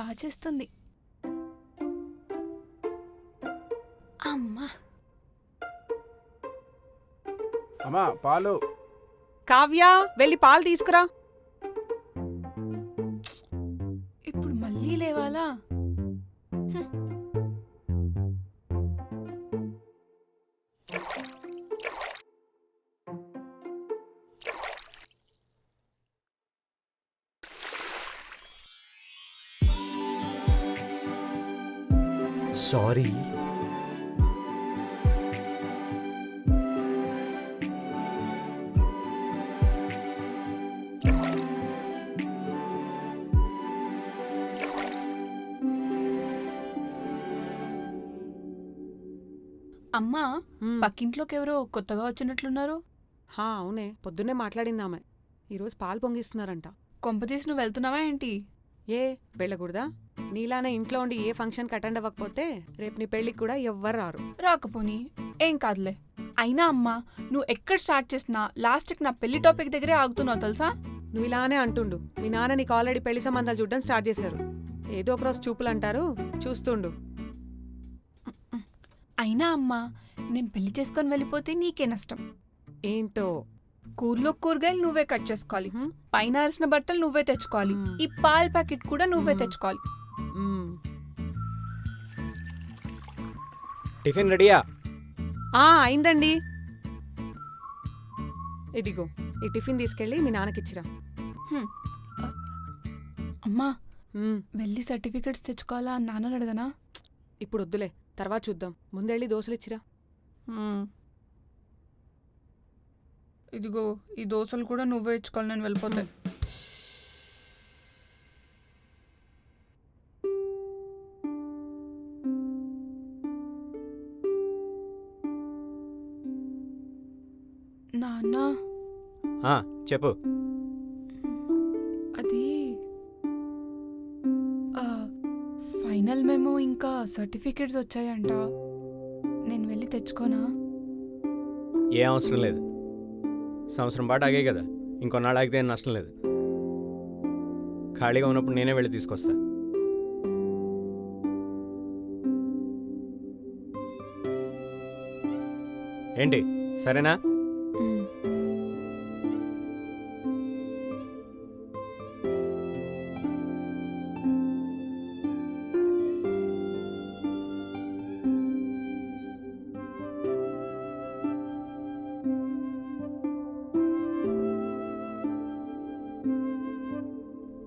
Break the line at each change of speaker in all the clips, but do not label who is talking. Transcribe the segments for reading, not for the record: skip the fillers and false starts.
బాగా చేస్తుంది. అమ్మా
అమ్మా పాలు.
కావ్య వెళ్ళి పాలు తీసుకురా.
ఇప్పుడు మళ్ళీ లేవాలా?
సారీ.
అమ్మా, పక్కింట్లోకి ఎవరో కొత్తగా వచ్చినట్లున్నారు.
అవునే, పొద్దున్నే మాట్లాడిందామె. ఈరోజు పాలు పొంగిస్తున్నారంట.
కొంపతీసి నువ్వు వెళ్తున్నావా ఏంటి?
ఏ వెళ్ళకూడదా? నీలానే ఇంట్లో ఉండి ఏ ఫంక్షన్కి అటెండ్ అవ్వకపోతే రేపు నీ పెళ్ళికి కూడా ఎవ్వరు రారు.
రాకపోని ఏం కాదులే. అయినా అమ్మా, నువ్వు ఎక్కడ స్టార్ట్ చేసినా లాస్ట్కి నా పెళ్లి టాపిక్ దగ్గరే ఆగుతున్నావు తెలుసా?
నువ్వు ఇలానే అంటుండు. మీ నాన్న నీకు ఆల్రెడీ పెళ్లి సంబంధాలు చూడడం స్టార్ట్ చేశారు. ఏదో ఒకరోజు చూపులు అంటారు, చూస్తుండు.
అయినా అమ్మా, నేను పెళ్లి చేసుకొని వెళ్ళిపోతే నీకే నష్టం.
ఏంటో,
కూరలో కూరగాయలు నువ్వే కట్ చేసుకోవాలి, పైన అరిసిన బట్టలు నువ్వే తెచ్చుకోవాలి, ఈ పాల ప్యాకెట్ కూడా నువ్వే తెచ్చుకోవాలి.
టిఫిన్ రెడీయా?
అయిందండి. ఇదిగో ఈ టిఫిన్ తీసుకెళ్ళి మీ నాన్నకిచ్చిరా.
అమ్మా, వెళ్ళి సర్టిఫికెట్స్ తెచ్చుకోవాలా అని నాన్న అడగనా?
ఇప్పుడు వద్దులే, తర్వాత చూద్దాం. ముందెళ్ళి దోశలు ఇచ్చిరా.
ఇదిగో ఈ దోశలు కూడా నువ్వే ఇచ్చుకోవాలి, నేను వెళ్ళిపోతే. నాన్న,
చెప్పు.
అది ఫైనల్ మెమో ఇంకా సర్టిఫికెట్స్ వచ్చాయంట. నేను వెళ్ళి తెచ్చుకోనా?
ఏ అవసరం లేదు. సంవత్సరం పాటు ఆగే కదా, ఇంకొన్నాళ్ళు ఆగితే నష్టం లేదు. ఖాళీగా ఉన్నప్పుడు నేనే వెళ్ళి తీసుకొస్తా. ఏంటి, సరేనా?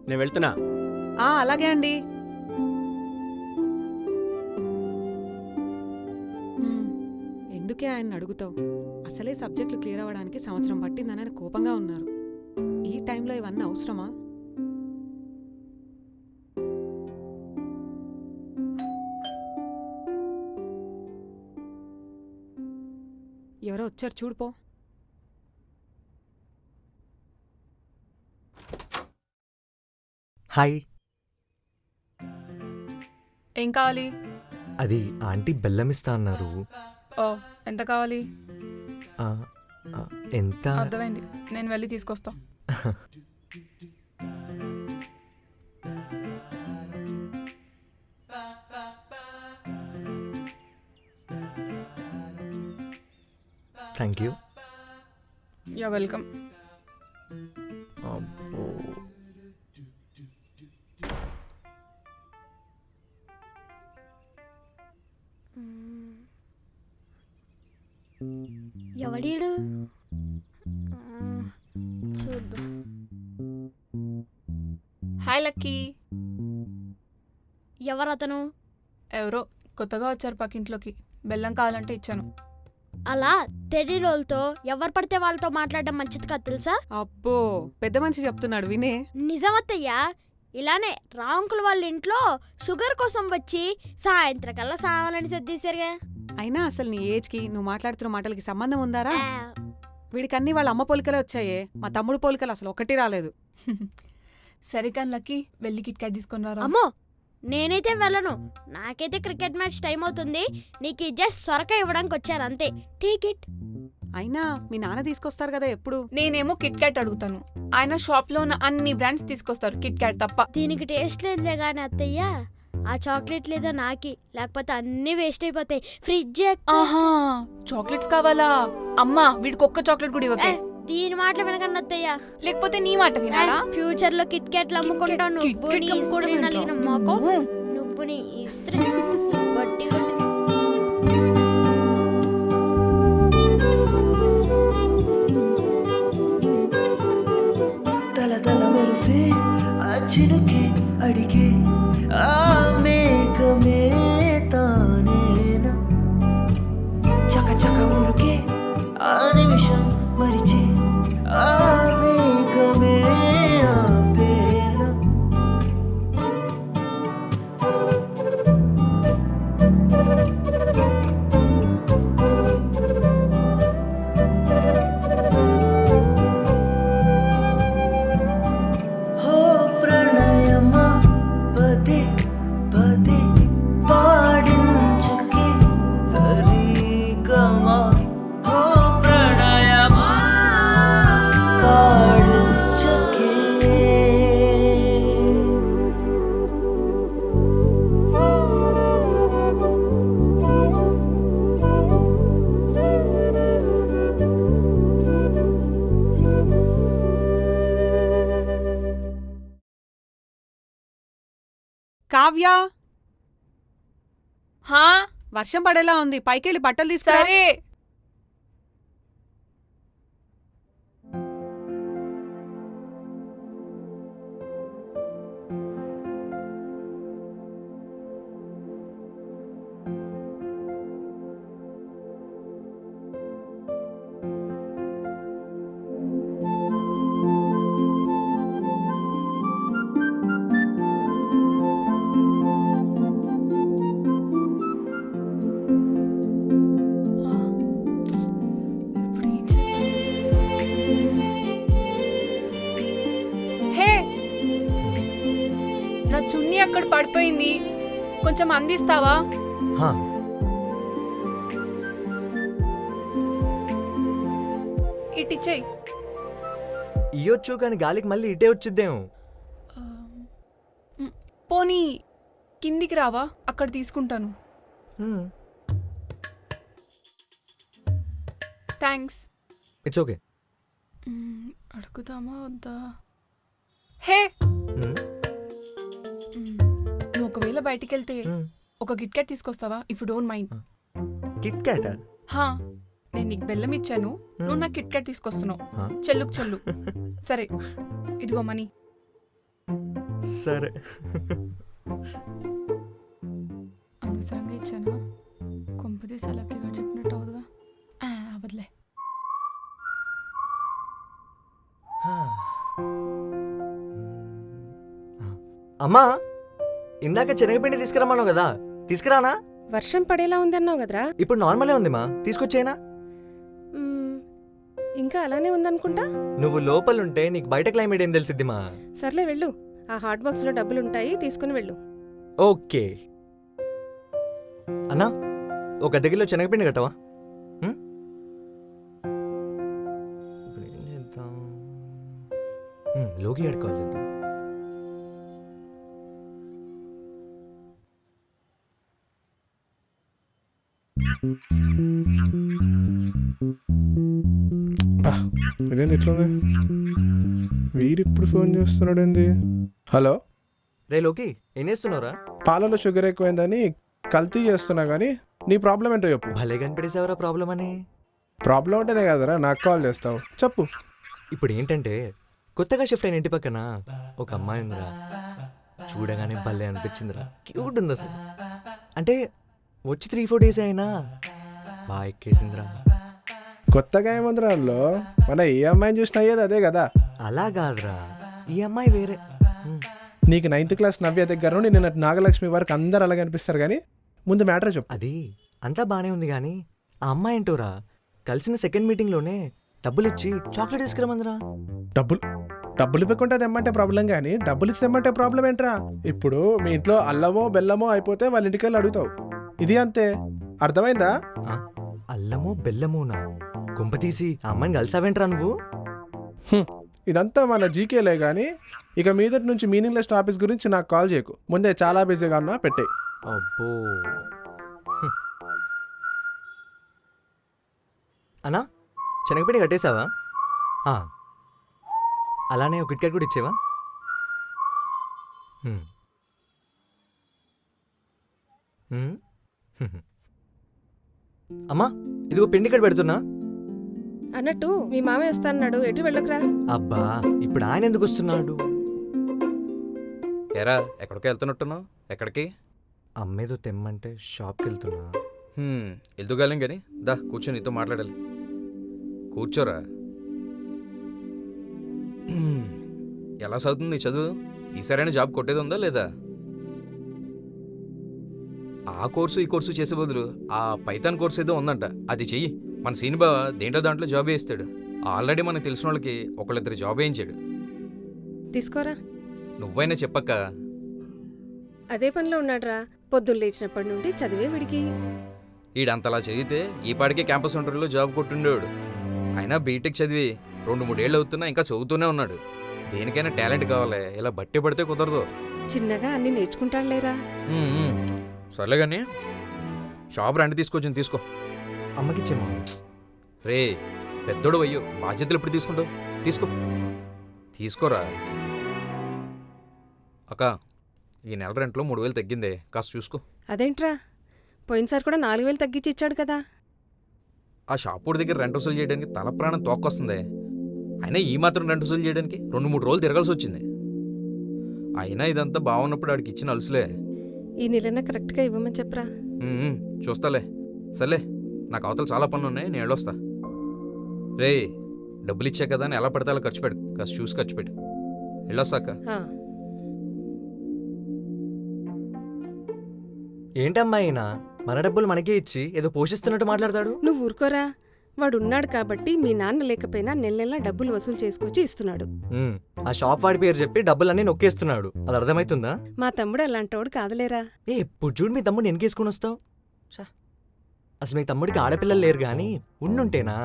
నేను వెళ్తున్నా.
అలాగే అండి. ఎందుకే ఆయన అడుగుతావు? అసలే సబ్జెక్టులు క్లియర్ అవ్వడానికి సంవత్సరం పట్టిందని ఆయన కోపంగా ఉన్నారు. ఈ టైంలో ఇవన్నీ అవసరమా? ఎవరో వచ్చారు, చూడుపో.
హాయ్.
ఏం కావాలి?
అది ఆంటీ బెల్లం ఇస్తా అన్నారు.
ఓ, ఎంత కావాలి?
ఎంత?
అర్థమైంది, నేను వెళ్ళి తీసుకొస్తా.
Thank you.
Yeah welcome.
ఎవడీడు? చూద్దాం.
Hi Lucky.
ఎవరతను?
ఎవరో కొత్తగా వచ్చారు పక్కింట్లోకి. బెల్లం కావాలంటే ఇచ్చాను.
అలా తెలియరోళ్ళతో ఎవరు పడితే వాళ్ళతో మాట్లాడడం మంచిది కాదు తెలుసా?
అబ్బో, పెద్ద మనిషి చెప్తున్నాడు, వినే.
నిజమత్తయ్యా, ఇలానే రాంకుల వాళ్ళ ఇంట్లో షుగర్ కోసం వచ్చి సాయంత్రం కల్లా సావాలని సర్దేశారుగా.
అయినా అసలు నీ ఏజ్కి నువ్వు మాట్లాడుతున్న మాటలకి సంబంధం ఉందారా? వీడికన్నీ వాళ్ళ అమ్మ పోలికలే వచ్చాయే, మా తమ్ముడు పోలికలు అసలు ఒకటి రాలేదు.
సరే కానీ లక్కీ, వెళ్ళి కిట్ క్యాట్ తీసుకొని రా.
అమ్మో, నేనైతే వెళ్ళను. నాకైతే క్రికెట్ మ్యాచ్ టైం అవుతుంది. నీకు జస్ట్ సొరకాయ ఇవ్వడానికి వచ్చాను అంతే. టికెట్.
అయినా మీ నాన్న తీసుకొస్తారు కదా ఎప్పుడు.
నేనేమో కిట్ క్యాట్ అడుగుతాను, ఆయన షాప్ లో ఉన్న అన్ని బ్రాండ్స్ తీసుకొస్తారు, కిట్ క్యాట్ తప్ప.
దీనికి టేస్ట్ లేదులే కానీ అత్తయ్య, ఆ చాక్లెట్ లేదా నాకి, లేకపోతే అన్నీ వేస్ట్ అయిపోతాయి. ఫ్రిడ్జ్
ఆహా, చాక్లెట్స్ కావాలా? అమ్మా వీడికి ఒక్క చాక్లెట్ కూడా ఇవ్వకే.
దీని మాటలు వినకన్నా అత్తయ్య.
లేకపోతే నీ మాట వినాలా?
ఫ్యూచర్ లో కిట్ క్యాట్లు అమ్ముకుంటావు.
కిట్
నువ్వు నీ
క్యాట్
ఇస్త్రీ
అమ్ముకోవడం
నలిగిన
ఏంట్రా?
మొఖం,
నువ్వు.
నువ్వు నీ ఇస్త్రీ బట్టి కొట్టి.
తల తల మెరిసే ఆ చినుకే అడిగే ఆ మేఘమే తానేనా, చక చక ఊరికే ఆ నిమిషం మరిచే ఆ మేఘమే ఆపేనా. హో ప్రణయమా పదే పదే పాడించుకే సరిగమా. హో ప్రణయమా పాడించుకే.
కావ్య,
హా
వర్షం పడేలా ఉంది, పైకెళ్ళి బట్టలు తీసుకురా.
సరే. ఇప్పుడు ఏం చేద్దాం? హే, నా చున్నీ అక్కడ పడిపోయింది, కొంచెం అందిస్తావా?
హా,
ఇటిచ్చేయి.
ఇయ్యొచ్చు కానీ గాలికి మళ్ళీ ఇటే వచ్చిద్దేమో.
పోనీ కిందికి రావా, అక్కడ తీసుకుంటాను. థ్యాంక్స్.
It's okay.
అడుగుదామా వద్దా? హే, నువ్వు ఒకవేళ బయటికి వెళ్తే ఒక కిట్ క్యాట్ తీసుకొస్తావా, ఇఫ్ యు డోంట్ మైండ్?
కిట్ క్యాటా?
హా, నేను నీకు బెల్లం ఇచ్చాను, నువ్వు నాకు కిట్ క్యాట్ తీసుకొస్తున్నావు. చెల్లుకు చెల్లు. సరే, ఇదిగో మనీ.
సరే.
అనవసరంగా ఇచ్చానా? కొంపదీసి లక్కీగా చెప్పినట్టు అవదుగా. అవదులే.
అమ్మా, ఇందాక శనగపిండి తీసుకురమ్మన్నావు కదా, తీసుకురానా?
వర్షం పడేలా ఉందన్నావు కదరా.
ఇప్పుడు నార్మలే ఉంది మా, తీసుకొచ్చేనా?
ఇంకా అలానే ఉందనుకుంటా.
నువ్వు లోపలుంటే నీకు బయట క్లైమేట్ ఏం తెలిసిద్ది మా.
సర్లే వెళ్ళు, ఆ హాట్ బాక్స్ లో డబ్బులుంటాయి, తీసుకుని వెళ్ళు.
ఓకే అన్నా, ఒక అర్ధ కిలో శనగపిండి కట్టవా? ఇప్పుడు ఏం చేద్దాం? లోకి అడుకోవాలి చేద్దాం.
ఇదేంది ఇట్లుంది? వీడిప్పుడు ఫోన్ చేస్తున్నాడు ఏంది? హలో,
రే లోకి, ఏం చేస్తున్నావురా?
పాలలో షుగర్ ఎక్కువైందని కల్తీ చేస్తున్నా కానీ నీ ప్రాబ్లం ఏంటో చెప్పు.
భలే కనిపెట్టేసావరా ప్రాబ్లం అని.
ప్రాబ్లం ఉంటేనే కదరా నాకు కాల్ చేస్తావు, చెప్పు.
ఇప్పుడు ఏంటంటే, కొత్తగా షిఫ్ట్ అయిన ఇంటి పక్కన ఒక అమ్మాయి ఉందిరా. చూడగానే భలే అనిపించిందిరా, క్యూట్ ఉంది అసలు. అంటే వచ్చి 3-4 డేస్ అయినా బాగా ఎక్కేసిందిరా.
కొత్తగా ఏముందిరా అందులో, మన ఏ అమ్మాయిని చూసినా అయ్యేది అదే కదా.
అలా కాదురా, ఈ అమ్మాయి వేరే.
నీకు 9th క్లాస్ నవ్య దగ్గర నుండి నిన్న నాగలక్ష్మి వరకు అందరు అలాగే అనిపిస్తారు కానీ ముందు మ్యాటర్ చెప్పు.
అది అంతా బానే ఉంది కానీ ఆ అమ్మాయి ఏంటోరా, కలిసిన సెకండ్ మీటింగ్లోనే డబ్బులు ఇచ్చి చాక్లెట్ తీసుకురమందిరా.
డబ్బులు ఇవ్వకుండా తెమ్మంటే ప్రాబ్లం కానీ డబ్బులు ఇచ్చి తెమ్మంటే ప్రాబ్లం ఏంట్రా? ఇప్పుడు మీ ఇంట్లో అల్లమో బెల్లమో అయిపోతే వాళ్ళ ఇంటికి వెళ్ళి అడుగుతావు, ఇది అంతే, అర్థమైందా?
అల్లమో బెల్లమోనా? గుంప తీసి ఆ అమ్మాయిని కలిసావేంట్రా నువ్వు?
ఇదంతా మన జీకేలే కానీ ఇక మీదటి నుంచి మీనింగ్లెస్ టాపిక్స్ గురించి నాకు కాల్ చేయకు. ముందే చాలా బిజీగా ఉన్నా పెట్టే.
అబ్బో. అన్నా శనగపిండి కట్టేసావా? అలానే ఒక కిట్కాట్ కూడా ఇచ్చేవా? అమ్మా ఇదిగో పిండి ఇక్కడ పెడుతున్నా.
అన్నట్టు మీ మామయ్య వస్తాన్నాడు, ఎటు వెళ్ళకురా.
అబ్బా ఇప్పుడు ఆయన ఎందుకు వస్తున్నాడు?
ఎరా ఎక్కడికి వెళ్తున్నట్టున్నావు? ఎక్కడికి?
అమ్మేదో తెమ్మంటే షాప్కి వెళ్తున్నా.
వెళ్తుగాలేం కానీ దా కూర్చొని నీతో మాట్లాడాలి. కూర్చోరా. ఎలా చదువుతుంది నీ చదువు? ఈసారైనా జాబ్ కొట్టేది ఉందా లేదా? ఆ కోర్సు ఈ కోర్సు చేసే బదులు ఆ పైథాన్ కోర్సు ఏదో ఉందంట, అది చెయ్యి. మన సీని బావ దాంట్లో జాబ్ వేస్తాడు. ఆల్రెడీ మనకు తెలిసిన వాళ్ళకి ఒకళ్ళిద్దరు జాబ్ వేయించాడు.
తీసుకోరా.
నువ్వైనా చెప్పక్క.
అదే పనిలో ఉన్నాడురా, పొద్దున్న లేచినప్పటి నుండి చదివే విడికి.
ఈడంతలా చదివితే ఈ పాటికే క్యాంపస్ ఇంటర్వ్యూలో జాబ్ కొట్టుండేవాడు. అయినా బీటెక్ చదివి 2-3 ఏళ్ళు అవుతున్నా ఇంకా చదువుతూనే ఉన్నాడు. దేనికైనా టాలెంట్ కావాలి, ఇలా బట్టి పడితే కుదరదు.
చిన్నగా అన్ని నేర్చుకుంటాడు లేరా.
సర్లే కానీ షాప్ రెంట్ తీసుకొచ్చింది తీసుకో.
అమ్మకిచ్చేమా?
రే పెద్దోడు అయ్యో, బాధ్యతలు ఎప్పుడు తీసుకుంటావు? తీసుకోరా. అక్క ఈ నెల రెంట్లో 3,000 తగ్గిందే, కాస్త చూసుకో.
అదేంట్రా, పోయినసారి కూడా 4,000 తగ్గించి ఇచ్చాడు కదా.
ఆ షాపూడి దగ్గర రెంట్ వసూలు చేయడానికి తల ప్రాణం తోక్కొస్తుంది. అయినా ఈ మాత్రం రెంట్ వసూలు చేయడానికి 2-3 రోజులు తిరగాల్సి వచ్చింది. అయినా ఇదంతా బాగున్నప్పుడు ఆడికి ఇచ్చిన అలుసులే.
ఈ నెలన్నా కరెక్ట్గా ఇవ్వమని చెప్పరా.
చూస్తాలే. సర్లే నాకు అవతల చాలా పనులు ఉన్నాయి, నేను వెళ్ళొస్తా. రే డబ్బులు ఇచ్చా కదా అని ఎలా పడితే అలా ఖర్చు పెట్టు, కాస్త చూసి ఖర్చు పెట్టు. వెళ్ళొస్తాక.
ఏంటమ్మా అయినా మన డబ్బులు మనకే ఇచ్చి ఏదో పోషిస్తున్నట్టు మాట్లాడతాడు.
నువ్వు ఊరుకోరా. వాడు ఉన్నాడు కాబట్టి మీ నాన్న లేకపోయినా నెల డబ్బులు వసూలు చేసుకొచ్చి ఇస్తున్నాడు.
ఆ షాప్ వాడి పేరు చెప్పి డబ్బులన్నీ నొక్కేస్తున్నాడు. అది అర్థమవుతుందా?
మా తమ్ముడు అలాంటోడు కాదులేరా.
ఎప్పుడు చూడు మీ తమ్ముడు వెనకేసుకుని వస్తావు. అసలు మీ తమ్ముడికి ఆడపిల్లలు లేరు గాని ఉండుంటేనా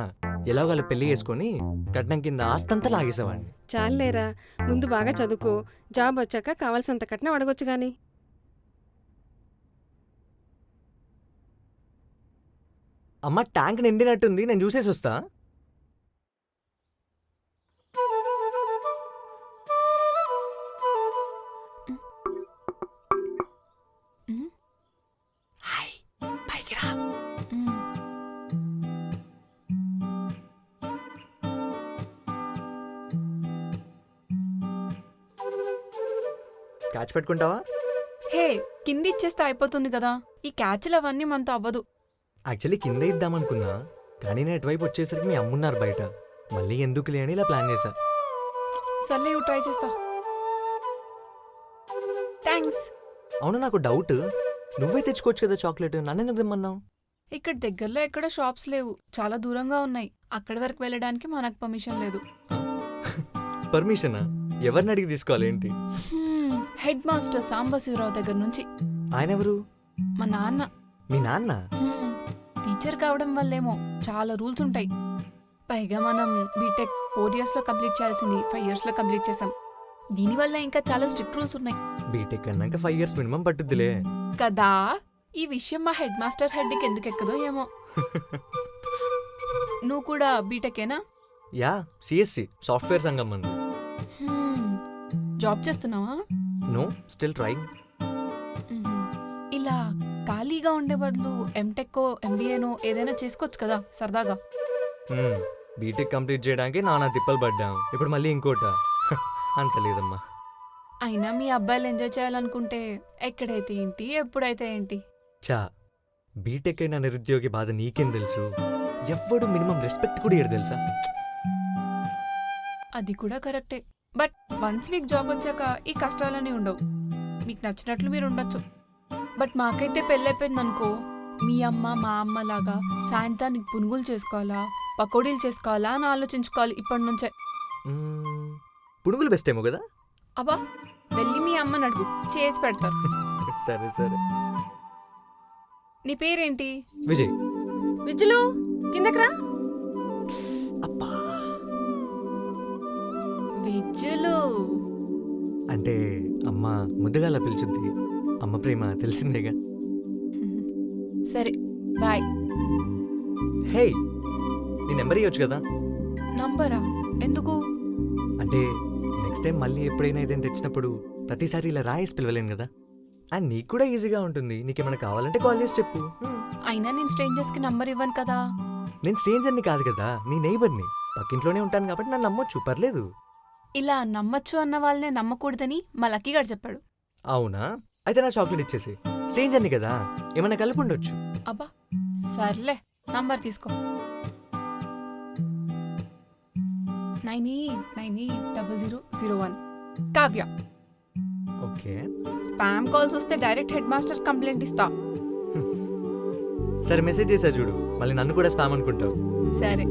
ఎలాగోలా పెళ్లి చేసుకుని కట్నం కింద ఆస్తంతా లాగేసేవాడిని.
చాలేరా, ముందు బాగా చదువుకో. జాబ్ వచ్చాక కావాల్సినంత కట్నం అడగొచ్చు గాని.
అమ్మ ట్యాంక్ నిండినట్టుంది, నేను చూసేసి వస్తా. క్యాచ్ పెట్టుకుంటావా?
హే కింద ఇచ్చేస్తే అయిపోతుంది కదా, ఈ క్యాచ్లు అవన్నీ మనతో అవ్వదు.
యాక్చువల్లీ కింద ఇద్దామనుకున్నా కానీ నేను ఎటువైపు వచ్చేసరికి మీ అమ్మున్నారు బయట. మళ్ళీ ఎందుకు లేని ఇలా ప్లాన్ చేశా.
సర్లే ఇవి ట్రై చేస్తా. థ్యాంక్స్.
అవును నాకు డౌట్, నువ్వే తెచ్చుకోవచ్చు కదా చాక్లెట్, నన్ను ఎందుకు తెమ్మన్నావు?
ఇక్కడ దగ్గరలో ఎక్కడ షాప్స్ లేవు, చాలా దూరంగా ఉన్నాయి. అక్కడి వరకు వెళ్ళడానికి మనకు పర్మిషన్ లేదు.
పర్మిషనా? ఎవరిని అడిగి తీసుకోవాలి ఏంటి?
హెడ్ మాస్టర్ సాంబశివరావు దగ్గర నుంచి.
ఆయన ఎవరు?
మా నాన్న.
మీ నాన్న?
టీచర్ కావడం వల్లేమో చాలా రూల్స్ ఉంటాయి. పైగా మనం బీటెక్ 4 years లో కంప్లీట్ చేయాల్సింది 5 years లో కంప్లీట్ చేసాం. దీనివల్ల ఇంకా చాలా స్ట్రిక్ట్ రూల్స్ ఉన్నాయి.
బీటెక్ అన్నాక 5 years మినిమం పట్టుద్దిలే
కదా. ఈ విషయం మా హెడ్ మాస్టర్ హెడ్కి ఎందుకు ఎక్కదో ఏమో. నువ్వు కూడా బీటెకేనా?
యా, సిఎస్సి సాఫ్ట్వేర్ సంఘం మంది.
జాబ్ చేస్తున్నావా?
No, still trying.
ఇలా ఖాళీగా ఉండే బదులు ఎంటెక్కో ఎంబీఏనో ఏదైనా చేసుకోవచ్చు కదా సరదాగా.
బీటెక్ కంప్లీట్ చేయడానికి నానా తిప్పలు పడ్డాం, ఇప్పుడు మళ్ళీ ఇంకోట. అంత లేదమ్మా.
అయినా మీ అబ్బాయిలు ఎంజాయ్ చేయాలనుకుంటే ఎక్కడైతే ఏంటి, ఎప్పుడైతే ఏంటి.
చా, బీటెక్ అయిన నిరుద్యోగి బాధ నీకేం తెలుసు? ఎవ్వడు మినిమం రెస్పెక్ట్ కూడా ఇయ్యడు తెలుసా?
అది కూడా కరెక్టే. బట్ వన్స్ మీకు జాబ్ వచ్చాక ఈ కష్టాలన్నీ ఉండవు. మీకు నచ్చినట్లు మీరు ఉండొచ్చు. బట్ మాకైతే పెళ్ళైపోయిందనుకో, మీ అమ్మ మా అమ్మ లాగా సాయంత్రానికి పునుగులు చేసుకోవాలా, పకోడీలు చేసుకోవాలా అని ఆలోచించుకోవాలి ఇప్పటి నుంచే.
పునుగులు బెస్ట్ ఏమో కదా.
అబ్బా, వెళ్ళి మీ అమ్మని అడుగు, చేసి పెడతారు.
సరే సరే.
నీ పేరేంటి?
విజయ్.
విజ్జులు కిందకి రా.
విజ్జులు.
అంటే అమ్మ ముద్దుగా అలా పిలుచుద్ది. అమ్మ ప్రేమ తెలిసిందేగా.
సరే బాయ్.
హే, నీ నెంబర్ ఇవ్వచ్చు కదా.
నంబరా? ఎందుకు?
అంటే నెక్స్ట్ టైం మళ్ళీ ఎప్పుడైనా ఏదైనా తెచ్చినప్పుడు ప్రతిసారి ఇలా రాయేసి పిలవలేను కదా. అండ్ నీకు కూడా ఈజీగా ఉంటుంది. నీకేమైనా కావాలంటే కాల్ చేసి చెప్పు.
అయినా నేను స్ట్రేంజర్స్కి నంబర్ ఇవ్వను కదా.
నేను స్ట్రేంజర్ని కాదు కదా, నీ నైబర్ని. పక్కింట్లోనే ఉంటాను కాబట్టి నన్ను నమ్మొచ్చు, పర్లేదు.
ఇలా నమ్మచ్చు అన్న వాళ్ళనే నమ్మకూడదని మా లక్కీ గారు చెప్పాడు.
అవునా? అయితే నా చాక్లెట్ ఇచ్చేసి. స్ట్రేంజర్ని కదా, ఏమైనా కలిపి ఉండొచ్చు.
అబ్బా సర్లే, నంబర్ తీసుకో. 98980001. కావ్య.
ఓకే,
స్పామ్ కాల్స్ వస్తే డైరెక్ట్ హెడ్ మాస్టర్ కంప్లైంట్ ఇస్తా.
సరే మెసేజ్ చేసా చూడు, మళ్ళీ నన్ను కూడా స్పామ్ అనుకుంటావు.
సరే.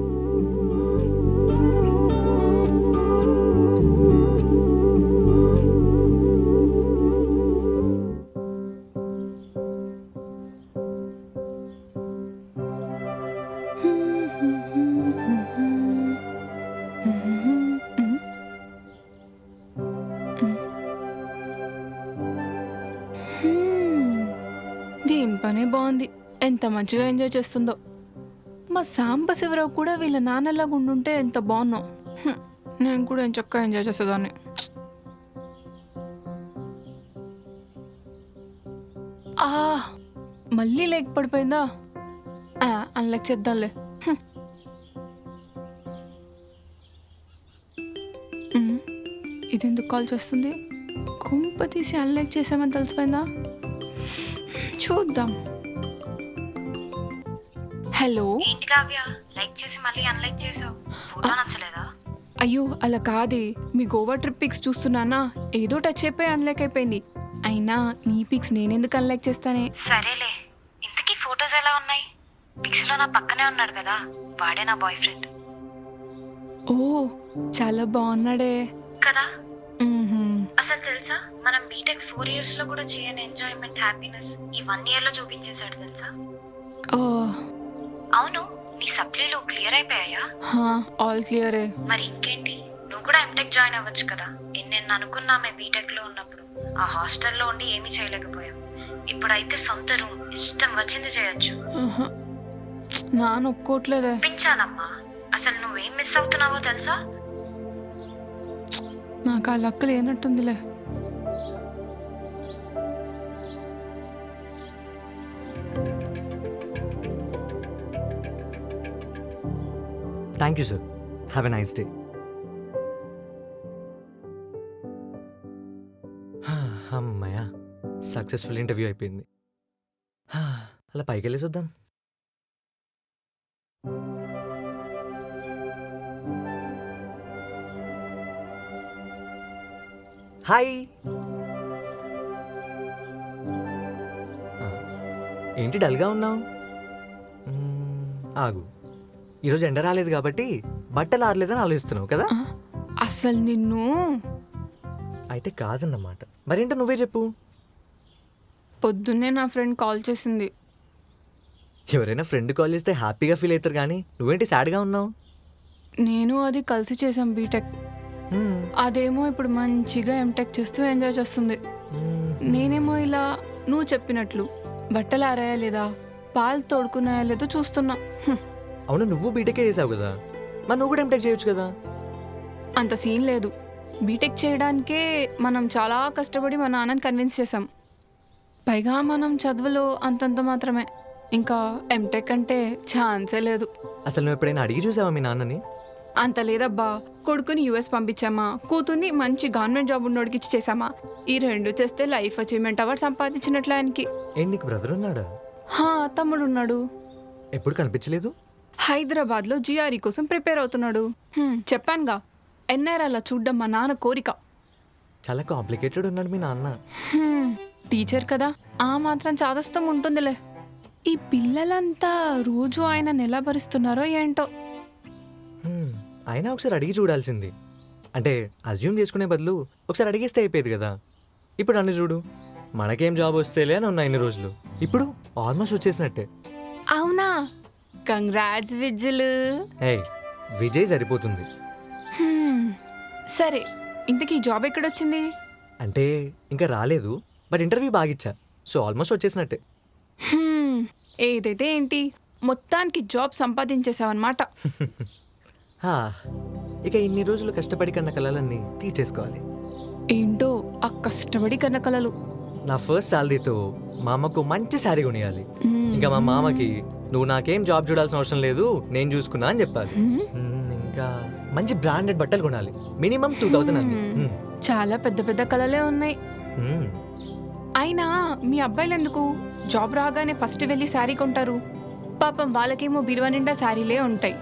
దీని పనే బాగుంది. ఎంత మంచిగా ఎంజాయ్ చేస్తుందో. మా సాంబశివరావు కూడా వీళ్ళ నాన్నలాగా ఉండుంటే ఎంత బాగున్నావు. నేను కూడా ఏం చక్కగా ఎంజాయ్ చేసేదాన్ని. మళ్ళీ లేక పడిపోయిందా? అన్లెక్ చేద్దాంలే. ఇదెందుకు కాల్ చేస్తుంది? కుంప తీసి అన్లెక్ చేసామని తెలిసిపోయిందా? చూద్దాం. హలో.
ఏంటి కావ్య, లైక్ చేసి మళ్ళీ అన్లైక్ చేసావు? ఫోటో నచ్చలేదా?
అయ్యో అలా కాదే, మీ గోవా ట్రిప్ పిక్స్ చూస్తున్నానా, ఏదో టచ్ అయిపోయి అన్లైక్ అయిపోయింది. అయినా నీ పిక్స్ నేనెందుకు అన్లైక్ చేస్తానే?
సరేలే, ఇంతకీ ఫోటోస్ ఎలా ఉన్నాయి? పిక్స్ లో నా పక్కనే ఉన్నాడు కదా, వాడే నా బాయ్ ఫ్రెండ్.
ఓ చాలా బాగున్నాడే
కదా.
మ్మ్హ్మ్.
అసలు తెలుసా, మనం బీటెక్ 4 years లో కూడా చేయని ఎంజాయ్మెంట్, హ్యాపీనెస్ ఈ 1 year లో చూపించేశాడు తెలుసా.
ఓ
అవును, నీ సప్లీలు క్లియర్ అయిపోయాయా?
ఆల్ క్లియరే.
మరి ఇంకేంటి, నువ్వు కూడా ఎంటెక్ జాయిన్ అవ్వచ్చు కదా. ఎన్నెన్ని అనుకున్నామే బీటెక్ లో ఉన్నప్పుడు. ఆ హాస్టల్లో ఉండి ఏమీ చేయలేకపోయాం. ఇప్పుడైతే సొంత రూమ్, ఇష్టం వచ్చింది చేయొచ్చు.
నాన్న ఒప్పుకోవట్లేదే.
ఒప్పించానమ్మా. అసలు నువ్వేం మిస్ అవుతున్నావో తెలుసా?
నాకు ఆ లక్క లేనట్టుందిలే.
Thank you sir, have a nice day. అమ్మయ్యా, సక్సెస్ఫుల్ ఇంటర్వ్యూ అయిపోయింది. అలా పైకి వెళ్ళి చూద్దాం. హాయ్. ఏంటి డల్గా ఉన్నావు? ఆగు, ఈరోజు ఎండ రాలేదు కాబట్టి బట్టలు ఆరలేదని ఆలోచిస్తున్నావు కదా.
అసలు నిన్ను.
అయితే కాదన్నమాట. మరేంటో నువ్వే చెప్పు.
పొద్దున్నే నా ఫ్రెండ్ కాల్ చేసింది.
ఎవరైనా ఫ్రెండ్ కాల్ చేస్తే హ్యాపీగా ఫీల్ అవుతారు కానీ నువ్వేంటి సాడ్గా ఉన్నావు?
నేను అది కలిసి చేసాం బీటెక్. అదేమో ఇప్పుడు మంచిగా ఎంటెక్ చేస్తూ ఎంజాయ్ చేస్తుంది. నేనేమో ఇలా నువ్వు చెప్పినట్లు బట్టలు ఆరాయా లేదా, పాలు తోడుకున్నాయా లేదో చూస్తున్నా.
అవును, నువ్వు బీటెకే చేసావు కదా, మరి నువ్వు కూడా ఎంటెక్ చేయొచ్చు కదా.
అంత సీన్ లేదు. బీటెక్ చేయడానికే మనం చాలా కష్టపడి మా నాన్నని కన్విన్స్ చేసాం. పైగా మనం చదువులో అంతంత మాత్రమే. ఇంకా ఎంటెక్ అంటే ఛాన్సే లేదు.
అసలు నువ్వు ఎప్పుడైనా అడిగి చూసావా మీ నాన్నని?
అంత లేదబ్బా. కొడుకుని యుఎస్ పంపించామా, కూతుర్ని మంచి గవర్నమెంట్ జాబ్ ఉన్నోడికి ఇచ్చి చేసామా. ఈ 2 చేస్తే లైఫ్ అచీవ్మెంట్ అవార్డు సంపాదించినట్లు ఆయనకి.
ఏంటి, నీకు బ్రదర్ ఉన్నాడా?
తమ్ముడు ఉన్నాడు.
ఎప్పుడు కనిపించలేదు?
హైదరాబాద్లో జిఆర్ఈ కోసం ప్రిపేర్ అవుతున్నాడు. చెప్పానుగా, ఎన్ఆర్ అలా చూడ్డం మా నాన్న కోరిక.
చాలా కాంప్లికేటెడ్ ఉన్నాడు మీ నాన్న.
టీచర్ కదా, ఆ మాత్రం చాదస్తం ఉంటుందిలే. ఈ పిల్లలంతా రోజు ఆయన ఎలా భరిస్తున్నారో ఏంటో.
అయినా ఒకసారి అడిగి చూడాల్సింది. అంటే అజ్యూమ్ చేసుకునే బదులు ఒకసారి అడిగేస్తే అయిపోయేది కదా. ఇప్పుడు అన్ని చూడు, మనకేం జాబ్ వస్తేలే అని ఉన్నాయి ఇన్ని రోజులు, ఇప్పుడు ఆల్మోస్ట్ వచ్చేసినట్టే.
అవునా? కంగ్రాట్స్ విజ్జులు.
విజయ్ సరిపోతుంది.
సరే, ఇంతకీ ఈ జాబ్ ఎక్కడొచ్చింది?
అంటే ఇంకా రాలేదు, బట్ ఇంటర్వ్యూ బాగా ఇచ్చా, సో ఆల్మోస్ట్ వచ్చేసినట్టే.
ఏదైతే ఏంటి, మొత్తానికి జాబ్ సంపాదించేసావన్నమాట.
హా, ఇక ఇన్ని రోజులు కష్టపడి కన్న కలలన్నీ తీర్చేసుకోవాలి.
ఏంటో ఆ కష్టపడి కన్న కలలు.
నా ఫస్ట్ శాలరీతో మా అమ్మకు మంచి శారీ కొనియాలి. ఇంకా మా మామకి నువ్వు నాకేం జాబ్ చూడాల్సిన అవసరం లేదు, నేను చూసుకున్నా అని చెప్పాలి. ఇంకా మంచి బ్రాండెడ్ బట్టలు కొనాలి, మినిమం 2000 అండి.
చాలా పెద్ద పెద్ద కలలే ఉన్నాయి. అయినా మీ అబ్బాయిలు ఎందుకు జాబ్ రాగానే ఫస్ట్ వెళ్ళి శారీ కొంటారు? పాపం వాళ్ళకేమో బిరువ నిండా శారీలే ఉంటాయి.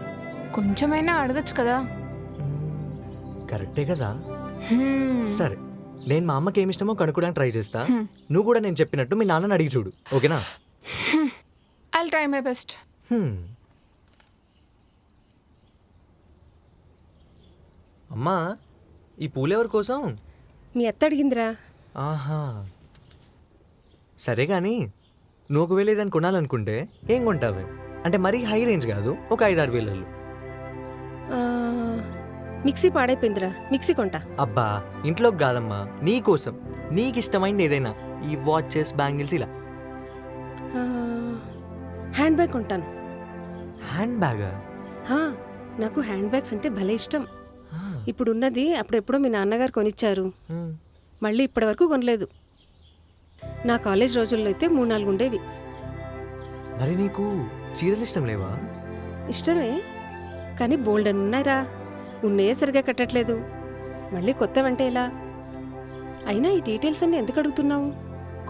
కొంచెమైనా అడగచ్చు కదా.
కరెక్టే కదా. సరే, నేను మా అమ్మకి ఏమి ఇష్టమో కనుక్కోడానికి ట్రై చేస్తా. నువ్వు కూడా నేను చెప్పినట్టు మీ నాన్నని అడిగి చూడు, ఓకేనా?
I'll try my best.
అమ్మా, ఈ పూలెవరి కోసం?
మీ అత్త అడిగిందిరా.
ఆహా, సరే కానీ నువ్వు ఒకవేళ ఏదైనా కొనాలనుకుంటే ఏం కొంటావే? అంటే మరీ హై రేంజ్ కాదు, ఒక 5-6 వేలలో.
ఆ, మిక్సీ పాడైపోయిందిరా, మిక్సీ కొంటా.
అబ్బా, ఇంట్లోకి కాదమ్మా, నీ కోసం, నీకు ఇష్టమైంది ఏదైనా. ఈ వాచెస్, బ్యాంగిల్స్ ఇలా.
ఆ, హ్యాండ్ బ్యాగ్ కొంటాను.
హ్యాండ్ బ్యాగా?
హా, నాకు హ్యాండ్ బ్యాగ్స్ అంటే భలే ఇష్టం. ఇప్పుడున్నది అప్పుడెప్పుడో మీ నాన్నగారు కొనిచ్చారు, మళ్ళీ ఇప్పటి వరకు కొనలేదు. నా కాలేజ్ రోజుల్లో అయితే 3-4 ఉండేవి.
మరి నీకు చీరలు ఇష్టం లేవా?
ఇష్టమే, కానీ బోల్డ్ అని ఉన్నాయిరా. ఉన్నయే సరిగా కట్టట్లేదు, మళ్ళీ కొత్తవంటే ఎలా? అయినా ఈ డీటెయిల్స్ అన్నీ ఎందుకు అడుగుతున్నావు?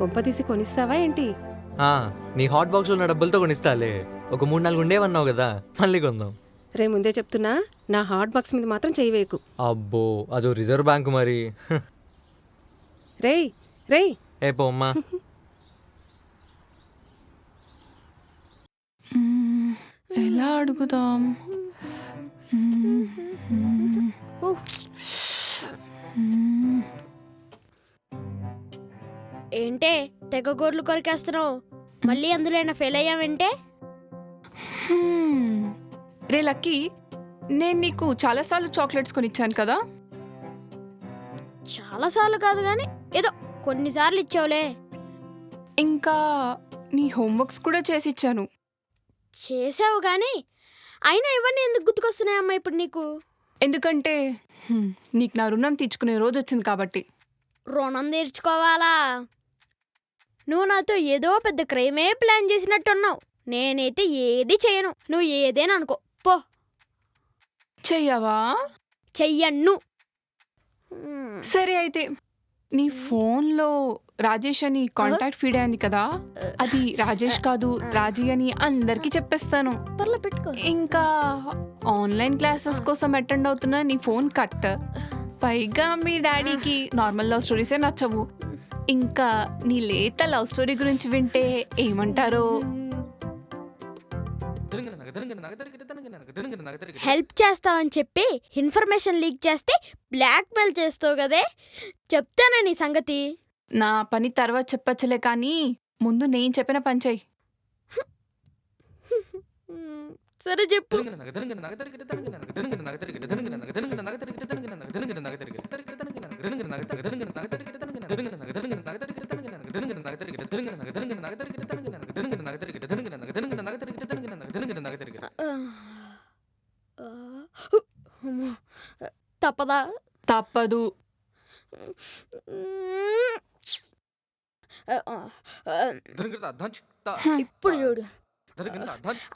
కొంపదీసి కొనిస్తావా ఏంటి?
నీ హాట్ బాక్స్లో ఉన్న డబ్బులతో కొనిస్తాలే. ఒక 3-4 ఉండేవన్నావు కదా, మళ్ళీ కొందాం.
రే, ముందే చెప్తున్నా, నా హాట్ బాక్స్ మీద మాత్రం చేయవేకు.
అబ్బో, అదో రిజర్వ్ బ్యాంకు మరి.
రేయ్ రేయ్,
ఏ పోమ్మా.
ఎలా అడుగుదాం?
ఏంటే తెగ గోర్లు కొరికేస్తున్నావు? మళ్ళీ అందులో ఫెయిల్ అయ్యావంటే?
రే లక్కీ, నేను నీకు చాలాసార్లు చాక్లెట్స్ కొనిచ్చాను కదా.
చాలాసార్లు కాదు కానీ ఏదో కొన్నిసార్లు ఇచ్చావులే.
ఇంకా నీ హోంవర్క్స్ కూడా చేసిచ్చాను.
చేసావు కానీ అయినా ఇవన్నీ ఎందుకు గుర్తుకొస్తున్నాయమ్మా ఇప్పుడు నీకు?
ఎందుకంటే నీకు నా రుణం తీర్చుకునే రోజు వచ్చింది కాబట్టి.
రుణం తీర్చుకోవాలా? నువ్వు నాతో ఏదో పెద్ద క్రైమే ప్లాన్ చేసినట్టున్నావు. నేనైతే ఏది చేయను, నువ్వు ఏదేనా అనుకో పో.
చెయ్యవా?
చెయ్యను.
సరే అయితే, నీ ఫోన్లో రాజేష్ అని కాంటాక్ట్ ఫీడ్ అయింది కదా, అది రాజేష్ కాదు రాజీ అని అందరికీ చెప్పేస్తాను.
పర్లో పెట్టుకో.
ఇంకా ఆన్లైన్ క్లాసెస్ కోసం అటెండ్ అవుతున్న నీ ఫోన్ కట్. పైగా మీ డాడీకి నార్మల్ లవ్ స్టోరీసే నచ్చవు. ఇంకా నీ లేత లవ్ స్టోరీ గురించి వింటే ఏమంటారో.
హెల్ప్ చేస్తావని చెప్పి ఇన్ఫర్మేషన్ లీక్ చేస్తే బ్లాక్మెయిల్ చేస్తావు కదే. చెప్తానా నీ సంగతి?
నా పని తర్వాత చెప్పచ్చలే కానీ ముందు నేను చెప్పిన పని చెయ్యి.
సరే చెప్పు. తప్పదా?
తప్పదు.
ఇప్పుడు చూడు.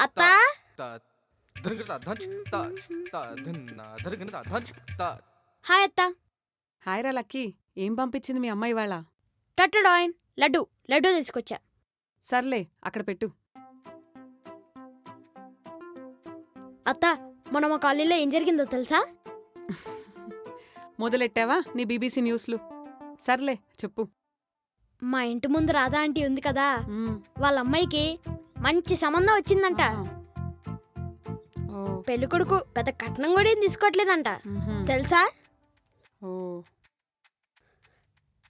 అత్తా, హాయ్ అత్తా.
హాయ్ రా లక్కీ, ఏం పంపించింది మీ అమ్మాయి వాళ్ళ?
టట్టడాయిన్ లడ్డు లడ్డు తీసుకొచ్చా.
సర్లే, అక్కడ పెట్టు.
అత్తా, మొన్న మా కాలనీలో ఏం జరిగిందో తెలుసా?
మొదలెట్టావా నీ బీబీసీ న్యూస్లు? సర్లే చెప్పు.
మా ఇంటి ముందు రాధా ఆంటీ ఉంది కదా,
మ్మ్.
వాళ్ళ అమ్మాయికి మంచి సంబంధం వచ్చిందంట.
ఓ,
పెళ్లి కొడుకు పెద్ద కట్నం కూడా ఏం తీసుకోవట్లేదంట,
మ్హూ.
తెలుసా?
ఓ,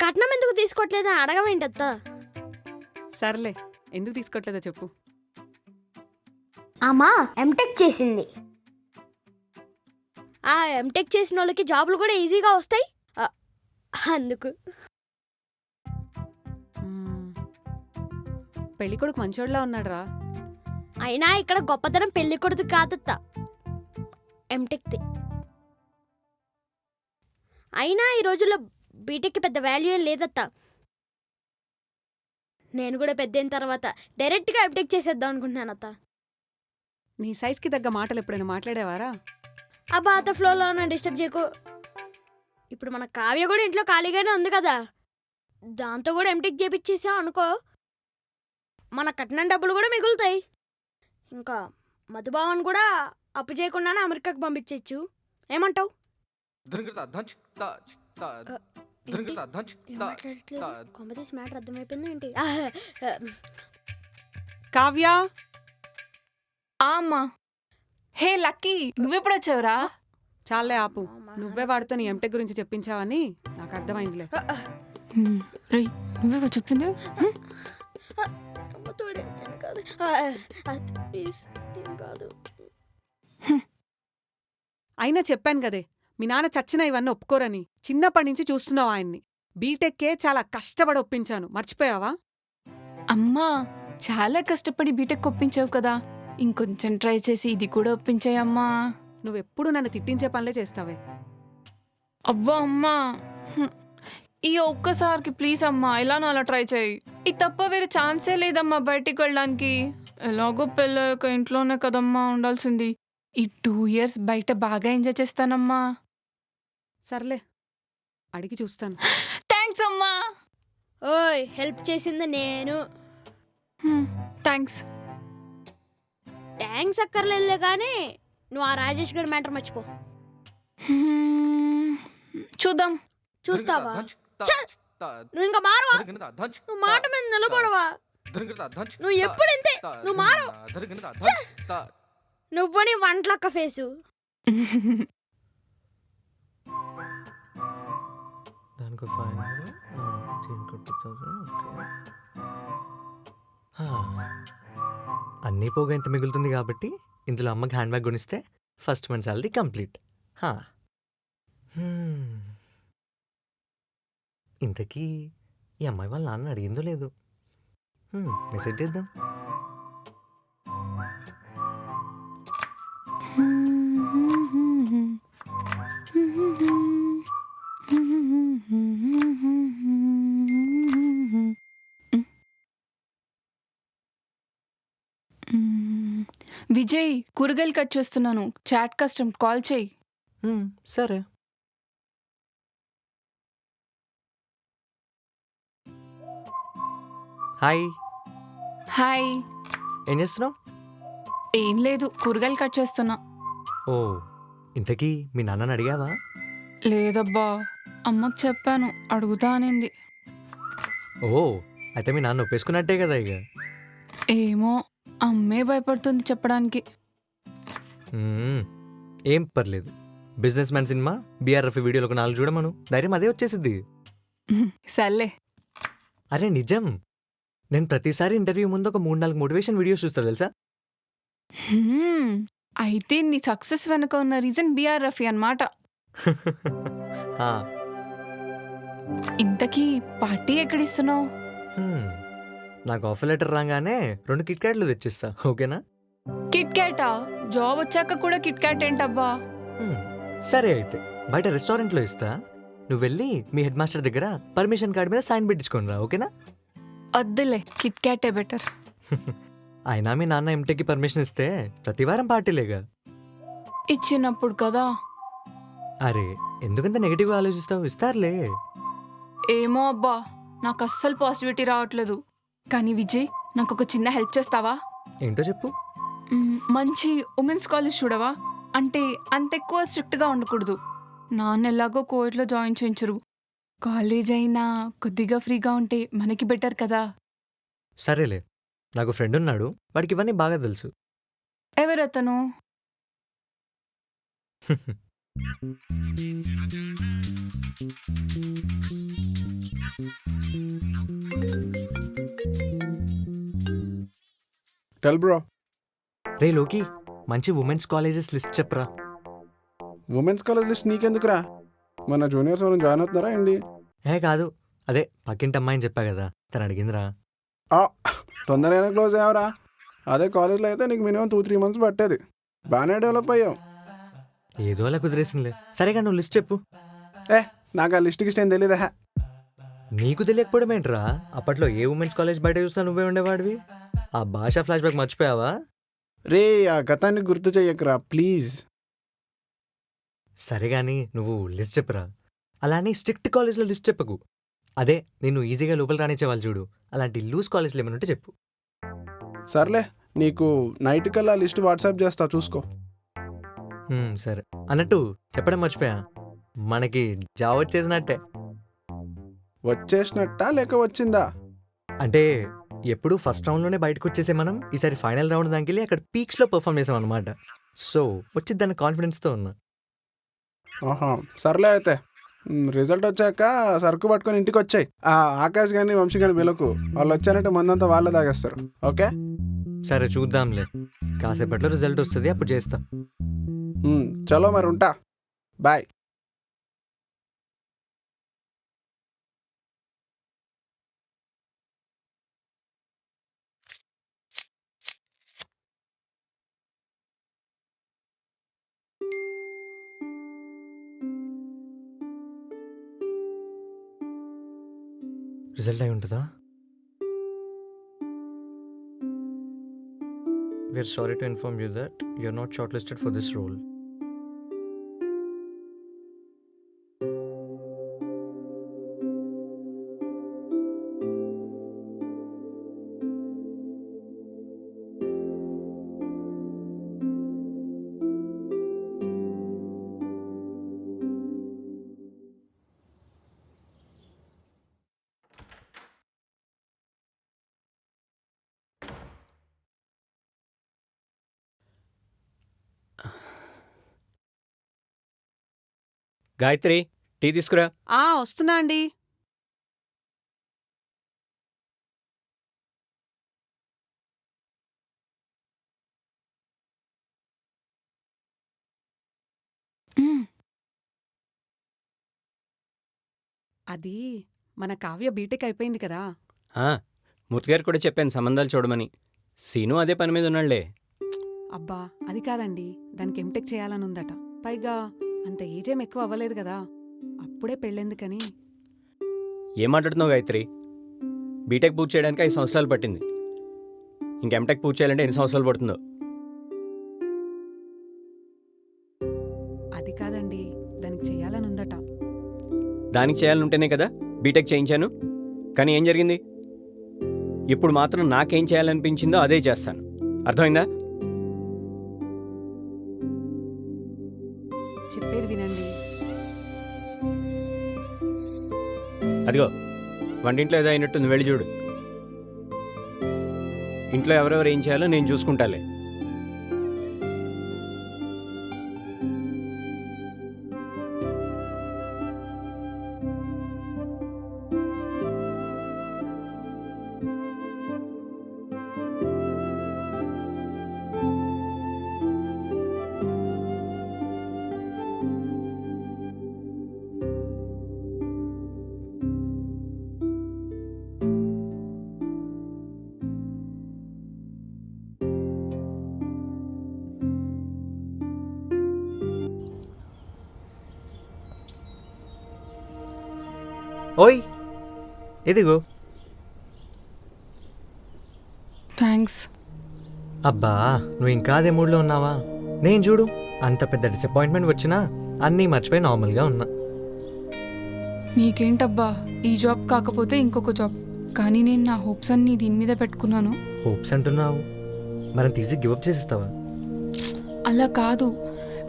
కట్నం ఎందుకు తీసుకోవట్లేదని అడగవేంటత్తా?
సర్లే, ఎందుకు తీసుకోవట్లేదో చెప్పు.
అమ్మా ఎంటెక్ చేసింది. ఆ ఎంటెక్ చేసిన వాళ్ళకి జాబులు కూడా ఈజీగా వస్తాయి. అందుకు
పెళ్లి కొడుకు మంచోళ్ళ ఉన్నాడురా.
అయినా ఇక్కడ గొప్పతనం పెళ్లి కొడుకు కాదత్త, ఎంటెక్ది. అయినా ఈ రోజుల్లో బీటెక్కి పెద్ద వాల్యూ ఏం లేదత్త. నేను కూడా పెద్ద అయిన తర్వాత డైరెక్ట్గా ఎంటెక్ చేసేద్దాం అనుకుంటున్నానత్త.
నీ సైజ్కి తగ్గ మాటలు ఎప్పుడైనా మాట్లాడేవారా?
ఆ బాత ఫ్లోలో నా డిస్టర్బ్ చేయకు. ఇప్పుడు మన కావ్య కూడా ఇంట్లో ఖాళీగానే ఉంది కదా, దాంతో కూడా ఎంటెక్ చేపించేసాం అనుకో, మన కట్నం డబ్బులు కూడా మిగులుతాయి. ఇంకా మధుబావన్ కూడా అప్పు చేయకుండానే అమెరికాకు పంపించచ్చు. ఏమంటావు? కొంపతీసి మ్యాటర్ అర్థమైపోయింది ఏంటి?
కావ్య,
అమ్మా. హే లక్కీ, నువ్వెప్పుడు వచ్చావురా?
చాలే ఆపు. నువ్వే వాడితో నీ ఎంటెక్ గురించి చెప్పించావని నాకు అర్థమైందిలే.
రేయ్, నువ్వే చెప్పింది.
అయినా చెప్పాను కదే, మీ నాన్న చచ్చినా ఇవన్నీ ఒప్పుకోరని. చిన్నప్పటి నుంచి చూస్తున్నావు ఆయన్ని. బీటెక్కే చాలా కష్టపడి ఒప్పించాను, మర్చిపోయావా?
అమ్మా, చాలా కష్టపడి బీటెక్ ఒప్పించావు కదా, ఇంకొంచెం ట్రై చేసి ఇది కూడా ఒప్పించాయమ్మా.
నువ్వెప్పుడు నన్ను తిట్టించే పనులే చేస్తావే.
అబ్బా అమ్మా, ఈ ఒక్కసారికి ప్లీజ్ అమ్మా, ఇలా అలా ట్రై చేయి. ఇది తప్ప వేరే ఛాన్సే లేదమ్మా బయటికి వెళ్ళడానికి. ఎలాగో పెళ్ళాక ఇంట్లోనే కదమ్మా ఉండాల్సింది. ఈ 2 years బయట బాగా ఎంజాయ్ చేస్తానమ్మా.
సర్లే, అడిగి చూస్తాను.
థ్యాంక్స్ అమ్మా.
ఓయ్, హెల్ప్ చేసింది నేను.
థ్యాంక్స్.
థ్యాంక్స్ అక్కర్లేదులే కానీ నువ్వు ఆ రాజేష్ గారి మ్యాటర్ మర్చిపో.
చూద్దాం.
చూస్తావా? నువ్వు ఇంకా మారవా? నువ్వు మాట మీద నిలబడవా? నువ్వు ఎప్పుడు ఇంతే, నువ్వు మారవు. నువ్వు నీ వంటలక్క ఫేసు.
దానికి 500, దీనికి 2000. అన్నీ పోగా ఇంత మిగులుతుంది కాబట్టి ఇందులో అమ్మకి హ్యాండ్ బ్యాగ్ కొనిస్తే ఫస్ట్ మంత్ సాలరీ కంప్లీట్. ఇంతకీ ఈ అమ్మాయి వాళ్ళ నాన్న అడిగిందో లేదు. మెసేజ్ చేద్దాం.
విజయ్, కూరగాయలు కట్ చేస్తున్నాను, చాట్ కస్టమ్ కాల్ చేయి.
సరే. హాయ్.
హాయ్.
ఏం చేస్తున్నావు?
ఏం లేదు, కూరగాయలు కట్ చేస్తున్నా.
ఓ, ఇంతకీ మీ నాన్నని అడిగావా?
లేదబ్బా, అమ్మకు చెప్పాను, అడుగుతా అనింది.
ఓ, అయితే మీ నాన్న ఒప్పేసుకున్నట్టే కదా ఇక.
ఏమో, అమ్మే భయపడుతుంది చెప్పడానికి.
ఏం పర్లేదు, బిజినెస్ మ్యాన్ సినిమా బీఆర్ఎఫ్ వీడియోలో ఒక 4 చూడమను, ధైర్యం అదే వచ్చేసిద్ది.
సర్లే.
అరే నిజం, నేను ప్రతిసారి ఇంటర్వ్యూ ముందు ఒక 3-4 మోటివేషన్ వీడియోస్ చూస్తా తెలుసా.
అయితే నీ సక్సెస్ వెనుక ఉన్న రీజన్ బీఆర్ఎఫ్ అన్నమాట. ఇంతకీ పార్టీ ఎక్కడిస్తున్నావు?
నాకు ఆఫర్ లెటర్ రాగానే 2 కిట్ క్యాట్లు తెచ్చిస్తా, ఓకేనా?
కిట్ క్యాటా? జాబ్ వచ్చాక కూడా కిట్ క్యాట్ ఏంటబ్బా?
సరే అయితే బయట రెస్టారెంట్లో ఇస్తా, నువ్వు వెళ్ళి మీ హెడ్ మాస్టర్ దగ్గర పర్మిషన్ కార్డ్ మీద సైన్ పెట్టించుకొని రా, ఓకేనా?
వద్దులే, కిట్ క్యాటే బెటర్.
అయినా మీ నాన్న ఎంటెక్కి పర్మిషన్ ఇస్తే ప్రతివారం పార్టీలేగా.
ఇచ్చినప్పుడు కదా.
అరే ఎందుకంత నెగిటివ్గా ఆలోచిస్తావు, ఇస్తారులే.
ఏమో అబ్బా, నాకు అస్సలు పాజిటివిటీ రావట్లేదు. కానీ విజయ్, నాకు ఒక చిన్న హెల్ప్ చేస్తావా?
ఏంటో చెప్పు.
మంచి ఉమెన్స్ కాలేజ్ చూడవా? అంటే అంత ఎక్కువ స్ట్రిక్ట్గా ఉండకూడదు. నాన్న ఎలాగో కోవిడ్లో జాయిన్ చేయించరు, కాలేజ్ అయినా కొద్దిగా ఫ్రీగా ఉంటే మనకి బెటర్ కదా.
సరేలే, నాకు ఫ్రెండ్ ఉన్నాడు, వాడికి ఇవన్నీ బాగా తెలుసు.
ఎవరతను?
Tell bro.
రే లోకి, మంచి ఉమెన్స్ కాలేజెస్ లిస్ట్ చెప్పరా.
ఉమెన్స్ కాలేజ్ లిస్ట్ నీకెందుకురా? మన జూనియర్స్ ఎవరైనా జాయిన్ అవుతున్నారా ఏంటి?
కాదు, అదే పక్కింటి అమ్మాయిని చెప్పా కదా, తను అడిగిందిరా.
తొందరగా క్లోజ్ అయ్యావరా. అదే కాలేజ్లో అయితే నీకు మినిమం 2-3 months పట్టేది. బాగానే డెవలప్ అయ్యావు.
ఏదో అలా కుదిరేసిందిలే. సరేగా నువ్వు లిస్ట్ చెప్పు.
నాకు ఆ లిస్ట్కి ఇష్టం తెలీదా?
నీకు తెలియకపోవడం ఏంట్రా? అప్పట్లో ఏ ఉమెన్స్ కాలేజ్ బయట చూస్తా నువ్వే ఉండేవాడివి. ఆ భాష ఫ్లాష్ బ్యాక్ మర్చిపోయావా?
రే ఆ గతాన్ని గుర్తు చెయ్యకురా ప్లీజ్.
సరే కానీ నువ్వు లిస్ట్ చెప్పురా. అలానే స్ట్రిక్ట్ కాలేజ్లో లిస్ట్ చెప్పకు. అదే నేను ఈజీగా లోపల రానిచ్చేవాళ్ళు చూడు, అలాంటి లూజ్ కాలేజ్లో ఏమైనా ఉంటే చెప్పు.
సర్లే, నీకు నైట్ కల్లా లిస్ట్ వాట్సాప్ చేస్తా, చూసుకో.
సరే. అన్నట్టు చెప్పడం మర్చిపోయా, మనకి జాబ్ వచ్చేసినట్టే.
వచ్చేసినట్టా లేక వచ్చిందా?
అంటే ఎప్పుడు ఫస్ట్ రౌండ్లోనే బయటకు వచ్చేసే మనం ఈసారి ఫైనల్ రౌండ్ దానికి వెళ్ళి అక్కడ పీక్స్లో పర్ఫామ్ చేసాం అనమాట. సో వచ్చిద్దాన్ని కాన్ఫిడెన్స్తో ఉన్నా.
ఆహా సర్లే అయితే. రిజల్ట్ వచ్చాక సరుకు పట్టుకొని ఇంటికి వచ్చాయి. ఆ ఆకాష్ కానీ వంశీ కానీ పిలకు, వాళ్ళు వచ్చారంటే మందంతా వాళ్ళే తాగేస్తారు. ఓకే
సరే చూద్దాంలే, కాసేపట్లో రిజల్ట్ వస్తుంది, అప్పుడు చేస్తా.
చలో మరి ఉంటా, బాయ్.
రిజల్ట్ అయి ఉంటుందా? We're sorry to inform you that you are not short listed for this role.
Gayatri, tea తీసుకురా.
వస్తున్నా అండి. అది మన కావ్య బీటెక్ అయిపోయింది కదా.
మూర్తిగారు కూడా చెప్పాను సంబంధాలు చూడమని. సీను అదే పని మీద ఉన్నాళ్లే.
అబ్బా అది కాదండి, దానికి ఎంటెక్ చేయాలని ఉందట. పైగా అంత ఏజేం ఎక్కువ అవ్వలేదు కదా, అప్పుడే పెళ్ళెందుకని.
ఏం మాట్లాడుతున్నావు గాయత్రి? బీటెక్ పూర్తి చేయడానికి 5 సంవత్సరాలు పట్టింది. ఇంక ఎంటెక్ పూర్తి చేయాలంటే ఎన్ని సంవత్సరాలు పడుతుందో?
అది కాదండి, దానికి చేయాలని ఉందట.
దానికి చేయాలనుంటేనే కదా బీటెక్ చేయించాను. కానీ ఏం జరిగింది? ఇప్పుడు మాత్రం నాకేం చేయాలనిపించిందో అదే చేస్తాను. అర్థమైందా?
చెప్పేది వినండి.
అదిగో వంటింట్లో ఏదో అయినట్టుంది, వెళ్ళి చూడు. ఇంట్లో ఎవరెవరు ఏం చేయాలో నేను చూసుకుంటాలే.
ఓయ్ ఇదిగో.
థ్యాంక్స్.
అబ్బా నువ్వు ఇంకా అదే మూడ్లో ఉన్నావా? నేను చూడు, అంత పెద్ద డిసప్పాయింట్మెంట్ వచ్చినా అన్నీ మర్చిపోయి నార్మల్గా ఉన్నా.
నీకేంటబ్బా, ఈ జాబ్ కాకపోతే ఇంకొక జాబ్, కానీ నేను నా హోప్స్ అన్నీ దీని మీద పెట్టుకున్నాను.
హోప్స్ అంటున్నావు, మనం తీసి గివప్ చేసిస్తావా?
అలా కాదు,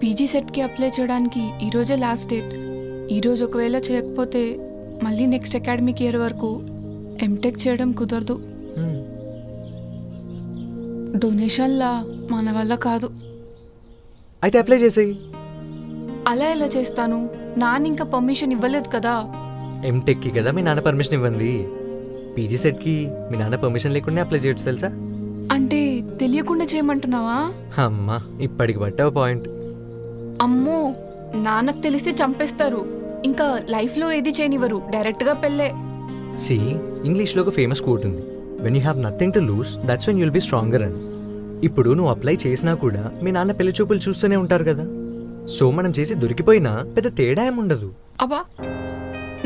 పీజీ సెట్కి అప్లై చేయడానికి ఈరోజే లాస్ట్ డేట్. ఈరోజు ఒకవేళ చేయకపోతే మళ్ళీ నెక్స్ట్ అకాడమిక్ ఇయర్ వరకు ఎంటెక్ చేయడం కుదరదు. డొనేషన్లా మన వల్ల కాదు.
అయితే అప్లై చేసేయి.
అలా ఎలా చేస్తాను? నాన్న ఇంకా పర్మిషన్ ఇవ్వలేదు కదా.
ఎంటెక్కి కదా మీ నాన్న పర్మిషన్ ఇవ్వండి. పీజీ సెట్కి మీ నాన్న పర్మిషన్ లేకుండా అప్లై చేయొచ్చు తెలుసా?
అంటే తెలియకుండా చేయమంటున్నావా?
అమ్మా ఇప్పటికి పట్టావు పాయింట్.
అమ్మో, నాన్నకు తెలిస్తే చంపేస్తారు. ఇంకా లైఫ్లో ఏది చేయనివ్వరు, డైరెక్ట్గా పెళ్ళే.
సి ఇంగ్లీష్లో ఒక ఫేమస్ కోట్ ఉంది, when you have nothing to loose that's when you'll be stronger అని. ఇప్పుడు నువ్వు అప్లై చేసినా కూడా మీ నాన్న పెళ్లి చూపులు చూస్తూనే ఉంటారు కదా, సో మనం చేసి దొరికిపోయినా పెద్ద తేడా ఏముండదు.
అబ్బా,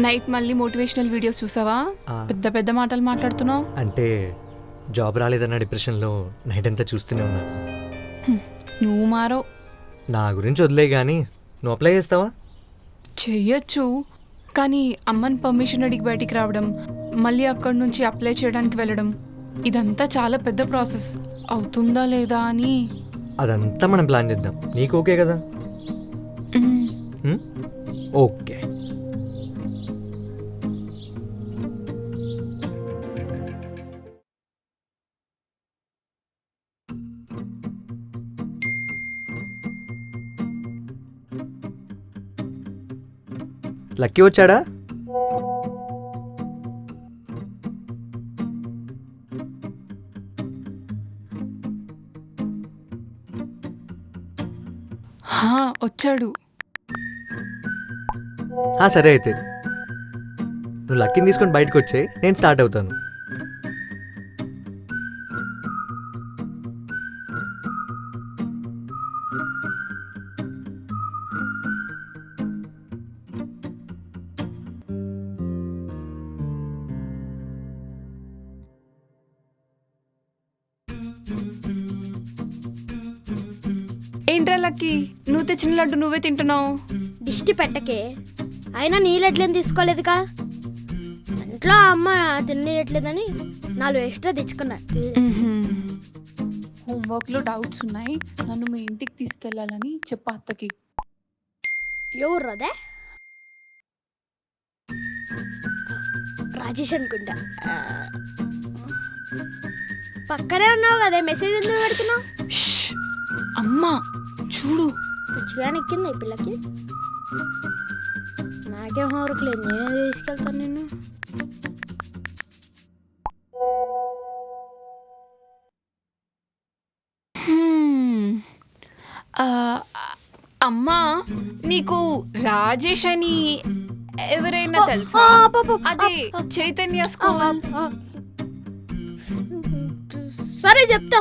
నైట్ మళ్ళీ మోటివేషనల్ వీడియోస్ చూసావా?
ఆ.
పెద్ద పెద్ద మాటలు మాట్లాడుతున్నావు.
అంటే జాబ్ రాలేదన్న డిప్రెషన్లో నైట్ అంతా చూస్తూనే ఉన్నాను.
నువ్వు మారో.
నా గురించి వదిలే కానీ నువ్వు అప్లై చేస్తావా?
చెయ్యొచ్చు, కానీ అమ్మని పర్మిషన్ అడిగి బయటికి రావడం, మళ్ళీ అక్కడి నుంచి అప్లై చేయడానికి వెళ్ళడం, ఇదంతా చాలా పెద్ద ప్రాసెస్. అవుతుందా లేదా అని.
అదంతా మనం ప్లాన్ చేద్దాం, నీకు ఓకే కదా?
మ్మ్.
ఓకే. లక్కీ వచ్చాడా?
వచ్చాడు.
సరే అయితే నువ్వు లక్కీని తీసుకొని బయటకు వచ్చే, నేను స్టార్ట్ అవుతాను.
ఏంట్రా లక్కీ, నువ్వు తెచ్చిన లడ్డు నువ్వే తింటున్నావు.
దిష్టి పెట్టకే, అయినా నీ లడ్లేం తీసుకోలేదుగా. ఇంట్లో అమ్మ తినేయట్లేదని 4 ఎక్స్ట్రా తెచ్చుకున్నా.
హోంవర్క్లో డౌట్స్ ఉన్నాయి, నన్ను మీ ఇంటికి తీసుకెళ్ళాలని చెప్పు అత్తకి.
ఎవరు అదే? రాజేష్ అనుకుంటా. పక్కనే ఉన్నావు కదా, మెసేజ్ ఎందుకు పెడుతున్నావు?
అమ్మా చూడు,
పిచ్చిగా ఎక్కింది ఈ పిల్లకి. నాకేం హోంవర్క్ లేదు, నేనే తీసుకెళ్తాను నిన్ను.
అమ్మా, నీకు రాజేష్ అని ఎవరైనా తెలుసా? అదే చైతన్య స్కూల్.
సరే చెప్తా.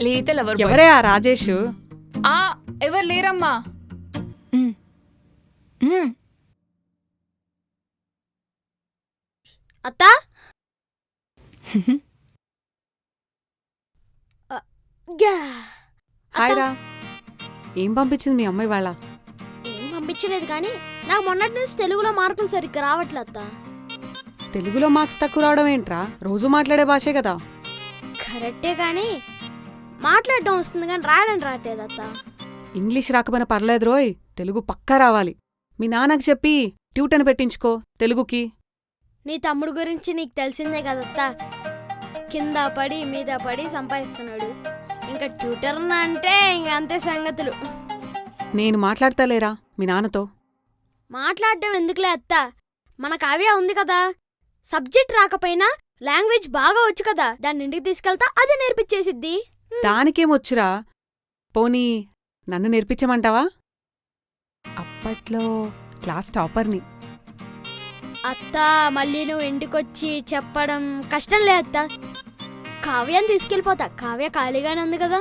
లేత లవర్ బాయ్.
ఎవరే ఆ రాజేష్?
ఎవరు లేరమ్మా.
అత్తా,
హాయ్ రా. ఏం పంపించింది మీ అమ్మాయి వాళ్ళ?
ఏం పంపించలేదు కానీ నాకు మొన్నటి నుంచి తెలుగులో మార్కులు సరిగ్గా రావట్లే అత్త.
తెలుగులో మార్క్స్ తక్కువ రావడం ఏంట్రా? రోజు మాట్లాడే భాషే కదా.
కరెక్టే కానీ మాట్లాడడం వస్తుంది కానీ రాయడం రావట్లేదు అత్త.
ఇంగ్లీష్ రాకపోయినా పర్లేదు రోయ్, తెలుగు పక్కా రావాలి. మీ నాన్నకు చెప్పి ట్యూషన్ పెట్టించుకో తెలుగుకి.
నీ తమ్ముడు గురించి నీకు తెలిసిందే కదత్తా, కింద పడి మీద పడి సంపాదిస్తున్నాడు. ఇంకా ట్యూటర్ అంటే ఇంక అంతే సంగతులు.
నేను మాట్లాడతాలేరా మీ నాన్నతో.
మాట్లాడడం ఎందుకులే అత్త, మన కావ్య ఉంది కదా, సబ్జెక్ట్ రాకపోయినా లాంగ్వేజ్ బాగా వచ్చు కదా, దాన్ని ఇంటికి తీసుకెళ్తా అదే నేర్పించేసిద్ది.
దానికేమొచ్చురా, పోనీ నన్ను నేర్పించమంటావా? అప్పట్లో క్లాస్ టాపర్ని.
అత్త మళ్ళీ నువ్వు ఇంటికొచ్చి చెప్పడం కష్టం లే అత్త, కావ్యాన్ని తీసుకెళ్ళిపోతా, కావ్య ఖాళీగానే ఉంది కదా.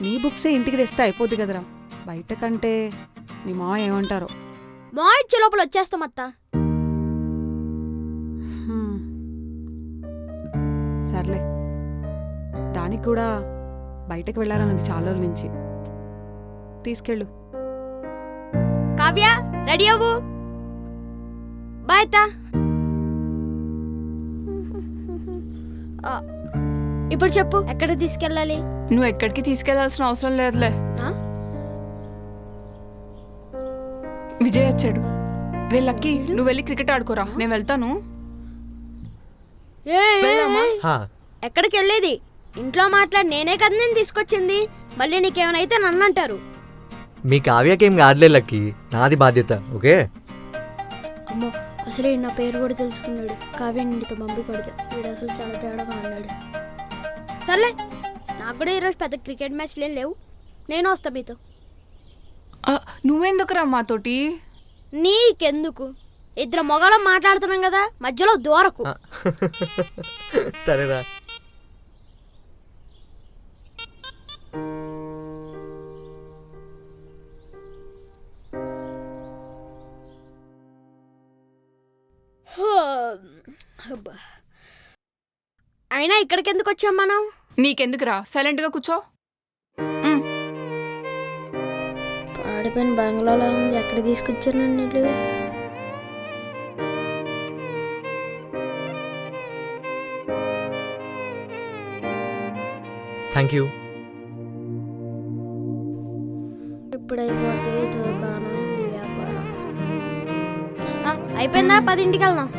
నీ బుక్సే ఇంటికి తెస్తే అయిపోద్ది కదరా, బయట కంటే మీ మావ ఏమంటారో.
మా ఇచ్చే లోపల వచ్చేస్తాం అత్త.
సర్లే, దానికి కూడా బయటకు వెళ్ళాలన్నది చాలా రోజుల నుంచి. తీసుకెళ్ళు.
కావ్య రెడీ అవ్వు, బాయ్ అత్త. ఇప్పుడు చెప్పు, ఎక్కడికి తీసుకెళ్ళాలి?
నువ్వు ఎక్కడికి తీసుకెళ్లాల్సిన అవసరం లేదులే. విజయ్ వచ్చాడు. రే లక్కీ, నువ్వు వెళ్ళి క్రికెట్ ఆడుకోరా, నేను వెళ్తాను.
ఎక్కడికి వెళ్ళేది? ఇంట్లో మాట్లాడి, నేనే కదా నేను తీసుకొచ్చింది. మళ్ళీ నీకేమైనా నన్ను అంటారు.
మీ కావ్యకేం కాదులే లక్కీ, నాది బాధ్యత. ఓకే?
అమ్మో, అసలే నా పేరు కూడా తెలుసుకున్నాడు. కావ్య నిండితో పంపకూడదు, వీడు అసలు చాలా తేడాగా అన్నాడు. సర్లే, నాకు కూడా ఈరోజు పెద్ద క్రికెట్ మ్యాచ్లు ఏం లేవు, నేను వస్తా మీతో.
నువ్వెందుకురా మాతోటి?
నీకెందుకు? ఇద్దరు మొగలం మాట్లాడుతున్నాం కదా, మధ్యలో దూరకు.
సరేరా.
అబ్బా. అయినా ఇక్కడికి ఎందుకు వచ్చాం మనం?
నీకెందుకురా, సైలెంట్గా కూర్చో.
పాడిపోయిన బంగ్లాలో ఉంది, ఎక్కడ తీసుకొచ్చారు నన్ను ఇల్లు?
Thank you.
ఇప్పుడైపోతే దుకాణం వ్యాపారం అయిపోయిందా? 10ంటికి వెళ్దాం.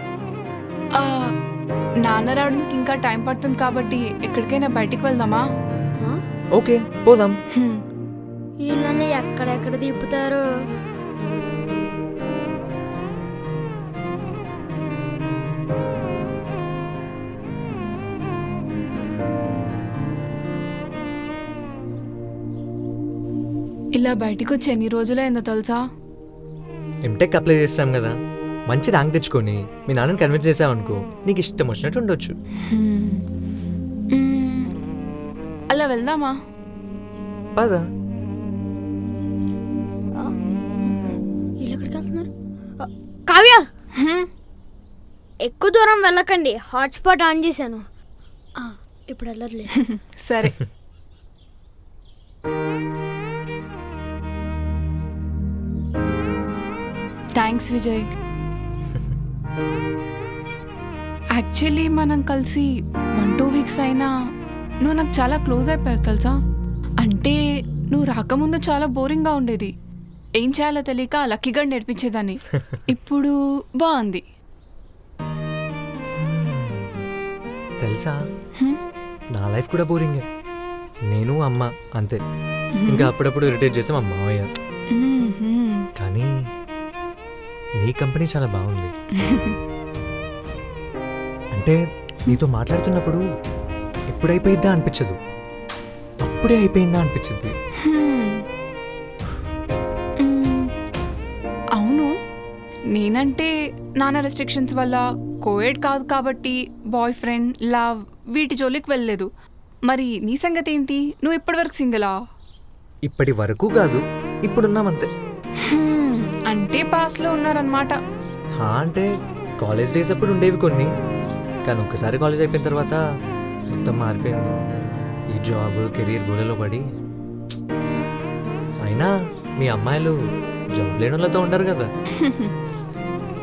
నాన్న రావడానికి ఇంకా టైం పడుతుంది కాబట్టి ఎక్కడికైనా బయటికి వెళ్దామా?
ఓకే, పోదాం.
వీళ్ళని ఎక్కడెక్కడ తిప్పుతారు?
ఇలా బయటికి వచ్చి ఎన్ని రోజులైందో తెలుసా?
ఎంటెక్ అప్లై చేస్తాం కదా, మంచి ర్యాంక్ తెచ్చుకొని మీ నాన్నని కన్విన్స్ చేసావనుకో, నీకు ఇష్టం వచ్చినట్టు ఉండొచ్చు.
అలా వెళ్దామా?
పద.
వీళ్ళు ఎక్కడికి వెళ్తున్నారు? కావ్య, ఎక్కువ దూరం వెళ్ళకండి, హాట్స్పాట్ ఆన్ చేశాను. ఇప్పుడు వెళ్ళట్లేదు.
సరే. థ్యాంక్స్ విజయ్. యాక్చువల్లీ మనం కలిసి 1-2 వీక్స్ అయినా నువ్వు నాకు చాలా క్లోజ్ అయిపోయావు తెలుసా. అంటే నువ్వు రాకముందు చాలా బోరింగ్గా ఉండేది, ఏం చేయాలో తెలియక లక్కీగా నేర్పించేదాన్ని. ఇప్పుడు బాగుంది
తెలుసా. నా లైఫ్ కూడా బోరింగే, నేను అమ్మ అంతే. ఇంకా అప్పుడప్పుడు ఇరిటేట్ చేసాం అమ్మ మావయ్య. కానీ నీ కంపెనీ చాలా బాగుంది. అంటే నీతో మాట్లాడుతున్నప్పుడు ఎప్పుడైపోయిద్దా అనిపించదు, అప్పుడే అయిపోయిందా అనిపించింది.
అవును, నేనంటే నాన్న రెస్ట్రిక్షన్స్ వల్ల కోఎడ్ కాదు కాబట్టి బాయ్ ఫ్రెండ్ లవ్ వీటి జోలికి వెళ్ళలేదు. మరి నీ సంగతి ఏంటి? నువ్వు ఇప్పటివరకు సింగిలా?
ఇప్పటి వరకు కాదు, ఇప్పుడున్నామంతే.
అంటే పాస్లో ఉన్నారనమాట.
అంటే కాలేజ్ డేస్ అప్పుడు ఉండేవి కొన్ని, కానీ ఒక్కసారి కాలేజ్ అయిపోయిన తర్వాత మొత్తం మారిపోయింది. ఈ జాబ్ కెరీర్ గోలలో పడి. అయినా మీ అమ్మాయిలు జాబ్ లేని వాళ్ళతో ఉండరు కదా.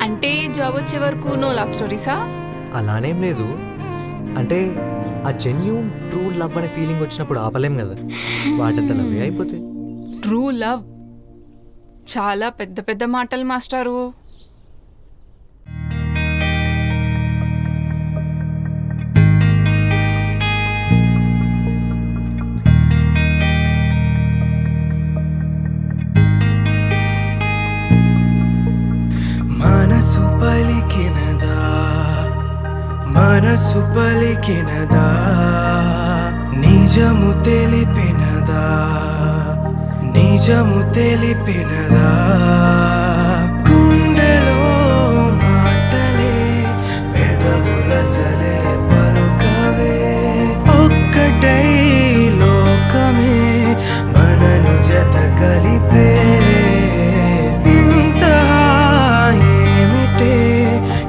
అంటే జాబ్ వచ్చే వరకు నో లవ్ స్టోరీసా?
అలానేం లేదు, అంటే ఆ జెన్యూన్ ట్రూ లవ్ అనే ఫీలింగ్ వచ్చినప్పుడు ఆపలేం కదా, వాటంతా లవ్ అయిపోతాయి.
ట్రూ లవ్ చాలా పెద్ద పెద్ద మాటలు మాస్టారు.
మనసు పలికినదా, మనసు పలికినదా, నిజము తెలిపినదా, నిజము తెలిపినదా, గుండెలో మాటలే పెదవులసలే పలుకవే, ఒక్కటై లోకమే మనను జత కలిపే, ఇంత ఏమిటే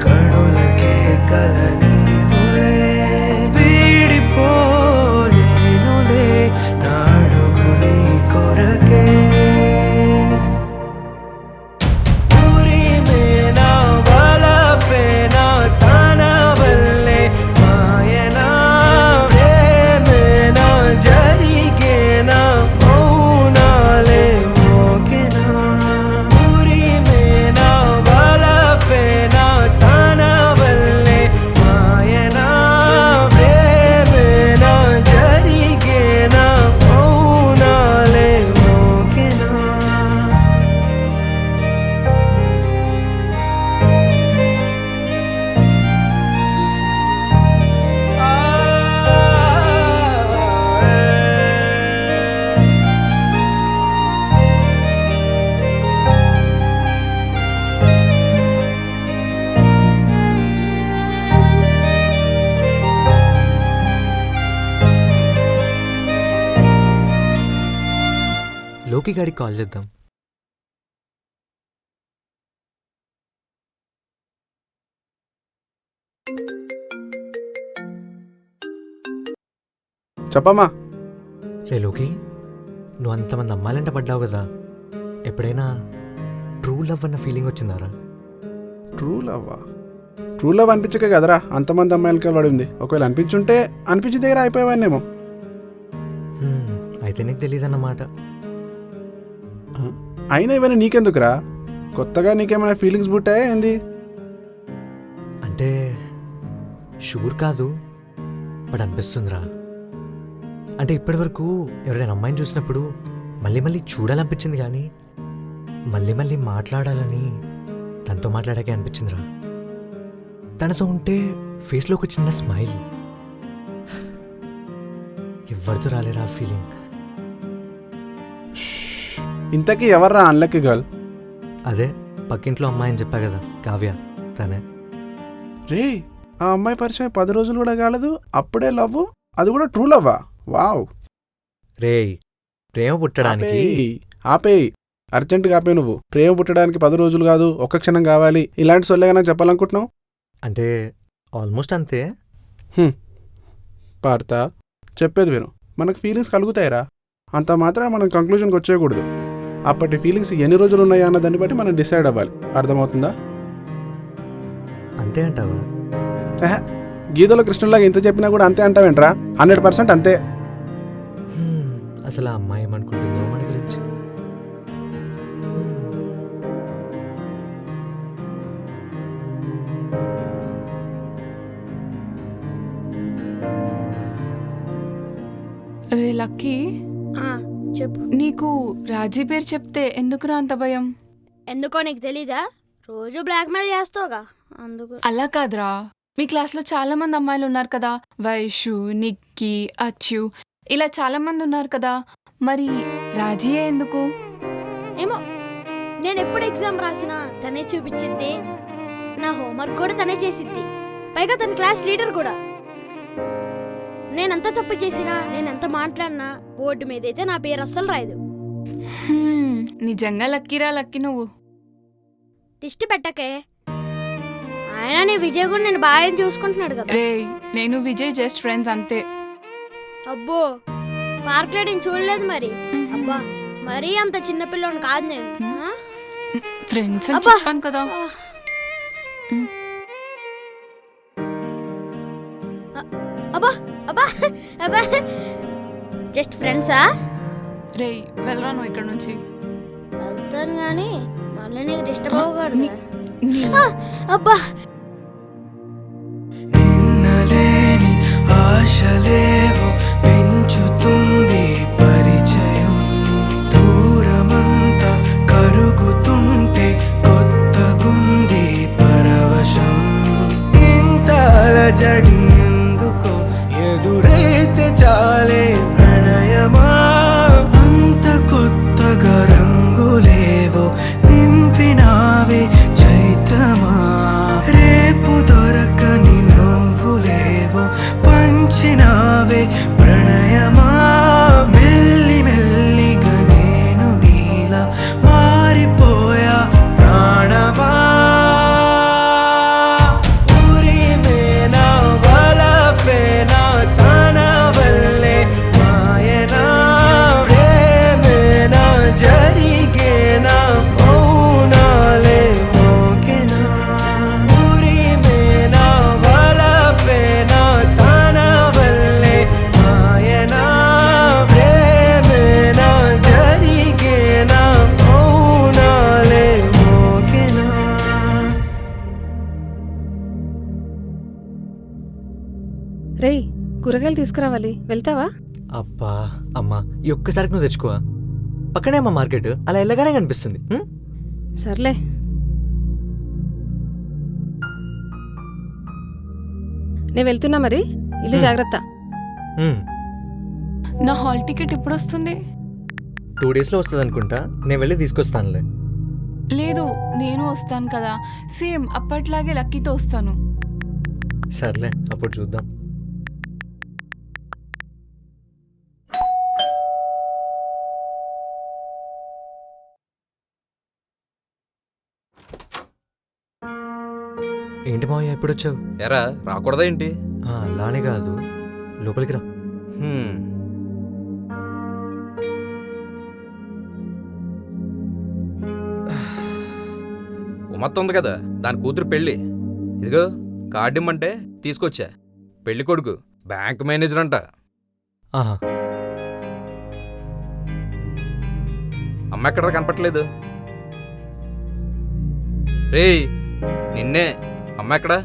కణులకే కలనీవులే, వీడిపోలేనులే నాడుగు నీ కొరకే.
లోకి గాడికి కాల్ చేద్దాం.
చెప్పమ్మా.
రే లోకి, నువ్వు అంతమంది అమ్మాయిలంట పడ్డావు కదా, ఎప్పుడైనా ట్రూ లవ్ అన్న ఫీలింగ్ వచ్చిందారా?
ట్రూ లవ్ అనిపించకే కదరా అంతమంది అమ్మాయిలకి పడింది. ఒకవేళ అనిపించుంటే అనిపించి దగ్గర అయిపోయేవాన్నేమో.
అయితే నీకు తెలియదన్నమాట.
అయినా ఇవన్నీ నీకెందుకురా? కొత్తగా నీకేమైనా ఫీలింగ్స్ పుట్టాయా ఏంది?
అంటే షూర్ కాదు, బట్ అనిపిస్తుందిరా. అంటే ఇప్పటివరకు ఎవరైనా అమ్మాయిని చూసినప్పుడు మళ్ళీ మళ్ళీ చూడాలనిపించింది, కానీ మళ్ళీ మళ్ళీ మాట్లాడాలని తనతో మాట్లాడాకే అనిపించిందిరా. తనతో ఉంటే ఫేస్లో ఒక చిన్న స్మైల్, ఎవరితో రాలేరా ఆ ఫీలింగ్.
ఇంతకీ ఎవర్రా అన్లక్కీ గర్ల్?
అదే పక్కింట్లో అమ్మాయి అని చెప్పా కదా, కావ్య, తనే.
రే, ఆ అమ్మాయి పరిచయం 10 రోజులు కూడా కాలేదు, అప్పుడే లవ్, అది కూడా ట్రూ లవ్వా? వావ్.
రేయ్, ప్రేమ పుట్టడానికి
ఆపేయి, అర్జెంటుగా ఆపే. నువ్వు ప్రేమ పుట్టడానికి 10 రోజులు కాదు, ఒక్క క్షణం కావాలి, ఇలాంటి సొల్లేగా నాకు చెప్పాలనుకుంటున్నావు?
అంటే ఆల్మోస్ట్ అంతే.
పార్తా, చెప్పేది విను. మనకు ఫీలింగ్స్ కలుగుతాయిరా, అంత మాత్రం మనం కంక్లూజన్కి వచ్చేయకూడదు. అప్పటి ఫీలింగ్స్ ఎన్ని రోజులు ఉన్నాయా అన్న దాన్ని బట్టి మనం డిసైడ్ అవ్వాలి. అర్థమవుతుందా?
అంతే అంటావా?
గీతలో కృష్ణులాగా ఇంత చెప్పినా కూడా అంతే అంటావేంట్రా? 100% అంతే.
అసలు ఆ అమ్మాయి ఏమనుకుంటుందో మన గురించి.
రే లక్కీ,
చెప్పు.
నీకు రాజీ పేరు చెప్తే ఎందుకురా అంత భయం?
ఎందుకో నీకు తెలీదా? రోజు బ్లాక్మెయిల్ చేస్తావుగా, అందుకు.
అలా కాదురా, మీ క్లాస్లో చాలా మంది అమ్మాయిలు ఉన్నారు కదా, వైషు, నిక్కీ, అచ్చు, ఇలా చాలా మంది ఉన్నారు కదా, మరి రాజీయే ఎందుకు?
ఏమో, నేను ఎప్పుడు ఎగ్జామ్ రాసినా తనే చూపించిద్ది, నా హోంవర్క్ కూడా తనే చేసిద్ది, పైగా తన క్లాస్ లీడర్ కూడా. నేనంత తప్పు చేసినా, నేనెంత మాట్లాడినా బోర్డు మీదైతే నా పేరు అస్సలు రాయదు.
నిజంగా లక్కీరా లక్కీ నువ్వు.
దిష్టి పెట్టకే. ఆయన నీ విజయ్ కూడా నేను బాగా చూసుకుంటున్నాడు కదా.
రే, నేను విజయ్ జస్ట్ ఫ్రెండ్స్ అంతే.
అబ్బో, పార్క్ లో నేను చూడలేదు మరి. అబ్బా, మరీ అంత చిన్నపిల్లని కాదు నేను.
ఫ్రెండ్స్ అని చెప్పాను కదా.
అబ్బా అబ్బా అబ్బా, జస్ట్ ఫ్రెండ్సా?
రే, వెళ్ళరా నువ్వు ఇక్కడ నుంచి.
వెళ్తాను కానీ మళ్ళీ నీకు డిస్టర్బ్ అవ్వకూడదు. అబ్బా,
నిన్నలేని ఆశలేవో పెంచుతుంది పరిచయం, దూరమంతా కరుగుతుంటే కొత్తగుంది పరవశం, ఇంత అలజడి ఎందుకో ఎదురైతే చాలే ప్రణయమా, అంత కొత్తగా రంగులేవో నింపినావే చైత్రమా, రేపు దొరకని నవ్వులేవో పంచినావే ప్రణయమా, మెల్లి మెల్లిగా నేను నీలా మారిపోయా ప్రాణమా, ఊరిమేనా వలపేనా తన వల్లే మాయనా, ప్రేమేనా జరిగేనా మౌనాలే మోకెనా, ఊరిమేనా వలపేనా తన వల్లే మాయనా, ప్రేమేనా జరిగేనా మౌనాలే మోకెనా.
రేయ్, కూరగాయలు తీసుకురావాలి, వెళ్తావా?
అబ్బా అమ్మా, ఈ ఒక్కసారికి నువ్వు తెచ్చుకోవా? పక్కనే అమ్మ మార్కెట్, అలా వెళ్ళగానే కనిపిస్తుంది.
సర్లే. నేను వెళ్తున్నా మరి, ఇల్లు జాగ్రత్త.
నా హాల్ టికెట్ ఎప్పుడు వస్తుంది?
2 daysలో వస్తుంది అనుకుంటా, నేను వెళ్ళి తీసుకొస్తానులే.
లేదు, నేను వస్తాను కదా, సేమ్ అప్పట్లాగే లక్కీతో వస్తాను.
సర్లే, అప్పుడు చూద్దాం. ఏంటి మావయ్య ఎప్పుడు వచ్చావు?
ఎరా రాకూడదా ఏంటి?
అలానే కాదు, లోపలికి రా.
హ్మ్. ఉమత్త ఉంది కదా, దాని కూతురు పెళ్ళి. ఇదిగో కార్డు ఇమ్మంటే తీసుకొచ్చా. పెళ్లి కొడుకు బ్యాంక్ మేనేజర్ అంట.
ఆహా,
అమ్మ ఎక్కడ కనపట్లేదు? రేయ్ నిన్నే, అమ్మ ఎక్కడా?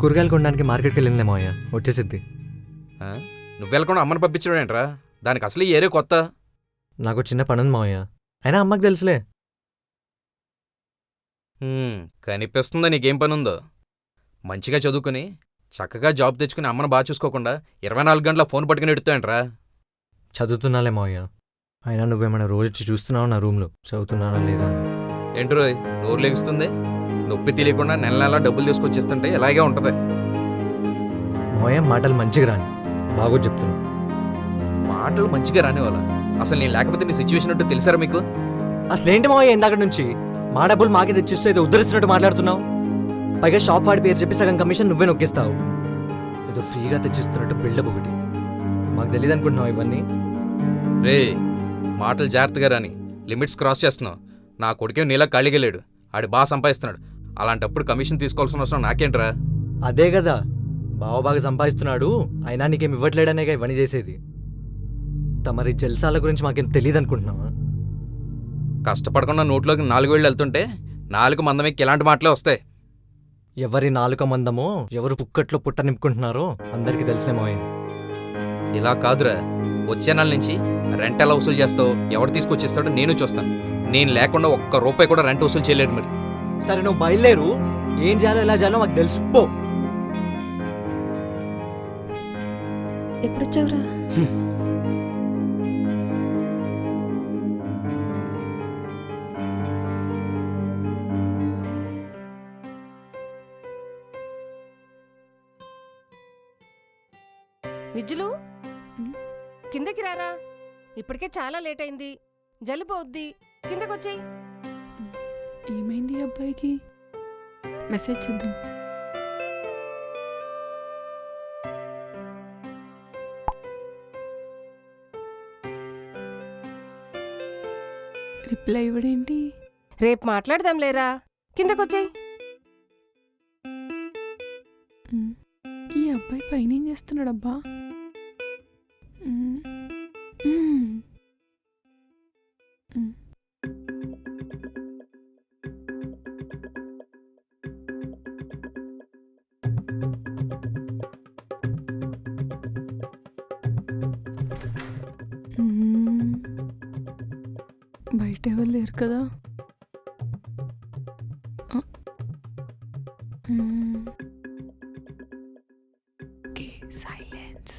కూరగాయలు కొనడానికి మార్కెట్కి వెళ్ళిందిలే మావయ్య, వచ్చేసిద్ది.
ఆ? నువ్వు వెళ్ళకుండా అమ్మని పంపించడం ఏంట్రా? దానికి అసలు ఈ ఏరియా కొత్త.
నాకు చిన్న పని ఉంది మావయ్య, అయినా అమ్మకి తెలుసులే.
కనిపిస్తుందా నీకేం పని ఉందో? మంచిగా చదువుకుని చక్కగా జాబ్ తెచ్చుకుని అమ్మను బాగా చూసుకోకుండా 24 గంటల ఫోన్ పట్టుకుని ఎడుతాయంట్రా.
చదువుతున్నాలే మావయ్య, అయినా నువ్వేమైనా రోజు వచ్చి చూస్తున్నావు నా రూమ్లో చదువుతున్నానా లేదా?
ఏంటి రోయ్ నోరు లెగుస్తుంది? నొప్పి తెలియకుండా నెల నెల డబ్బులు తీసుకొచ్చిస్తుంటే ఇలాగే ఉంటది.
మావయ్య మాటలు మంచిగా రాని, బాగో చెప్తున్నా.
మాటలు మంచిగా రానివాళ్ళ? అసలు నేను లేకపోతే నీ సిచ్యువేషన్ అంటే తెలుసారా మీకు?
అసలేంటి మావయ్య ఇందాక నుంచి మా డబ్బులు మాకే తెచ్చిస్తూ ఏదో ఉద్ధరిస్తున్నట్టు మాట్లాడుతున్నావు. పైగా షాప్ వాడి పేరు చెప్పి సగం కమిషన్ నువ్వే నొక్కిస్తావు. ఏదో ఫ్రీగా తెచ్చిస్తున్నట్టు బిల్డప్ ఒకటి. మాకు తెలియదు అనుకుంటున్నావు ఇవన్నీ?
రే మాటలు జాగ్రత్తగా రాని, లిమిట్స్ క్రాస్ చేస్తున్నావు. నా కొడుకే నీలా ఖాళీగలేడు, ఆడి బాగా సంపాదిస్తున్నాడు. అలాంటప్పుడు కమిషన్ తీసుకోవాల్సిన అవసరం నాకేంట్రా?
అదే కదా, బావ బాగా సంపాదిస్తున్నాడు అయినా నీకేం ఇవ్వట్లేడనేగా ఇవన్నీ చేసేది. తమరి జల్సాల గురించి మాకేం తెలియదు అనుకుంటున్నావా?
కష్టపడకుండా నోట్లోకి 4 వేళ్ళు వెళ్తుంటే 4 మందమెక్కి ఇలాంటి మాటలే వస్తాయి.
ఎవరి నాలుక మందమో ఎవరు పుక్కట్లో పుట్ట నింపుకుంటున్నారో అందరికీ తెలిసిన మావయ్య.
ఇలా కాదురా, వచ్చే నెల నుంచి రెంట్ ఎలా వసూలు చేస్తావు, ఎవరు తీసుకొచ్చిస్తాడో నేను చూస్తాను. నేను లేకుండా ఒక్క రూపాయి కూడా రెంట్ వసూలు చేయలేరు మీరు.
సరే నువ్వు బయలుదేరు, ఏం చేయాలో ఎలా చేయాలో మాకు తెలుసు. పో.
ఎప్పుడొచ్చావురా?
విజ్జులు కిందకి రారా, ఇప్పటికే చాలా లేట్ అయింది, జలుబు అవుద్ది, కిందకొచ్చేయి.
ఏమైంది ఈ అబ్బాయికి? మెసేజ్ చేద్దాం. రిప్లై ఇవ్వడేంటి?
రేపు మాట్లాడదాం లేరా, కిందకొచ్చేయి.
ఈ అబ్బాయి పైన ఏం చేస్తున్నాడబ్బా? బయట ఎవరు లేరు కదా? సైలెన్స్.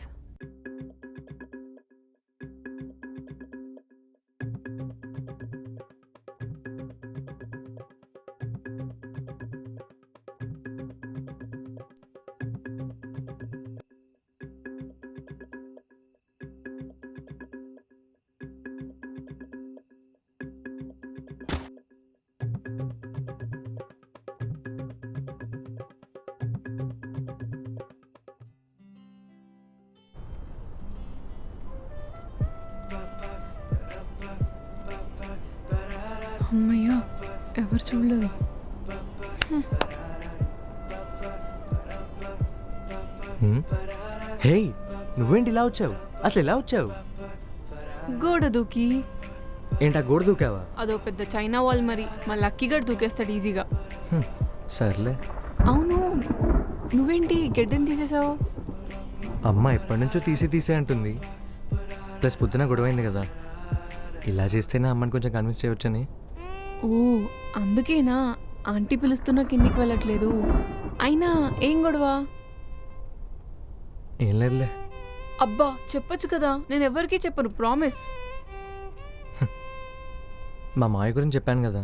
అమ్మయ్యా, ఎవరు చూడలేదు.
హే, నువ్వేంటి ఇలా వచ్చావు? అసలు ఎలా వచ్చావు?
గోడ దూకి.
ఏంటా గోడ దూకావా?
అదో పెద్ద చైనా వాల్, మరి మా లక్కీగడ్ దూకేస్తాడు ఈజీగా.
సర్లే.
అవును, నువ్వేంటి గెడ్డని తీసేసావు?
అమ్మ ఎప్పటి నుంచో తీసే అంటుంది. ప్లస్ పొద్దున గొడవైంది కదా, ఇలా చేస్తేనే అమ్మని కొంచెం కన్విన్స్ చేయవచ్చని.
ఓ అందుకేనా ఆంటీ పిలుస్తున్నా కిందికి వెళ్ళట్లేదు? అయినా ఏం గొడవ?
ఏం లేదులే.
అబ్బా చెప్పొచ్చు కదా, నేను ఎవరికీ చెప్పను, ప్రామిస్.
మా మాయ గురించి చెప్పాను కదా,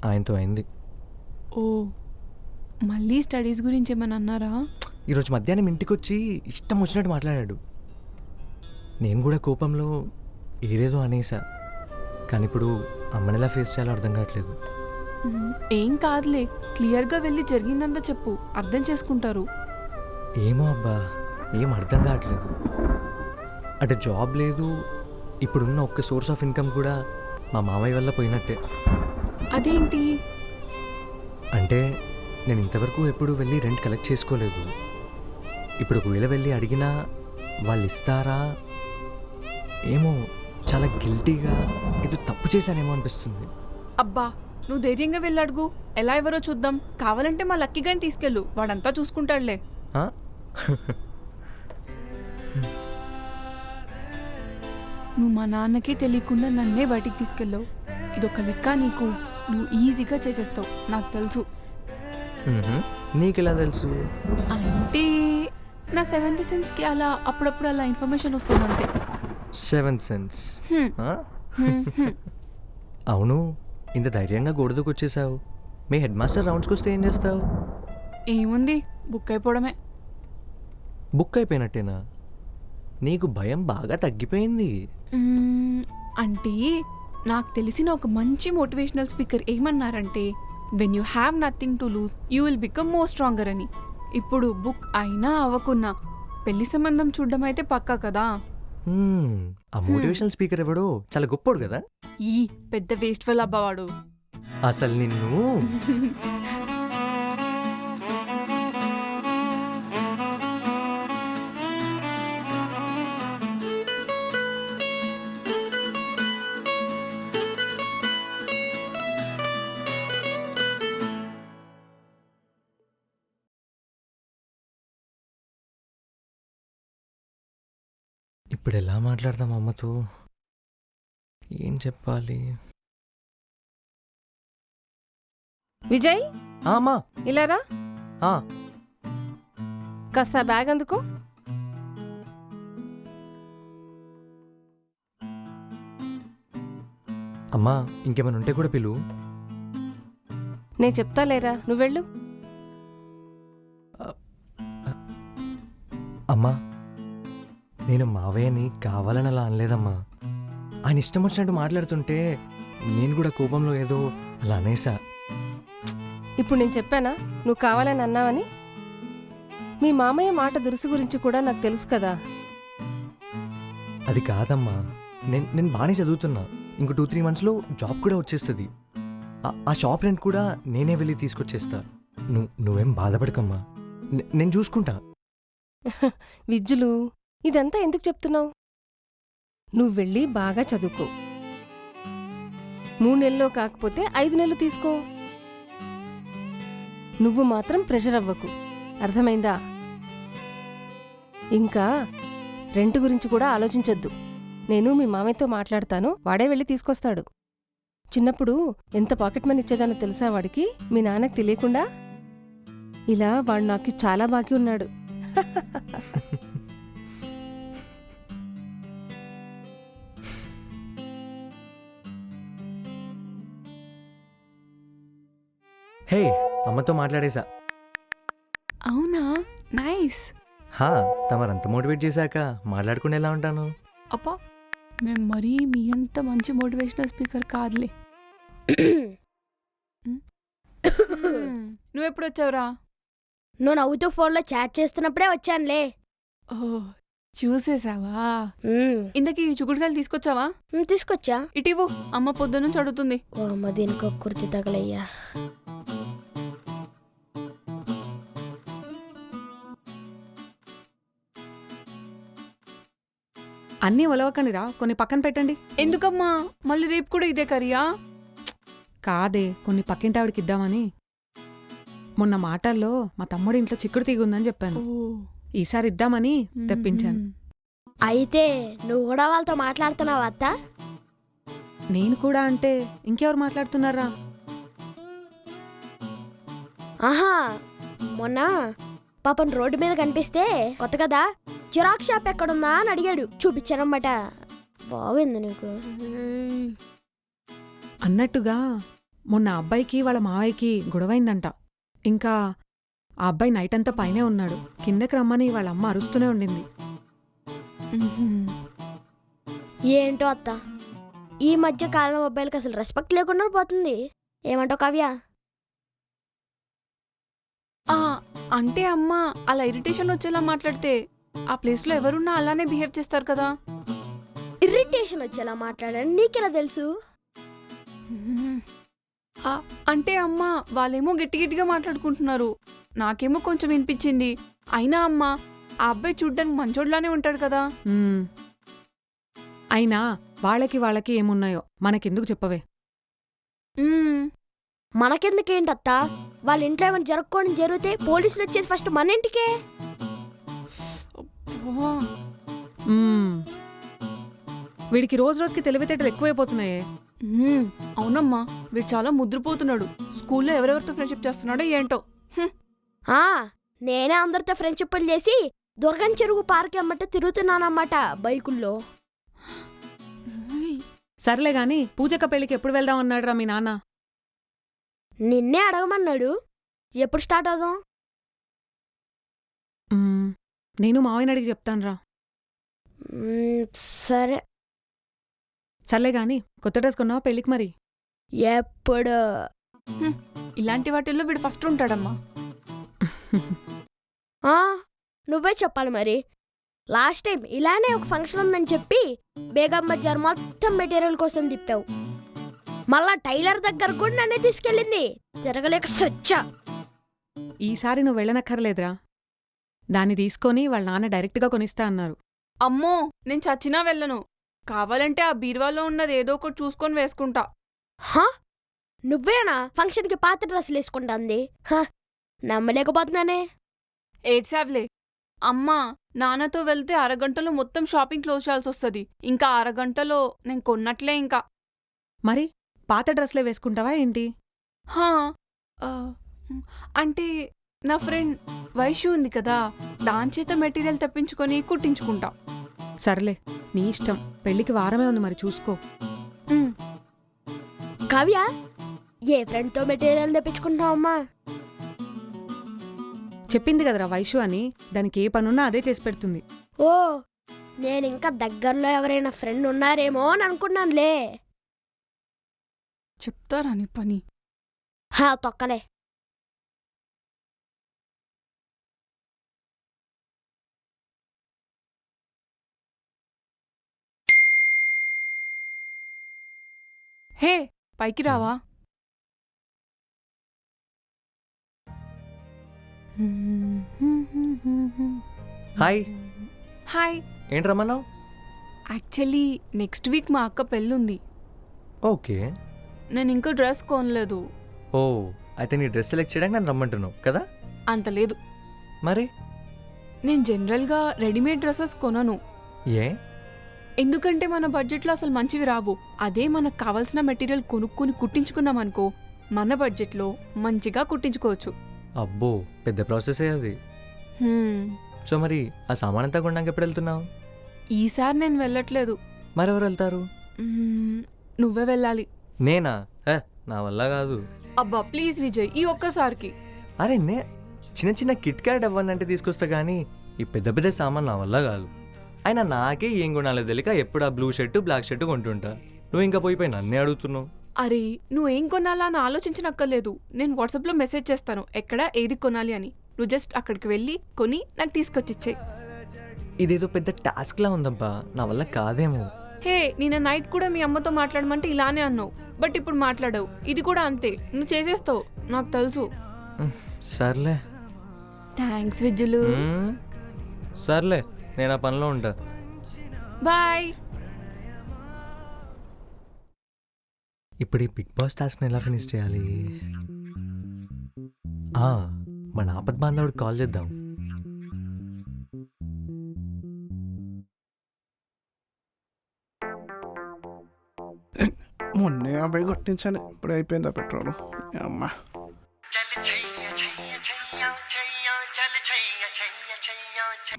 ఆయనతో అయింది.
ఓ మళ్ళీ స్టడీస్ గురించి ఏమైనా అన్నారా?
ఈరోజు మధ్యాహ్నం ఇంటికి వచ్చి ఇష్టం వచ్చినట్టు మాట్లాడాడు. నేను కూడా కోపంలో ఏదేదో అనేసా, కానీ ఇప్పుడు అమ్మని ఎలా ఫేస్ చేయాలో అర్థం కావట్లేదు.
ఏం కాదులే, క్లియర్గా వెళ్ళి జరిగిందంతా చెప్పు, అర్థం చేసుకుంటారు.
ఏమో అబ్బా, ఏం అర్థం కావట్లేదు. అటు జాబ్ లేదు, ఇప్పుడున్న ఒక్క సోర్స్ ఆఫ్ ఇన్కమ్ కూడా మా మామయ్య వల్ల పోయినట్టే.
అదేంటి?
అంటే నేను ఇంతవరకు ఎప్పుడు వెళ్ళి రెంట్ కలెక్ట్ చేసుకోలేదు. ఇప్పుడు ఒకవేళ వెళ్ళి అడిగినా వాళ్ళు ఇస్తారా ఏమో, చాలా గిల్టీగా ఏదో తప్పు చేశానేమో అనిపిస్తుంది.
అబ్బా, నువ్వు ధైర్యంగా వెళ్ళి అడుగు, ఎలా ఎవరో చూద్దాం. కావాలంటే మా లక్కీ గాని తీసుకెళ్ళు, వాడంతా చూసుకుంటాడులే.
ఆ?
నువ్వు మా నాన్నకి తెలియకుండా నన్నే బయటికి తీసుకెళ్ళావు. ఇదొక లెక్క నీకు, నువ్వు ఈజీగా చేసేస్తావు, నాకు తెలుసు.
నీకెలా తెలుసు?
అంటే నా సెవెంత్ సెన్స్కి అలా అప్పుడప్పుడు అలా ఇన్ఫర్మేషన్ వస్తుంది అంతే.
Seventh sense.
హ్మ్.
అవును, ఇంత ధైర్యంగా గోడదకు వచ్చేసావు. మీ హెడ్ మాస్టర్ రౌండ్స్కి వస్తే ఏం చేస్తావు?
ఏముంది, బుక్ అయిపోవడమే.
బుక్ అయిపోయినట్టేనా? నీకు భయం బాగా తగ్గిపోయింది.
అంటే నాకు తెలిసిన ఒక మంచి మోటివేషనల్ స్పీకర్ ఏమన్నారంటే, when you have nothing to lose you will become more stronger అని. ఇప్పుడు బుక్ అయినా అవ్వకున్నా పెళ్లి సంబంధం చూడడం అయితే పక్కా కదా.
ఆ మోటివేషనల్ స్పీకర్ ఎవడో చాలా గొప్పోడు కదా.
ఈ పెద్ద వేస్ట్ ఫెల్ అబ్బవాడు.
అసలు నిన్ను ఇప్పుడు ఎలా మాట్లాడదాం అమ్మతో? ఏం చెప్పాలి?
విజయ్,
అమ్మా,
ఇలారా,
ఆ,
కాస్త బ్యాగ్ అందుకో.
అమ్మా, ఇంకేమైనా ఉంటే కూడా పిలువు.
నేను చెప్తా లేరా, నువ్వెళ్ళు.
అమ్మా, నేను మావయ్యని కావాలని అలా అనలేదమ్మా. ఆయన ఇష్టం వచ్చినట్టు మాట్లాడుతుంటే నేను కూడా కోపంలో ఏదో అలా అనేసా.
ఇప్పుడు నేను చెప్పానా నువ్వు కావాలని అన్నావని? మీ మామయ్య మాట దురుసు గురించి కూడా నాకు తెలుసు కదా.
అది కాదమ్మా, నేను బాగానే చదువుతున్నా. ఇంకో 2-3 మంత్స్లో జాబ్ కూడా వచ్చేస్తుంది. ఆ షాప్ రెంట్ కూడా నేనే వెళ్ళి తీసుకొచ్చేస్తా. నువ్వేం బాధపడకమ్మా, నేను చూసుకుంటా.
విజ్జులు, ఇదంతా ఎందుకు చెప్తున్నావు? నువ్వు వెళ్ళి బాగా చదువుకో. 3 నెలల్లో కాకపోతే 5 నెలలు తీసుకో. నువ్వు మాత్రం ప్రెషర్ అవ్వకు, అర్థమైందా? ఇంకా రెంట్ గురించి కూడా ఆలోచించొద్దు. నేను మీ మామయ్యతో మాట్లాడతాను, వాడే వెళ్ళి తీసుకొస్తాడు. చిన్నప్పుడు ఎంత పాకెట్ మనీ ఇచ్చేదానో తెలుసా వాడికి, మీ నాన్నకు తెలియకుండా? ఇలా వాడు నాకు చాలా బాకీ ఉన్నాడు.
హే, అమ్మతో మాట్లాడేశా.
అవునా, నైస్.
హా, తమరంత మోటివేట్ చేశాక మాట్లాడుకుని ఎలా ఉంటాను?
అప్పా, మేము మరీ మీ అంత మంచి మోటివేషనల్ స్పీకర్ కాదులే. నువ్వెప్పుడు వచ్చావురా?
నువ్వు నవ్వుతూ ఫోన్లో చాట్ చేస్తున్నప్పుడే వచ్చానులే.
ఓ, చూసేసావా? ఇంతకీ చుకుడుకాయలు తీసుకొచ్చావా?
తీసుకొచ్చా.
ఇటీవు, అమ్మ పొద్దు నుంచి అడుగుతుంది.
ఓ అమ్మ, దీనికి కుర్చీ తగలయ్యా.
అన్నీ ఒలవకనిరా, కొన్ని పక్కన పెట్టండి.
ఎందుకమ్మా, మళ్ళీ రేపు కూడా ఇదే కర్రీయా?
కాదే, కొన్ని పక్కింటావిడికి ఇద్దామని. మొన్న మాటల్లో మా తమ్ముడి ఇంట్లో చిక్కుడు తీగ ఉందని చెప్పాను. ఈసారి ఇద్దామని తెప్పించాను.
అయితే నువ్వు కూడా వాళ్ళతో మాట్లాడుతున్నావా అత్త?
నేను కూడా అంటే ఇంకెవరు మాట్లాడుతున్నారా?
ఆహా, మొన్న పాపం రోడ్డు మీద కనిపిస్తే కొత్త కదా, జిరాక్స్ షాప్ ఎక్కడుందా అని అడిగాడు, చూపించానమాట. బాగుంది నీకు.
అన్నట్టుగా మొన్న అబ్బాయికి వాళ్ళ మావయ్యకి గొడవైందంట. ఇంకా ఆ అబ్బాయి నైట్ అంతా పైనే ఉన్నాడు. కిందకి రమ్మని వాళ్ళ అమ్మ అరుస్తూనే ఉండింది.
ఏంటో అత్త, ఈ మధ్య కాలంలో అబ్బాయిలకి అసలు రెస్పెక్ట్ లేకుండా పోతుంది. ఏమంటావు కావ్య?
అంటే అమ్మా అలా ఇరిటేషన్ వచ్చేలా మాట్లాడితే ఆ ప్లేస్లో ఎవరున్నా అలానే బిహేవ్ చేస్తారు కదా.
ఇరిటేషన్ వచ్చేలా మాట్లాడాను నీకెలా తెలుసు?
అంటే అమ్మా వాళ్ళేమో గట్టి గట్టిగా మాట్లాడుకుంటున్నారు, నాకేమో కొంచెం వినిపించింది. అయినా అమ్మా ఆ అబ్బాయి చూడ్డానికి మంచోడ్లానే ఉంటాడు కదా.
అయినా వాళ్ళకి ఏమున్నాయో మనకెందుకు చెప్పవే.
మనకెందుకేంటత్తా? వాళ్ళ ఇంట్లో ఏమైనా జరగకుండా జరిగితే పోలీసులు వచ్చేది ఫస్ట్ మన ఇంటికే.
వీడికి రోజు రోజుకి తెలివితేటలు ఎక్కువైపోతున్నాయే.
అవునమ్మా, వీడు చాలా ముద్రపోతున్నాడు. స్కూల్లో ఎవరెవరితో ఫ్రెండ్షిప్ చేస్తున్నాడో ఏంటో.
నేనే అందరితో ఫ్రెండ్షిప్లు చేసి దుర్గం చెరువు పార్క్ అమ్మట తిరుగుతున్నానన్నమాట బైకుల్లో.
సర్లే గాని పూజక్క పెళ్ళికి ఎప్పుడు వెళ్దాం అన్నాడురా మీ నాన్న?
నిన్నే అడగమన్నాడు. ఎప్పుడు స్టార్ట్ అవుదాం?
నేను మావయ్యని అడిగి చెప్తానురా.
సరే.
సర్లే గాని కొత్త డ్రెస్ కొన్నావా పెళ్ళికి మరి?
ఎప్పుడు?
ఇలాంటి వాటిల్లో వీడు ఫస్ట్ ఉంటాడమ్మా.
నువ్వే చెప్పాలి మరి. లాస్ట్ టైం ఇలానే ఒక ఫంక్షన్ ఉందని చెప్పి బేగం బజార్ మొత్తం మెటీరియల్ కోసం తిప్పావు. మళ్ళా టైలర్ దగ్గర కూడా నన్నే తీసుకెళ్ళింది. జరగలేక సచ్చా.
ఈసారి నువ్వు వెళ్ళనక్కర్లేదురా. దాన్ని తీసుకొని వాళ్ళ నాన్న డైరెక్ట్గా కొనిస్తా అన్నారు.
అమ్మో, నేను చచ్చినా వెళ్ళను. కావాలంటే ఆ బీరువాలో ఉన్నది ఏదో ఒకటి చూసుకొని వేసుకుంటా.
నువ్వేనా ఫంక్షన్కి పాత డ్రెస్సులు వేసుకుంటాంది? నమ్మలేకపోతున్నానే.
ఏడ్సావ్లే అమ్మా, నాన్నతో వెళ్తే అరగంటలో మొత్తం షాపింగ్ క్లోజ్ చేయాల్సి వస్తుంది. ఇంకా అరగంటలో నేను కొన్నట్లే. ఇంకా
మరి పాత డ్రెస్లే వేసుకుంటావా ఏంటి?
అంటే నా ఫ్రెండ్ వైషు ఉంది కదా, దాని చేత మెటీరియల్ తెప్పించుకొని కుట్టించుకుంటా.
సర్లే నీ ఇష్టం. పెళ్ళికి వారమే ఉంది మరి చూసుకో.
కావ్య, ఏ ఫ్రెండ్తో మెటీరియల్ తెప్పించుకుంటావమ్మా?
చెప్పింది కదరా వైషు అని. దానికి ఏ పనున్నా అదే చేసి పెడుతుంది.
ఓ, నేనింకా దగ్గరలో ఎవరైనా ఫ్రెండ్ ఉన్నారేమో అని అనుకున్నానులే.
చెప్తారా నీ పని?
తొక్కలే.
హే, పైకి రావా?
హాయ్.
హాయ్.
ఏంటి రమ్మన్నావు?
యాక్చువల్లీ నెక్స్ట్ వీక్ మా అక్క పెళ్ళుంది.
ఓకే.
నేను ఇంకా డ్రెస్ కొనలేదు.
ఓ, అయితే నీ డ్రెస్ సెలెక్ట్ చేయడానికి నన్ను రమ్మంటున్నావు కదా?
అంత లేదు.
మరి
నేను జనరల్గా రెడీమేడ్ డ్రెస్సెస్ కొనను.
ఏ?
ఎందుకంటే మన బడ్జెట్లో అసలు మంచివి రావు. అదే మనకు కావాల్సిన మెటీరియల్ కొనుక్కొని కుట్టించుకున్నామనుకో, మన బడ్జెట్లో మంచిగా కుట్టించుకోవచ్చు.
అబ్బో, పెద్ద ప్రాసెసే అది. సో మరి ఆ సామాన్ అంతా కొనడానికి ఎప్పుడు వెళ్తున్నావు?
ఈసారి నేను వెళ్ళట్లేదు.
మరెవరు వెళ్తారు?
నువ్వే వెళ్ళాలి.
నేనా? నా వల్ల కాదు.
అబ్బా ప్లీజ్ విజయ్, ఈ ఒక్కసారికి.
అరే చిన్న చిన్న కిట్ క్యాట్ అవ్వాలంటే తీసుకొస్తా కానీ ఈ పెద్ద పెద్ద సామాన్ నా వల్ల కాదు. అయినా నాకే ఏం కొనాలో తెలియక ఎప్పుడు ఆ బ్లూ షర్టు బ్లాక్ షర్టు కొంటుంటా. నువ్వు ఇంకా పోయిపోయి నన్నే అడుగుతున్నావు.
అరే, నువ్వేం కొనాలా అని ఆలోచించనక్కర్లేదు. నేను వాట్సాప్లో మెసేజ్ చేస్తాను ఎక్కడ ఏది కొనాలి అని. నువ్వు జస్ట్ అక్కడికి వెళ్ళి కొని నాకు తీసుకొచ్చిచ్చేయి.
ఇదేదో పెద్ద టాస్క్లా ఉందబ్బా, నా వల్ల కాదేమో.
హే, నిన్న నైట్ కూడా మీ అమ్మతో మాట్లాడమంటే ఇలానే అన్నావు, బట్ ఇప్పుడు మాట్లాడావు. ఇది కూడా అంతే, నువ్వు చేసేస్తావు నాకు తెలుసు.
సర్లే.
థ్యాంక్స్ విజ్జులు.
సర్లే, నేను ఆ పనిలో ఉంటా.
బాయ్.
ఇప్పుడు ఈ బిగ్ బాస్ టాస్క్ని ఎలా ఫినిష్ చేయాలి? మన ఆపద్ బాంధవుడికి కాల్ చేద్దాం.
మొన్నే 50 కొట్టించాను, ఇప్పుడు అయిపోయిందా పెట్రోల్? అమ్మా,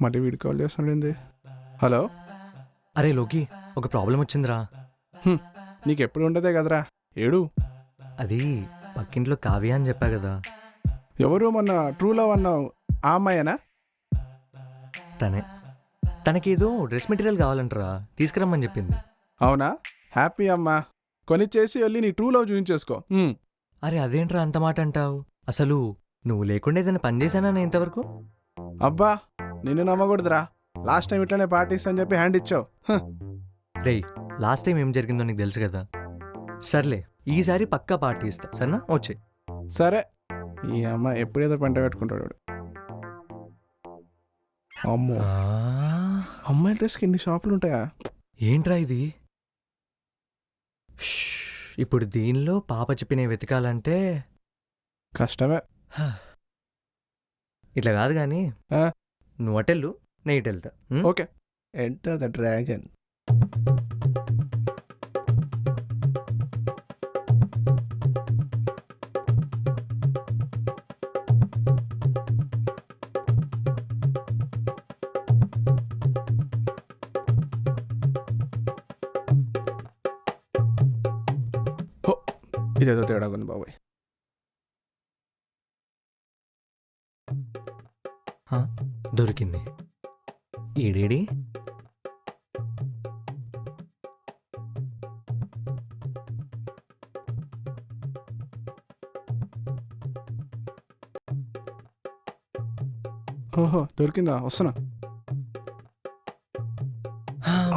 మళ్ళీ వీడికి కాల్ చేస్తాడు. హలో.
అరే లోకి, ఒక ప్రాబ్లం వచ్చిందిరా.
నీకు ఎప్పుడు ఉండదే కదరా, ఏడు.
అది పక్కింట్లో కావ్య అని చెప్పా కదా.
ఎవరు మొన్న ట్రూ లవ్ అన్నావు, ఆ అమ్మాయేనా?
తనకేదో డ్రెస్ మెటీరియల్ కావాలంటారా, తీసుకురమ్మని చెప్పింది.
అవునా? హ్యాపీ అమ్మా, కొనిచ్చేసి వెళ్ళి నీ ట్రూ లవ్ చూపించేసుకో.
అరే అదేంట్రా అంత మాట అంటావు? అసలు నువ్వు లేకుండా ఏదైనా పని చేశానా నేను ఇంతవరకు?
అబ్బా నిన్ను నమ్మకూడదురా. లాస్ట్ టైం ఇట్లానే పార్టీ ఇస్తా అని చెప్పి హ్యాండ్ ఇచ్చావు.
రేయ్ లాస్ట్ టైం ఏం జరిగిందో నీకు తెలుసు కదా. సర్లే ఈసారి పక్కా పార్టీ ఇస్తా సరేనా? వచ్చే.
సరే ఈ అమ్మ ఎప్పుడేదో పంట పెట్టుకుంటాడు వాడు. అమ్మో అమ్మాయి డ్రెస్కి ఇన్ని షాపులు ఉంటాయా?
ఏంట్రా ఇది? ష్, ఇప్పుడు దీనిలో పాప చెప్పినవి వెతకాలంటే
కష్టమే.
ఇట్లా కాదు కానీ
ఆ?
నువ్వు అటెళ్ళు నేను ఇటు వెళ్తా.
Okay enter the dragon. ఇదేదో తేడా ఉంది బాబాయ్.
దొరికింది. ఈడేడి?
ఓహో దొరికిందా? వస్తున్నా.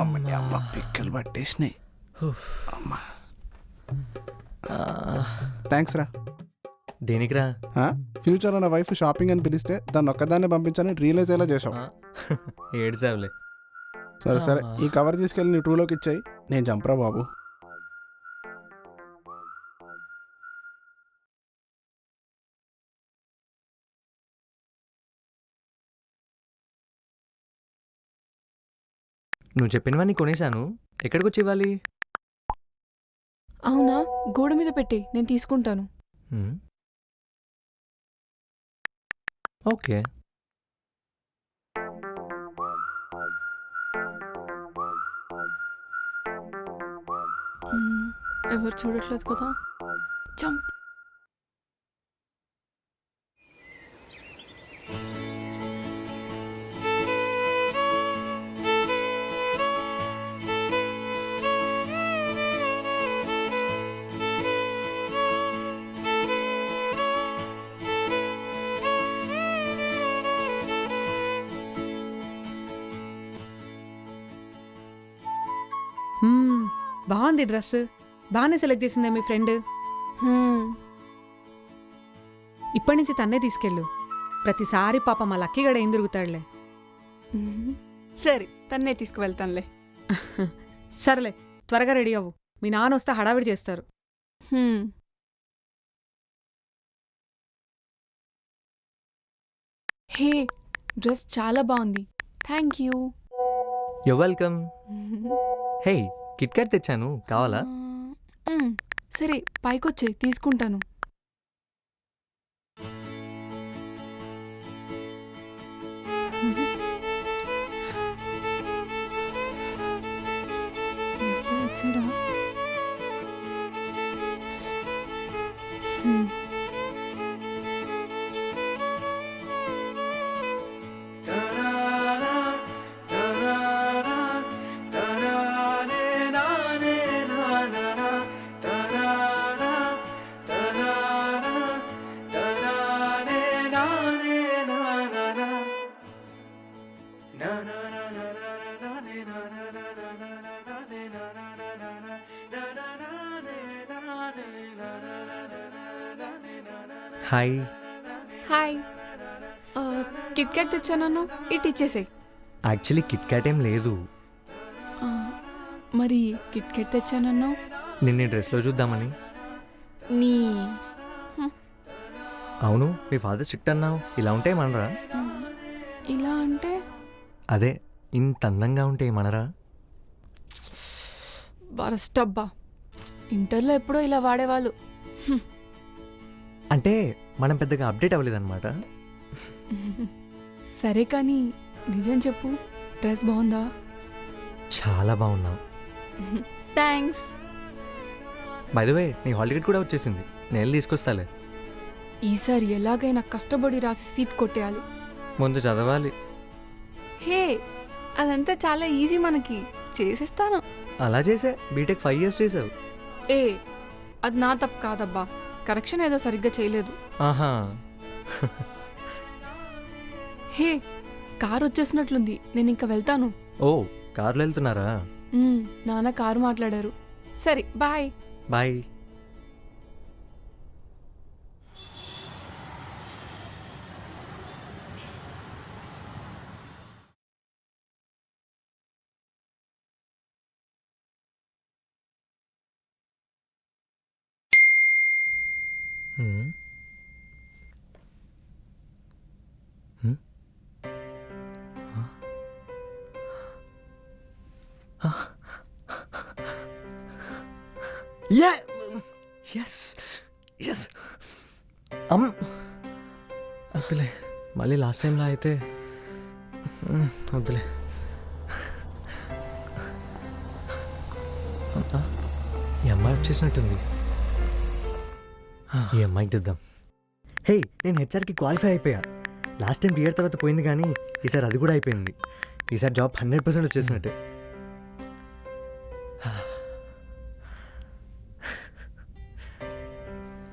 అమ్మ పిక్కలు పట్టేసినాయి. అమ్మా థ్యాంక్స్ రా.
దేనికిరా?
ఫ్యూచర్లో నా వైఫ్ షాపింగ్ అని పిలిస్తే దాన్ని ఒక్కదాన్నే పంపించని రియలైజ్ అయ్యేలా చేసావు.
ఏడ్చావులే.
సరే సరే ఈ కవర్ తీసుకెళ్ళి నీ టూలోకి ఇచ్చాయి, నేను చంపరా బాబు.
నువ్వు చెప్పినవన్నీ కొనేశాను. ఎక్కడికి వచ్చి ఇవ్వాలి?
అవునా, గోడ మీద పెట్టి నేను తీసుకుంటాను.
ఓకే.
ఎవరు చూడట్లేదు కదా. జంప్.
బాగుంది డ్రెస్. బాగానే సెలెక్ట్ చేసిందే మీ ఫ్రెండ్. ఇప్పటి నుంచి తన్నే తీసుకెళ్ళు. ప్రతిసారి పాప మా లక్కీగడ ఏం తిరుగుతాడులే.
సరే తన్నే తీసుకువెళ్తానులే.
సరేలే త్వరగా రెడీ అవ్వు. మీ నాన్న వస్తే హడావిడి చేస్తారు.
హే డ్రెస్ చాలా బాగుంది. Thank you.
You welcome. Hey Kit Kat తెచ్చాను, కావాలా?
సరే పైకొచ్చే తీసుకుంటాను. వచ్చాడా?
హాయ్.
హాయ్. కిట్ క్యాట్ తెచ్చానన్ను, ఇటు ఇచ్చేసాయి.
యాక్చువల్లీ కిట్ క్యాట్ ఏం లేదు.
మరి కిట్ క్యాట్ తెచ్చానన్ను
నిన్న డ్రెస్లో చూద్దామని.
నీ
అవును మీ ఫాదర్ స్ట్రిక్ట్ అన్నావు, ఇలా ఉంటే ఏమనరా?
ఇలా అంటే
అదే ఇంత అందంగా ఉంటే ఏమనరా?
వరస్ట్ అబ్బా. ఇంటర్లో ఎప్పుడో ఇలా వాడేవాళ్ళు.
అంటే మనం పెద్దగా అప్డేట్ అవ్వలేదన్నమాట.
సరే కానీ నిజం చెప్పు, డ్రెస్ బాగుందా?
చాలా బాగున్నావు.
థ్యాంక్స్.
బై ద వే నీ హాల్ టికెట్ కూడా వచ్చేసింది, నేను తీసుకొస్తాలే.
ఈసారి ఎలాగైనా కష్టపడి రాసి సీట్ కొట్టేయాలి.
ముందు చదవాలి.
హే అదంతా చాలా ఈజీ, మనకి చేసేస్తాను.
అలా చేసే బీటెక్ 5 years చేసావు.
ఏ అది నా తప్పు కాదబ్బా. కరెక్షన్ ఏదో సరిగ్గా చేయలేదు.
ఆహా.
హే, కారు వచ్చేసినట్లుంది, నేను ఇంకా వెళ్తాను.
ఓ, కార్లో వెళ్తున్నారా?
నాన్న కారు మాట్లాడారు. సరే, బాయ్.
బాయ్. ఎస్. వద్దులే, మళ్ళీ లాస్ట్ టైంలో అయితే వద్దులే. ఈ అమ్మాయి వచ్చేసినట్టుంది. ఈ అమ్మాయికి తెద్దాం. హే, నేను హెచ్ఆర్కి క్వాలిఫై అయిపోయా. లాస్ట్ టైం బియర్ తర్వాత పోయింది, కానీ ఈసారి అది కూడా అయిపోయింది. ఈసారి జాబ్ 100% వచ్చేసినట్టే.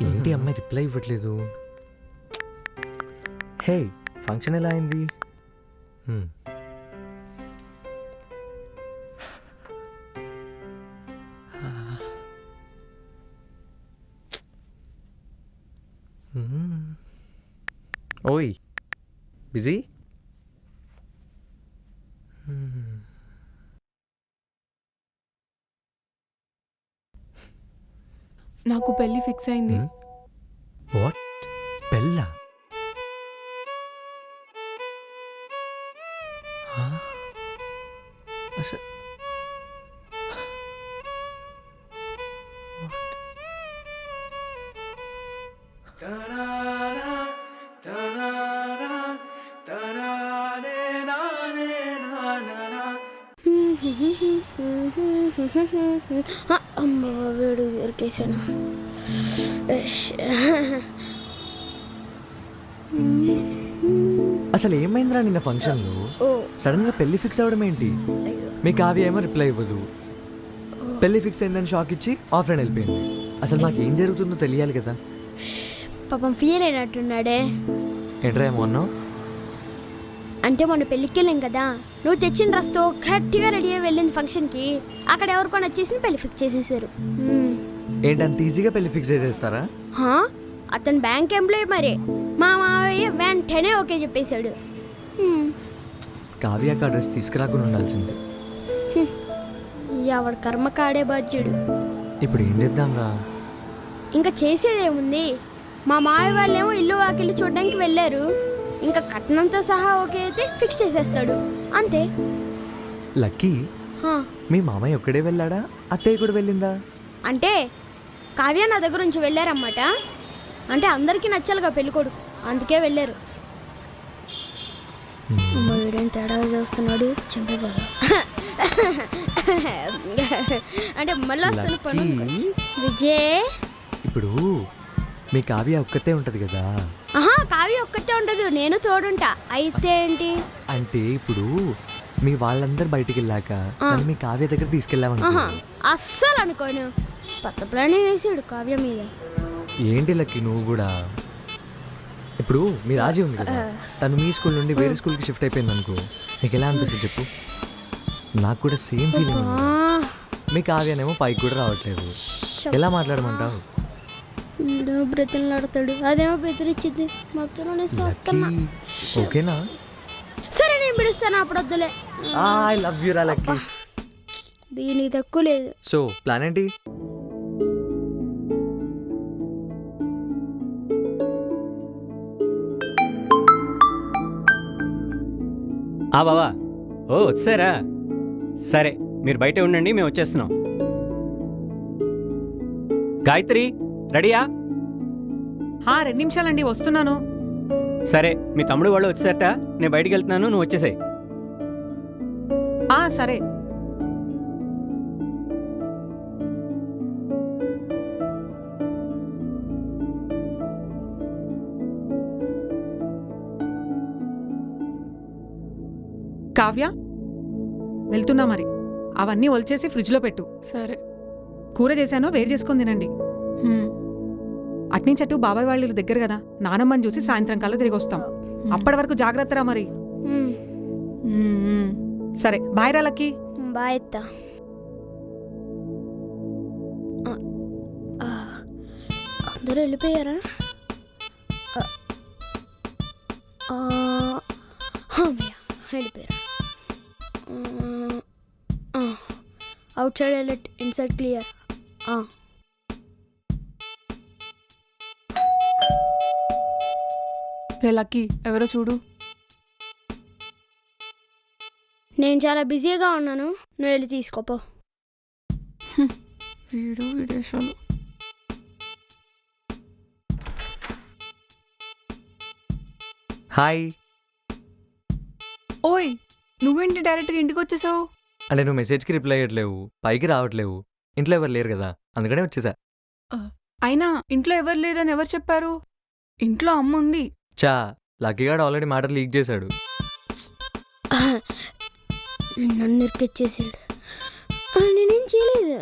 ఏంటి అమ్మాయి రిప్లై ఇవ్వట్లేదు? హే, ఫంక్షన్ ఎలా అయింది? ఓయ్, బిజీ?
నాకు పెళ్లి ఫిక్స్ అయింది.
వాట్? పెళ్ళా? అసలు
అమ్మ వేడు దొరికేసాను.
అసలు ఏమైందిరా నిన్న ఫంక్షన్లో? సడన్ గా పెళ్లి ఫిక్స్ అవ్వడం ఏంటి? మీ కావ్య ఏమో రిప్లై ఇవ్వదు. పెళ్లి ఫిక్స్ అయిందని షాక్ ఇచ్చి ఆఫ్ లైన్ వెళ్ళిపోయింది. అసలు మాకు ఏం జరుగుతుందో తెలియాలి కదా.
పాపం ఫీల్ అయినట్టున్నాడే.
ఏంట్రా ఏమో అన్నావు?
అంటే మొన్న పెళ్ళికి వెళ్ళాం కదా, నువ్వు తెచ్చిన డ్రెస్తో గట్టిగా రెడీ అయ్యి వెళ్ళింది ఫంక్షన్కి. అక్కడ ఎవరికో నచ్చేసి పెళ్లి ఫిక్స్ చేసేసారు.
ఏంటంత ఈజీగా పెళ్లి ఫిక్స్ చేసేస్తారా?
అతను బ్యాంక్ ఎంప్లాయీ మరి. మా మావయ్య వెంటనే ఓకే చెప్పేశాడు.
కావ్యకి ఆ డ్రెస్ తీసుకురాకుండా ఉండాల్సింది.
ఎవడ కర్మ కాడే బాధ్యుడు.
ఇప్పుడు ఏం చేద్దాం రా?
ఇంకా చేసేదేముంది, మా మావయ్య వాళ్ళేమో ఇల్లు వాకిల్లు చూడడానికి వెళ్ళారు. ఇంకా కట్నంతో సహా ఓకే అయితే ఫిక్స్ చేసేస్తాడు, అంతే.
లక్కీ, మీ మామయ్య ఒక్కడే వెళ్ళాడా, అత్తయ్య కూడా వెళ్ళిందా?
అంటే కావ్య నా దగ్గర నుంచి వెళ్ళారన్నమాట. అంటే అందరికీ నచ్చాలిగా పెళ్ళికొడుకు, అందుకే వెళ్ళారు. వీడేం తేడా చూస్తున్నాడు, చంపేవాడు. అంటే మళ్ళీ వస్తాను పని. విజయ్,
ఇప్పుడు మీ కావ్య ఒక్కతే ఉంటది కదా?
కావ్య ఒక్కతే ఉండదు, నేను తోడుంటా. అయితే ఏంటి
అంటే ఇప్పుడు మీ వాళ్ళందరూ బయటికి వెళ్ళాక నన్ను మీ కావ్య దగ్గర తీసుకెళ్ళామనుకో.
అస్సలు అనుకోను. పత్త ప్రాణి వేసాడు కావ్య మీద.
ఏంటి లక్కీ నువ్వు కూడా? ఇప్పుడు మీ రాజీ ఉంది కదా, తను మీ స్కూల్ నుండి వేరే స్కూల్కి షిఫ్ట్ అయిపోయింది అనుకో, నీకు ఎలా అనిపిస్తుంది చెప్పు? నాకు కూడా సేమ్ ఫీలింగ్ ఉంది. మీ కావ్యనేమో పైకి కూడా రావట్లేదు, ఎలా మాట్లాడమంటావు?
బ్రతిలాడతాడు, అదేమో బెదిరించింది మొత్తం.
ఓకేనా?
సరే నేను పిలుస్తాను, అప్పుడు వద్దులే.
ఐ లవ్ యూ రా లక్కీ.
దీనికి తక్కువ లేదు.
సో ప్లాన్ ఏంటి?
బావా, ఓ వచ్చారా? సరే మీరు బయటే ఉండండి, మేము వచ్చేస్తున్నాం. గాయత్రి, రెడీయా?
2 నిమిషాలండి, వస్తున్నాను.
సరే, మీ తమ్ముడు వాళ్ళు వచ్చేసట, నేను బయటికి వెళ్తున్నాను, నువ్వు వచ్చేసాయి.
సరే. కావ్య, వెళ్తున్నా మరి. అవన్నీ ఒలిచేసి ఫ్రిడ్జ్లో పెట్టు.
సరే.
కూర చేశాను, వేడి చేసుకొని తినండి. అట్నుంచి అటు బాబాయ్ వాళ్ళ ఇల్లు దగ్గర కదా, నానమ్మని చూసి సాయంత్రం కల్లా తిరిగి వస్తాం. అప్పటి వరకు జాగ్రత్తరా మరి. సరే బాయ్ రా లక్కీ.
బాయ్ అత్త. అందరూ వెళ్ళిపోయారా? వెళ్ళిపోయారా? Outside alert, inside clear.
రే లక్కీ, ఎవరో చూడు.
నేను చాలా బిజీగా ఉన్నాను, నువ్వు వెళ్ళి తీసుకోపో.
వీడు విదేశాలు.
హాయ్.
ఓయ్, నువ్వేంటి డైరెక్ట్గా ఇంటికి వచ్చేసావు?
అంటే నువ్వు మెసేజ్కి రిప్లై అయ్యట్లేవు, పైకి రావట్లేవు, ఇంట్లో ఎవరు లేరు కదా, అందుకనే వచ్చేసా.
అయినా ఇంట్లో ఎవరు లేరని ఎవరు చెప్పారు? ఇంట్లో అమ్మ ఉంది.
చా, లక్కీగాడు ఆల్రెడీ మ్యాటర్ లీక్ చేశాడు.
నన్ను ఇరికిచ్చేసాడు. నేనేం చేయలేదు.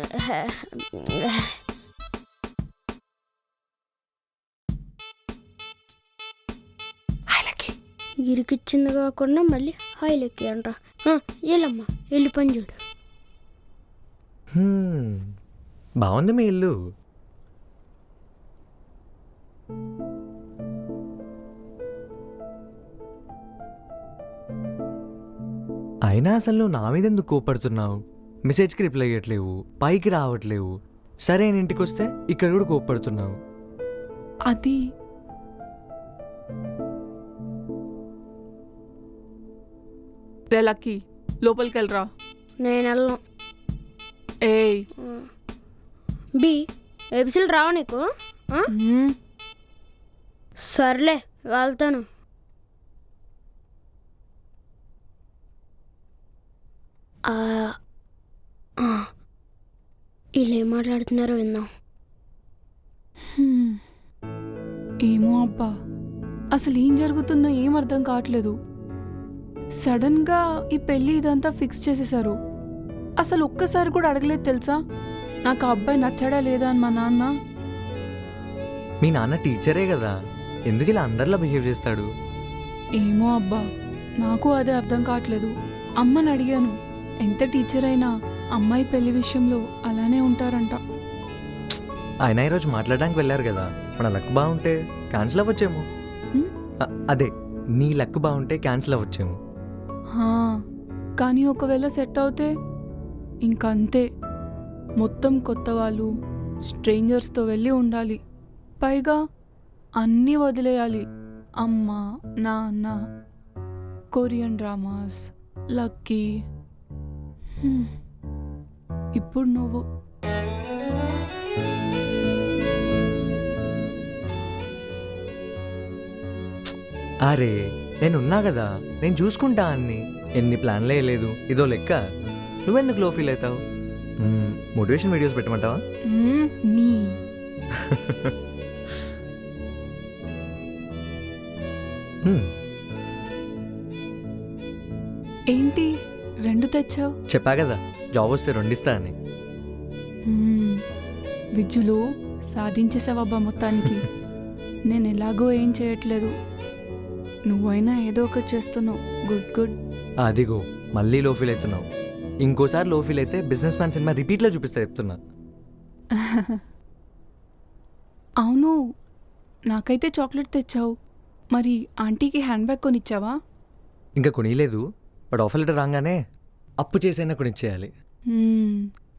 ఇరికిచ్చింది కాకుండా మళ్ళీ హాయ్ లెక్కి అంట. వెళ్ళమ్మా, వెళ్ళి పని చూడు.
బాగుంది మీ ఇల్లు. అయినా అసలు నువ్వు నా మీద ఎందుకు కోపడుతున్నావు? మెసేజ్కి రిప్లై ఇవ్వట్లేవు, పైకి రావట్లేవు, సరే నేను ఇంటికి వస్తే ఇక్కడ కూడా కోపడుతున్నావు.
అది రే లక్కీ, లోపలికి వెళ్ళరా.
నేను వెళ్ళను.
ఏయ్
బి ఎబిసిల్ రావు నీకు? సర్లే వెళ్తాను. వీళ్ళు ఏం మాట్లాడుతున్నారో విందాం.
ఏమో అబ్బా, అసలు ఏం జరుగుతుందో ఏం అర్థం కావట్లేదు. సడన్గా ఈ పెళ్ళి ఇదంతా ఫిక్స్ చేసేసారు. అసలు ఒక్కసారి కూడా అడగలేదు తెలుసా, నాకు ఆ అబ్బాయి నచ్చాడా లేదా అని మా నాన్న.
మీ నాన్న టీచరే కదా, ఎందుకు ఇలా అందరిలా బిహేవ్ చేస్తాడు?
ఏమో అబ్బా, నాకు అదే అర్థం కావట్లేదు. అమ్మని అడిగాను, ఎంత టీచర్ అయినా అమ్మాయి పెళ్లి విషయంలో అలానే ఉంటారంట.
ఆయన ఈరోజు మాట్లాడడానికి వెళ్ళారు కదా, మన లక్ బాగుంటే క్యాన్సిల్ అవ్వచ్చేమో. అదే నీ లక్ బాగుంటే క్యాన్సిల్ అవ్వచ్చేమో.
కానీ ఒకవేళ సెట్ అవుతే ఇంకంతే, మొత్తం కొత్త వాళ్ళు, స్ట్రేంజర్స్తో వెళ్ళి ఉండాలి. పైగా అన్నీ వదిలేయాలి. అమ్మ, నాన్న, కొరియన్ డ్రామాస్, లక్కీ, ఇప్పుడు నువ్వు.
అరే నేనున్నా కదా, నేను చూసుకుంటా అన్ని. ఎన్ని ప్లాన్లే లేదు, ఇదో లెక్క. నువ్వెందుకు లో ఫీల్ అవుతావు? మోటివేషన్ వీడియోస్ పెట్టమంటావా?
నీ ఏంటి 2 తెచ్చావు?
చెప్పా కదా, జాబ్ వస్తే 2 ఇస్తా అని.
విజ్జులు సాధించేసావబ్బా మొత్తానికి. నేను ఎలాగో ఏం చేయట్లేదు, నువ్వైనా ఏదో ఒకటి చేస్తున్నావు. Good good.
అదిగో మళ్ళీ లో ఫీల్ అవుతున్నావు. ఇంకోసారి లో ఫీల్ అయితే బిజినెస్ మ్యాన్ సినిమా రిపీట్లో చూపిస్తా చెప్తున్నా.
అవును, నాకైతే చాక్లెట్ తెచ్చావు, మరి ఆంటీకి హ్యాండ్ బ్యాగ్ కొనిచ్చావా?
ఇంకా కొనిలేదు, బట్ ఆఫర్ లెటర్ రాగానే అప్పు చేసైనా కొనిచ్చేయాలి.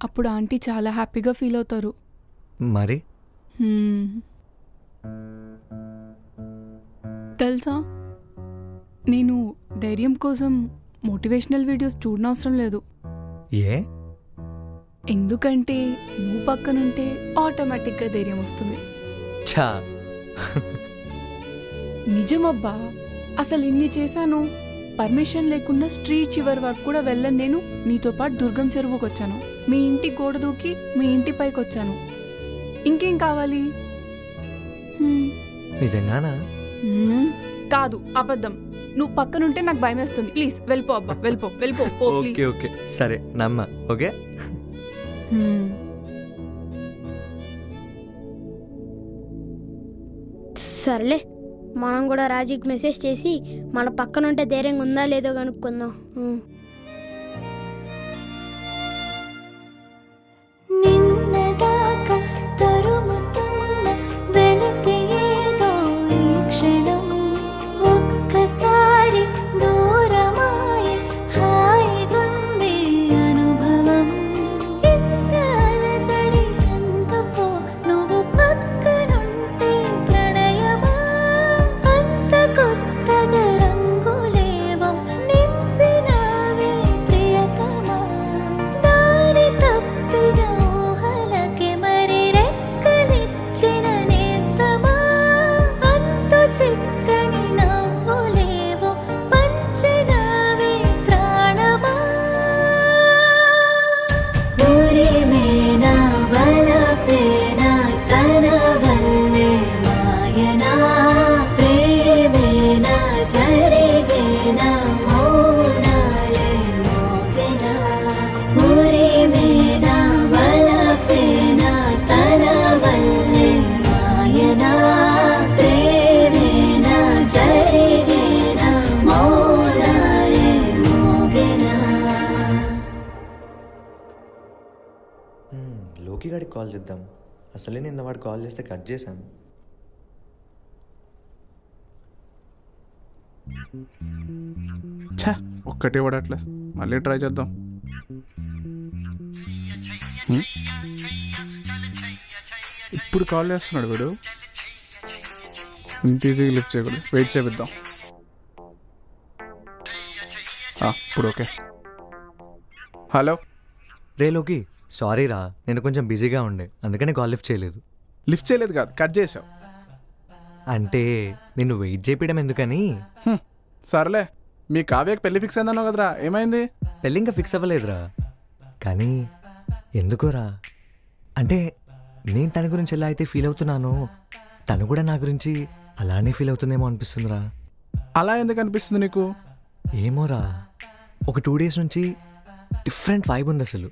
అప్పుడు ఆంటీ చాలా హ్యాపీగా ఫీల్ అవుతారు.
మరి
తెలుసా, నేను ధైర్యం కోసం మోటివేషనల్ వీడియోస్ చూడనవసరం లేదు.
ఏ?
ఎందుకంటే నువ్వు పక్కనుంటే ఆటోమేటిక్గా ధైర్యం వస్తుంది.
ఛా,
నిజమబ్బా, అసలు ఇన్ని చేశాను. పర్మిషన్ లేకుండా స్ట్రీట్ చివరి వరకు కూడా వెళ్ళను. నేను నీతో పాటు దుర్గం చెరువుకి వచ్చాను, మీ ఇంటి గోడ దూకి మీ ఇంటి పైకి వచ్చాను. ఇంకేం కావాలి?
నిజంగానా?
కాదు, అబద్ధం. నువ్వు పక్కనుంటే నాకు భయం వేస్తుంది. ప్లీజ్ వెళ్ళిపో అబ్బా, వెళ్ళిపో వెళ్ళిపో.
ఓకే ఓకే సరే నమ్మ. ఓకే.
సర్లే మనం కూడా రాజీకి మెసేజ్ చేసి మన పక్కన ఉంటే ధైర్యంగా ఉందా లేదో కనుక్కుందాం.
నిన్నదాకా తరుముతున్న వెలుగు ఏదో ఈ క్షణం ఒక్కసారి దూరమాయే హాయిగుంది అనుభవం. ఇంత అలజడి ఎందుకో నువ్వు పక్కనుంటే ప్రణయమా అంత కొత్తగా రంగులేవో నింపినావే ప్రియతమా. దారి తప్పిన ఊహలకి మరి రెక్కలిచ్చిన నేస్తమా అంతు చిక్కని నవ్వులేవో పంచినావే ప్రాణమా. ఊరిమేనా వలపేనా తన వల్లే మాయనా ప్రేమేనా జరిగేనా మౌనాలే మోగెనా. ఊరిమేనా వలపేనా తన వల్లే మాయనా ప్రేమేనా జరిగేనా మౌనాలే మోగెనా.
లోకి గాడికి కాల్ చేద్దాం. అసలే నిన్న వాడు కాల్ చేస్తే కట్ చేశాను.
ఛా ఒక్కటే పడట్లే, మళ్ళీ ట్రై చేద్దాం. ఇప్పుడు కాల్ చేస్తున్నాడు వీడు, ఇంత ఈజీగా లిఫ్ట్ చేయకూడదు, వెయిట్ చేపిద్దాం. ఇప్పుడు ఓకే. హలో.
రే లోకి, సారీ రా, నేను కొంచెం బిజీగా ఉండే అందుకనే కాల్ లిఫ్ట్ చేయలేదు.
లిఫ్ట్ చేయలేదు కాదు, కట్ చేసావు.
అంటే నిన్ను వెయిట్ చేయడం ఎందుకని.
సర్లే, మీ కావ్యకి పెళ్లి ఫిక్స్ అయిందన్నావు కదరా, ఏమైంది?
పెళ్ళి ఇంకా ఫిక్స్ అవ్వలేదురా, కానీ ఎందుకోరా అంటే నేను తన గురించి ఎలా అయితే ఫీల్ అవుతున్నానో తను కూడా నా గురించి అలానే ఫీల్ అవుతుందేమో అనిపిస్తుందిరా.
అలా ఎందుకు అనిపిస్తుంది నీకు?
ఏమోరా, ఒక 2 days నుంచి డిఫరెంట్ వైబ్ ఉంది. అసలు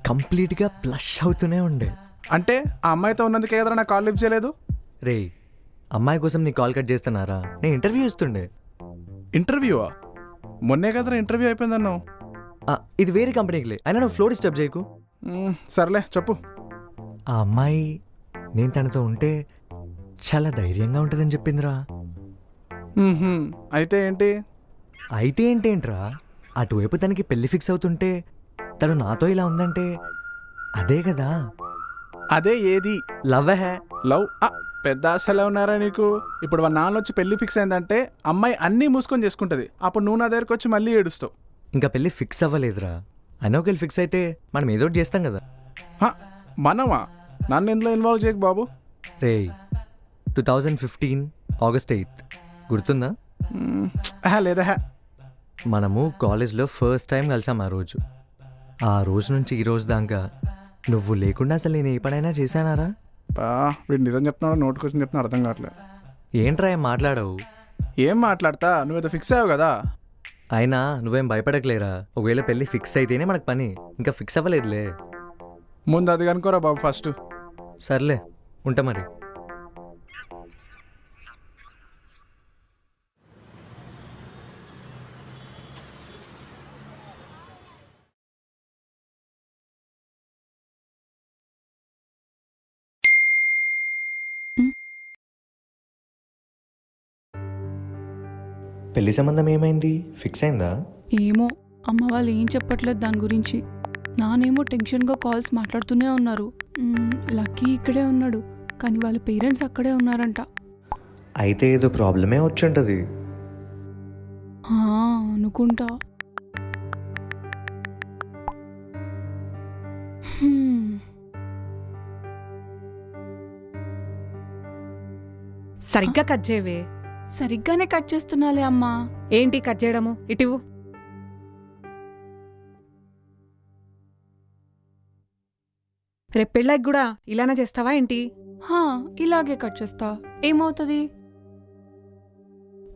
కంప్లీట్గా ప్లష్ అవుతూనే ఉండే.
అంటే ఆ అమ్మాయితో ఉన్నందుకే కదరా నా కాల్ లిఫ్ట్ చేయలేదు?
రే, అమ్మాయి కోసం నీ కాల్ కట్ చేస్తున్నారా? నేను ఇంటర్వ్యూ ఇస్తుండే.
ఇంటర్వ్యూవా? మొన్నే కదరా ఇంటర్వ్యూ అయిపోయిందన్నావు.
ఇది వేరే కంపెనీకిలే, అయినా నువ్వు ఫ్లో డిస్టర్బ్ చేయకు.
సర్లే చెప్పు.
ఆ అమ్మాయి నేను తనతో ఉంటే చాలా ధైర్యంగా ఉంటుందని చెప్పిందిరా.
అయితే ఏంటి?
అయితే ఏంటేంట్రా, అటువైపు తనకి పెళ్లి ఫిక్స్ అవుతుంటే తను నాతో ఇలా ఉందంటే అదే కదా.
అదే ఏది?
లవ్ హే.
లవ్? పెద్ద ఆశలే ఉన్నారా నీకు? ఇప్పుడు వాళ్ళ నాన్న వచ్చి పెళ్లి ఫిక్స్ అయిందంటే అమ్మాయి అన్నీ మూసుకొని చేసుకుంటుంది, అప్పుడు నువ్వు నా దగ్గరకు వచ్చి మళ్ళీ ఏడుస్తావు.
ఇంకా పెళ్లి ఫిక్స్ అవ్వలేదురా, అయినా ఒకవేళ ఫిక్స్ అయితే మనం ఏదో ఒకటి చేస్తాం కదా.
మనమా? నన్ను ఇందులో ఇన్వాల్వ్ చేయకు బాబు.
రే, 2015 August 8th గుర్తుందా?
లేదా.
మనము కాలేజ్లో ఫస్ట్ టైం కలిసాం. ఆ రోజు నుంచి ఈ రోజు దాకా నువ్వు లేకుండా అసలు నేను ఏ పనైనా చేశానారా?
వీడు నిజం చెప్తున్నాడు, నోటికొచ్చి చెప్తున్నా అర్థం కావట్లేదు.
ఏంట్రా ఏం మాట్లాడవు?
ఏం మాట్లాడతా, నువ్వేదో ఫిక్స్ అయ్యావు కదా.
అయినా నువ్వేం భయపడకలేరా, ఒకవేళ పెళ్ళి ఫిక్స్ అయితేనే మనకు పని, ఇంకా ఫిక్స్ అవ్వలేదులే.
ముందు అది కనుకోరా బాబు ఫస్ట్.
సర్లే, ఉంటా మరి. పెళ్లి సంబంధం ఏమైంది? ఫిక్స్ అయిందా?
ఏమో, అమ్మ వాళ్ళు ఏం చెప్పట్లేదు దాని గురించి. నానేమో టెన్షన్గా కాల్స్ మాట్లాడుతూనే ఉన్నారు. లక్కీ ఇక్కడే ఉన్నాడు, కానీ వాళ్ళ పేరెంట్స్ అక్కడే ఉన్నారంట.
అయితే ఏదో ప్రాబ్లమే వచ్చుంటది
అనుకుంటా.
సరిగ్గా కట్ చేయవే.
సరిగ్గానే కట్ చేస్తున్నాలే అమ్మా.
ఏంటి కట్ చేయడము? ఇటివు. రేపు పెళ్ళకి కూడా ఇలానే చేస్తావా ఏంటి?
ఇలాగే కట్ చేస్తా, ఏమవుతుంది?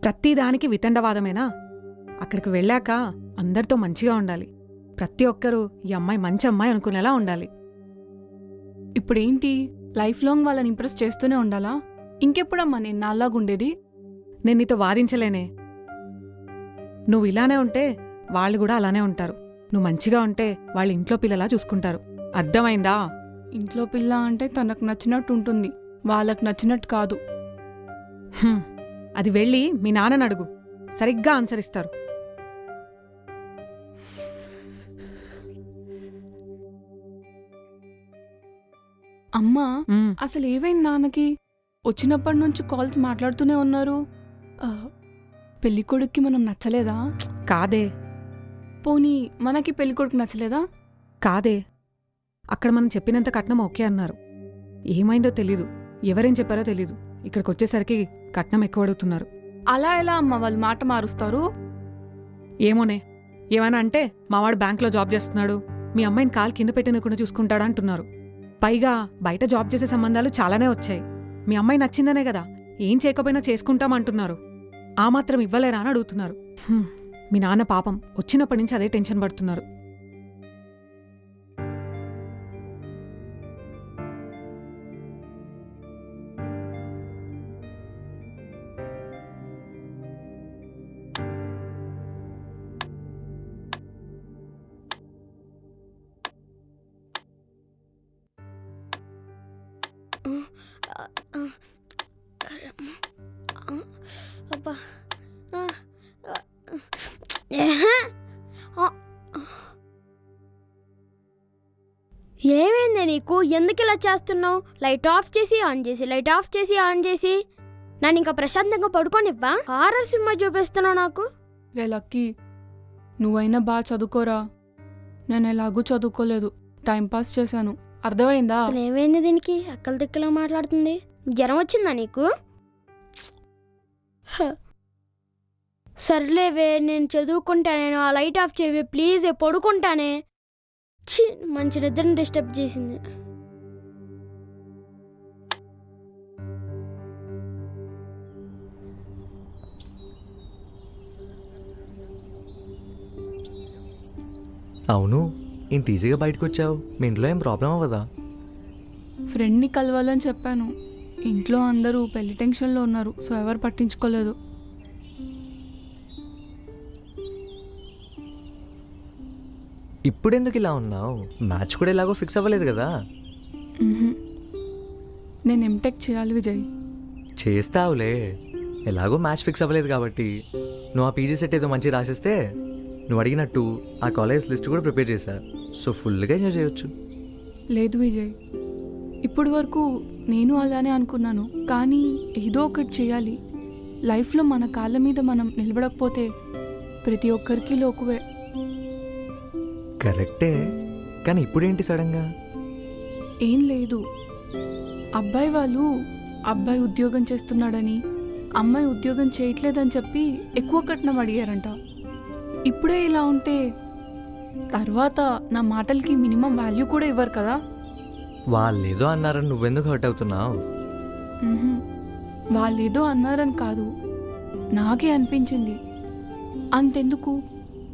ప్రతిదానికి వితండవాదమేనా? అక్కడికి వెళ్ళాక అందరితో మంచిగా ఉండాలి. ప్రతి ఒక్కరూ ఈ అమ్మాయి మంచి అమ్మాయి అనుకునేలా ఉండాలి.
ఇప్పుడేంటి, లైఫ్ లాంగ్ వాళ్ళని ఇంప్రెస్ చేస్తూనే ఉండాలా? ఇంకెప్పుడమ్మా నేను నాలాగుండేది?
నేను నీతో వాదించలేనే. నువ్వు ఇలానే ఉంటే వాళ్ళు కూడా అలానే ఉంటారు. నువ్వు మంచిగా ఉంటే వాళ్ళు ఇంట్లో పిల్లలా చూసుకుంటారు. అర్థమైందా?
ఇంట్లో పిల్ల అంటే తనకు నచ్చినట్టు ఉంటుంది, వాళ్ళకు నచ్చినట్టు కాదు.
అది వెళ్ళి మీ నాన్నని అడుగు, సరిగ్గా ఆన్సర్ ఇస్తారు.
అమ్మా, అసలు ఏమైంది నాన్నకి? వచ్చినప్పటి నుంచి కాల్స్ మాట్లాడుతూనే ఉన్నారు. పెళ్ళికొడుక్కి మనం నచ్చలేదా?
కాదే.
పోనీ మనకి పెళ్ళికొడుకు నచ్చలేదా?
కాదే. అక్కడ మనం చెప్పినంత కట్నం ఓకే అన్నారు. ఏమైందో తెలీదు, ఎవరేం చెప్పారో తెలీదు. ఇక్కడికి వచ్చేసరికి కట్నం ఎక్కువ అడుగుతున్నారు.
అలా ఎలా అమ్మా వాళ్ళు మాట మారుస్తారు?
ఏమోనే, ఏమైనా అంటే మావాడు బ్యాంక్లో జాబ్ చేస్తున్నాడు, మీ అమ్మాయిని కాలు కింద పెట్టినకుండా చూసుకుంటాడా అంటున్నారు. పైగా బయట జాబ్ చేసే సంబంధాలు చాలానే వచ్చాయి. మీ అమ్మాయి నచ్చిందనే కదా ఏం చేయకపోయినా చేసుకుంటామంటున్నారు. ఆ మాత్రం ఇవ్వలేరా అని అడుగుతున్నారు. మీ నాన్న పాపం వచ్చినప్పటి నుంచి అదే టెన్షన్ పడుతున్నారు.
అబ్బా, ఏమైంది నీకు? ఎందుకు ఇలా చేస్తున్నావు? లైట్ ఆఫ్ చేసి ఆన్ చేసి, లైట్ ఆఫ్ చేసి ఆన్ చేసి నన్ను ఇంకా ప్రశాంతంగా పడుకోనివ్వా? హారర్ సినిమా చూపిస్తున్నావు నాకు.
రే లక్కీ, నువ్వైనా బాగా చదువుకోరా. నేను ఎలాగూ చదువుకోలేదు, టైంపాస్ చేశాను. అర్థమైందా?
ఏమైంది దీనికి? అక్కల దిక్కలా మాట్లాడుతుంది. జ్వరం వచ్చిందా నీకు? సర్లేవే, నేను చదువుకుంటానే. ఆ లైట్ ఆఫ్ చేయవే ప్లీజ్. పడుకుంటానే. ఛీ, మంచి నిద్రని డిస్టర్బ్ చేసింది.
అవును, ఇంత ఈజీగా బయటకు వచ్చావు. మీ ఇంట్లో ఏం ప్రాబ్లం అవ్వదా?
ఫ్రెండ్ని కలవాలని చెప్పాను. ఇంట్లో అందరూ పెళ్లి టెన్షన్లో ఉన్నారు, సో ఎవరు పట్టించుకోలేదు.
ఇప్పుడెందుకు ఇలా ఉన్నావు? మ్యాచ్ కూడా ఎలాగో ఫిక్స్ అవ్వలేదు కదా.
నేను ఎంటెక్ చేయాలి విజయ్.
చేస్తావులే, ఎలాగో మ్యాచ్ ఫిక్స్ అవ్వలేదు కాబట్టి. నువ్వు ఆ పీజీ సెట్ ఏదో మంచి రాసేస్తే నువ్వు అడిగినట్టు ఆ కాలేజ్ లిస్ట్ కూడా ప్రిపేర్ చేశా. సో ఫుల్గా ఎంజాయ్ చేయొచ్చు.
లేదు విజయ్, ఇప్పటి వరకు నేను అలానే అనుకున్నాను. కానీ ఏదో ఒకటి చేయాలి. లైఫ్లో మన కాళ్ళ మీద మనం నిలబడకపోతే ప్రతి ఒక్కరికి లోకువే.
కరెక్టే, కానీ ఇప్పుడేంటి సడన్గా?
ఏం లేదు, అబ్బాయి వాళ్ళు అబ్బాయి ఉద్యోగం చేస్తున్నాడని, అమ్మాయి ఉద్యోగం చేయట్లేదని చెప్పి ఎక్కువ కట్నం అడిగారంట. ఇప్పుడే ఇలా ఉంటే తర్వాత నా మాటలకి మినిమం వాల్యూ కూడా ఇవ్వరు కదా.
వాళ్ళేదో అన్నారని నువ్వెందుకు హర్ట్ అవుతున్నావు?
వాళ్ళేదో అన్నారని కాదు, నాకే అనిపించింది. అంతెందుకు,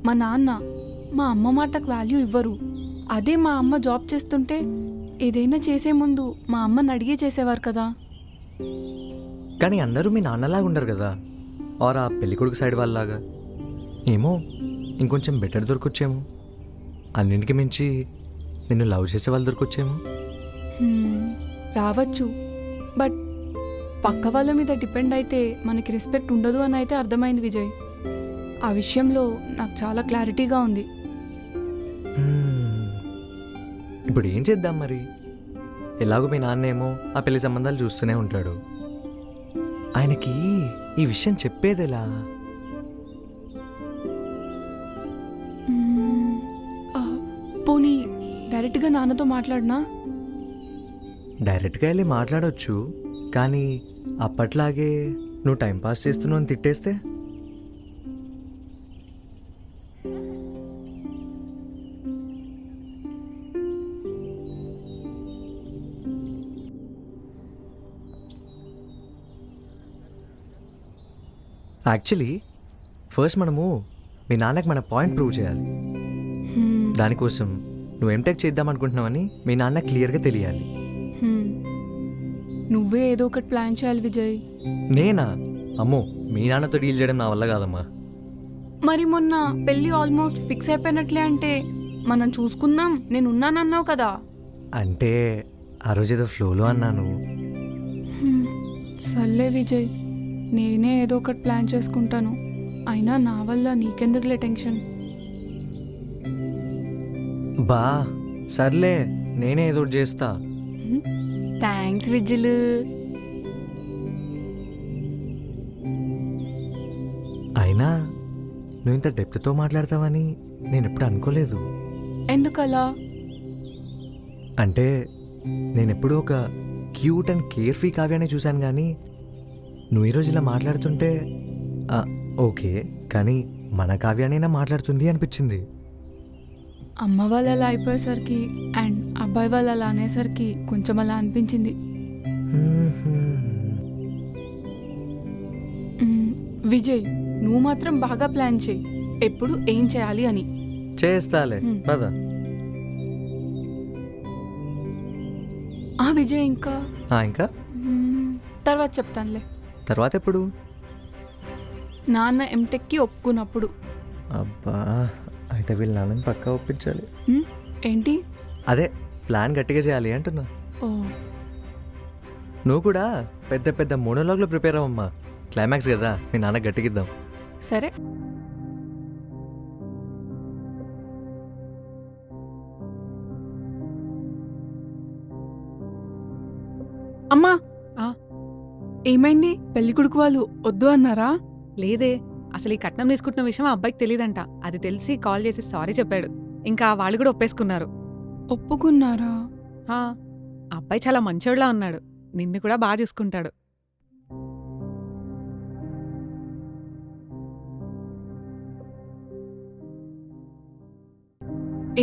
మా నాన్న మా అమ్మ మాటకు వాల్యూ ఇవ్వరు. అదే మా అమ్మ జాబ్ చేస్తుంటే ఏదైనా చేసే ముందు మా అమ్మని అడిగే చేసేవారు కదా.
కానీ అందరూ మీ నాన్నలాగా ఉండరు కదా, ఆర్ ఆ పెళ్ళికొడుకు సైడ్ వాళ్ళలాగా. ఏమో, ఇంకొంచెం బెటర్ దొరకొచ్చేమో. అన్నింటికి మించి నిన్ను లవ్ చేసే వాళ్ళు దొరకొచ్చేమో.
రావచ్చు, బట్ పక్క వాళ్ళ మీద డిపెండ్ అయితే మనకి రెస్పెక్ట్ ఉండదు అని అయితే అర్థమైంది విజయ్. ఆ విషయంలో నాకు చాలా క్లారిటీగా ఉంది.
ఇప్పుడు ఏం చేద్దాం మరి? ఎలాగో మీ నాన్నేమో ఆ పెళ్లి సంబంధాలు చూస్తూనే ఉంటాడు. ఆయనకి ఈ విషయం చెప్పేదెలా?
పోనీ డైరెక్ట్గా నాన్నతో మాట్లాడినా?
డైరెక్ట్గా వెళ్ళి మాట్లాడవచ్చు, కానీ అప్పట్లాగే నువ్వు టైంపాస్ చేస్తున్నావు అని తిట్టేస్తే? యాక్చువల్లీ ఫస్ట్ మనము మీ నాన్నకి మన పాయింట్ ప్రూవ్ చేయాలి. దానికోసం నువ్వు ఎంటెక్ చేద్దాం అనుకుంటున్నావని మీ నాన్న క్లియర్గా తెలియాలి.
నువ్వే ఏదో ఒకటి ప్లాన్ చేయాలి విజయ్.
నేనా? అమ్మో, మీ నాన్నతో డీల్ చేయడం నా వల్ల కాదమ్మా.
మరి మొన్న పెళ్ళి ఆల్మోస్ట్ ఫిక్స్ అయిపోయినట్లే అంటే మనం చూసుకుందాం నేను ఉన్నానన్నావు కదా.
అంటే ఆ రోజు ఏదో ఫ్లోలో అన్నాను.
సర్లే విజయ్, నేనే ఏదో ఒకటి ప్లాన్ చేసుకుంటాను. అయినా నా వల్ల నీకెందుకులే టెన్షన్.
బా సర్లే, నేనే ఏదో ఒకటి చేస్తా.
Thanks whistle.
అయినా నువ్వు ఇంత డెప్త్తో మాట్లాడతావని నేను ఎప్పుడు అనుకోలేదు.
ఎందుకలా?
అంటే నేనెప్పుడూ ఒక క్యూట్ అండ్ కేర్ ఫ్రీ కావ్యాన్ని చూశాను, కానీ నువ్వు ఈరోజు ఇలా మాట్లాడుతుంటే ఓకే, కానీ మన కావ్యానైనా మాట్లాడుతుంది అనిపించింది.
అమ్మ వాళ్ళు అలా అయిపోయేసరికి అండ్ అబ్బాయి వాళ్ళు అలా అనేసరికి కొంచెం అలా అనిపించింది. విజయ్, నువ్వు మాత్రం బాగా ప్లాన్ చేయి ఎప్పుడు ఏం చేయాలి అని.
చేస్తాలే పద.
విజయ్ ఇంకా
ఇంకా
తర్వాత చెప్తానులే.
తర్వాత ఎప్పుడు?
నాన్న ఎంటెక్కి ఒప్పుకున్నప్పుడు.
అబ్బా, అయితే వీళ్ళ నాన్నని పక్కా ఒప్పించాలి.
ఏంటి?
అదే ప్లాన్ గట్టిగా చేయాలి అంటున్నా.
ఓ,
నువ్వు కూడా పెద్ద పెద్ద మోనోలాగ్లో ప్రిపేర్ అవ్వమ్మా. క్లైమాక్స్ కదా, మీ నాన్న గట్టిగిద్దాం.
సరే. అమ్మా, ఏమైంది? పెళ్లి కొడుకు వాళ్ళు వద్దు అన్నారా?
లేదే, అసలు ఈ కట్నం తీసుకుంటున్న విషయం ఆ అబ్బాయికి తెలియదంట. అది తెలిసి కాల్ చేసి సారీ చెప్పాడు. ఇంకా వాళ్ళు కూడా ఒప్పేసుకున్నారు.
ఒప్పుకున్నారా?
ఆ అబ్బాయి చాలా మంచోడ్లా ఉన్నాడు, నిన్ను కూడా బాగా చూసుకుంటాడు.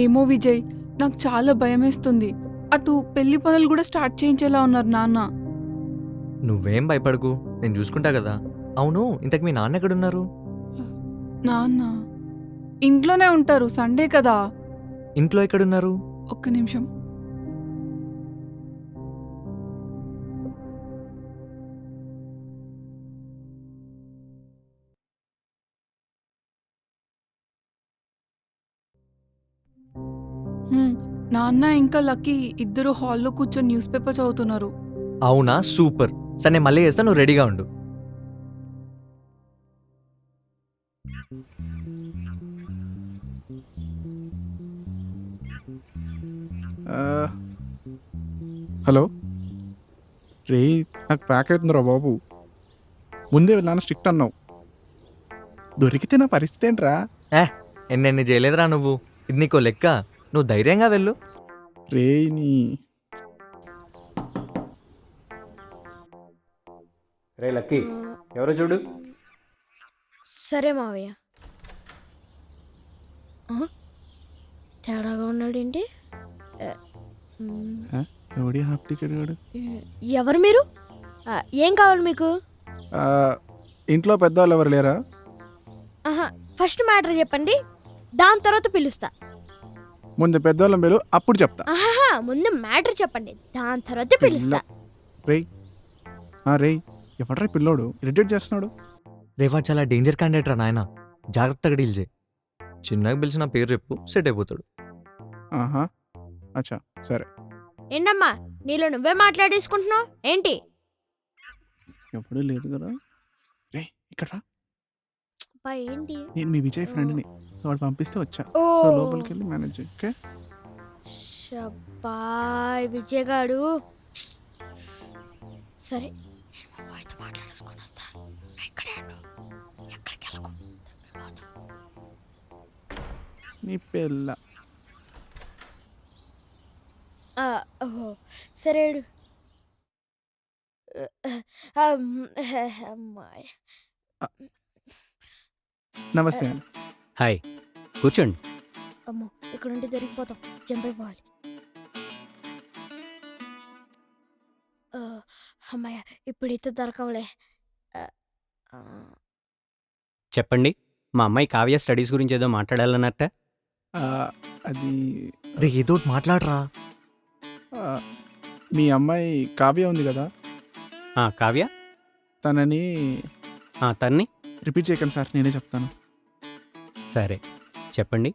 ఏమో విజయ్, నాకు చాలా భయమేస్తుంది. అటు పెళ్లి పనులు కూడా స్టార్ట్ చేయించేలా ఉన్నారు నాన్న.
నువ్వేం భయపడకు, నేను చూసుకుంటా కదా. అవును, ఇంతకు మీ నాన్న ఎక్కడున్నారు?
నాన్న ఇంట్లోనే ఉంటారు, సండే కదా.
ఇంట్లో ఎక్కడున్నారు?
ఒక్క నిమిషం. నాన్న ఇంకా లక్కీ ఇద్దరు హాల్లో కూర్చొని న్యూస్ పేపర్ చదువుతున్నారు.
అవునా, సూపర్. సరే నేను మళ్ళీ చేస్తా, నువ్వు రెడీగా ఉండు.
హలో రే, నాకు ప్యాక్ అవుతుందిరా బాబు. ముందే వెళ్ళాను స్ట్రిక్ట్ అన్నావు, దొరికితే నా పరిస్థితి ఏంట్రా?
ఎన్నెన్ని చేయలేదురా నువ్వు, ఇది నీకో లెక్క. నువ్వు ధైర్యంగా వెళ్ళు.
రే నీ
రే లక్కీ, ఎవరో చూడు.
సరే మావయ్య. తేడాగా ఉన్నాడేంటి?
ఎవడి హాఫ్ టికెట్ గాడు?
ఎవరు మీరు? ఏం కావాలి మీకు?
ఇంట్లో పెద్దవాళ్ళు ఎవరు లేరా?
ఫస్ట్ మ్యాటర్ చెప్పండి, దాని తర్వాత పిలుస్తా.
ముందు పెద్దవాళ్ళం పేరు, అప్పుడు చెప్తా.
ముందు మ్యాటర్ చెప్పండి, దాని తర్వాత పిలుస్తా.
రే రే, ఎవడ్రా పిల్లోడు ఇరిటేట్ చేస్తున్నాడు?
రేవాడు చాలా డేంజర్ క్యాండిడేట్ రా నాయన, జాగ్రత్తగా డీల్ చేయి. చిన్నగా పిలిచిన పేరు చెప్పు, సెట్ అయిపోతాడు.
అచ్చా సరే.
ఏంటమ్మా నీలో నువ్వే మాట్లాడేసుకుంటున్నావు ఏంటి?
ఎప్పుడూ లేదు కదా. రే ఇక్కడ రా.
ఏంటి?
నేను మీ విజయ్ ఫ్రెండ్ని, సో వాడు పంపిస్తే వచ్చా. సో లోపలికి వెళ్ళి మేనేజ్ చేయి. ఓకే?
షబ్బాయ్ విజయ్ గాడు. సరే, నేను మా బాయ్తో మాట్లాడేసుకొని వస్తా. ఇక్కడే ఉండు, ఎక్కడికి వెళ్ళకు.
నీ పిల్ల.
సరే.
నమస్తే.
హాయ్, కూర్చోండి.
అమ్మో, ఇక్కడ ఉంటే దొరికిపోతాం, జంప్ అయిపోవాలి. అమ్మాయ, ఇప్పుడైతే దొరకంలే.
చెప్పండి, మా అమ్మాయి కావ్య స్టడీస్ గురించి ఏదో మాట్లాడాలన్నట్ట.
అది
రే ఏదో మాట్లాడరా.
మీ అమ్మాయి కావ్య ఉంది కదా,
కావ్య
తనని
తన్ని
రిపీట్ చేయకండి సార్, నేనే చెప్తాను.
సరే చెప్పండి.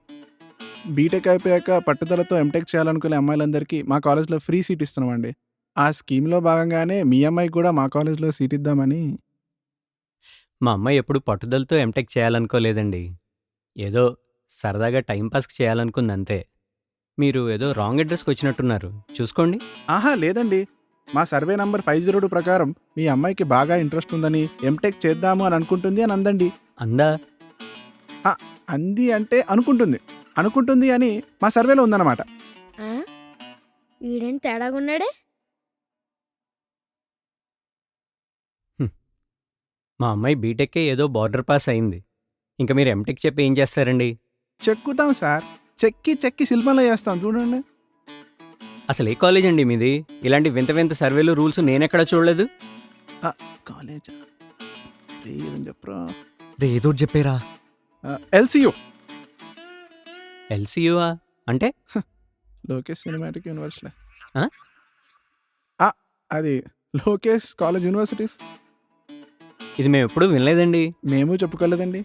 బీటెక్ అయిపోయాక పట్టుదలతో ఎంటెక్ చేయాలనుకునే అమ్మాయిలందరికీ మా కాలేజ్లో ఫ్రీ సీట్ ఇస్తున్నామండి. ఆ స్కీమ్లో భాగంగానే మీ అమ్మాయికి కూడా మా కాలేజ్లో సీట్ ఇద్దామని.
మా అమ్మాయి ఎప్పుడు పట్టుదలతో ఎంటెక్ చేయాలనుకోలేదండి. ఏదో సరదాగా టైంపాస్కి చేయాలనుకుంది అంతే. మీరు ఏదో రాంగ్ అడ్రస్కి వచ్చినట్టున్నారు, చూసుకోండి.
ఆహా లేదండి, మా సర్వే నంబర్ 502 ప్రకారం మీ అమ్మాయికి బాగా ఇంట్రెస్ట్ ఉందని ఎంటెక్ చేద్దాము అని అనుకుంటుంది అని అందండి.
అందా?
అంది అంటే అనుకుంటుంది అని మా సర్వేలో ఉందన్నమాట.
వీడేంటి తేడాగున్నాడే?
మా అమ్మాయి బీటెక్కే ఏదో బార్డర్ పాస్ అయింది. ఇంకా మీరు ఎంటెక్ చెప్పి ఏం చేస్తారండి?
చెక్కుతాం సార్, చెక్కి శిల్పంలో చేస్తాం చూడండి.
అసలు ఏ కాలేజ్ అండి మీది? ఇలాంటి వింత వింత సర్వేలు రూల్స్ నేనెక్కడ చూడలేదు.
కాలేజ్ లేదని చెప్పరా?
ఏదో చెప్పేరా.
ఎల్సియు.
ఎల్సియువా అంటే?
Lokesh cinematic university.
ఆ?
అది లోకేష్ కాలేజ్ యూనివర్సిటీస్.
ఇది మేము ఎప్పుడూ వినలేదండి.
మేము చెప్పుకోలేదండి.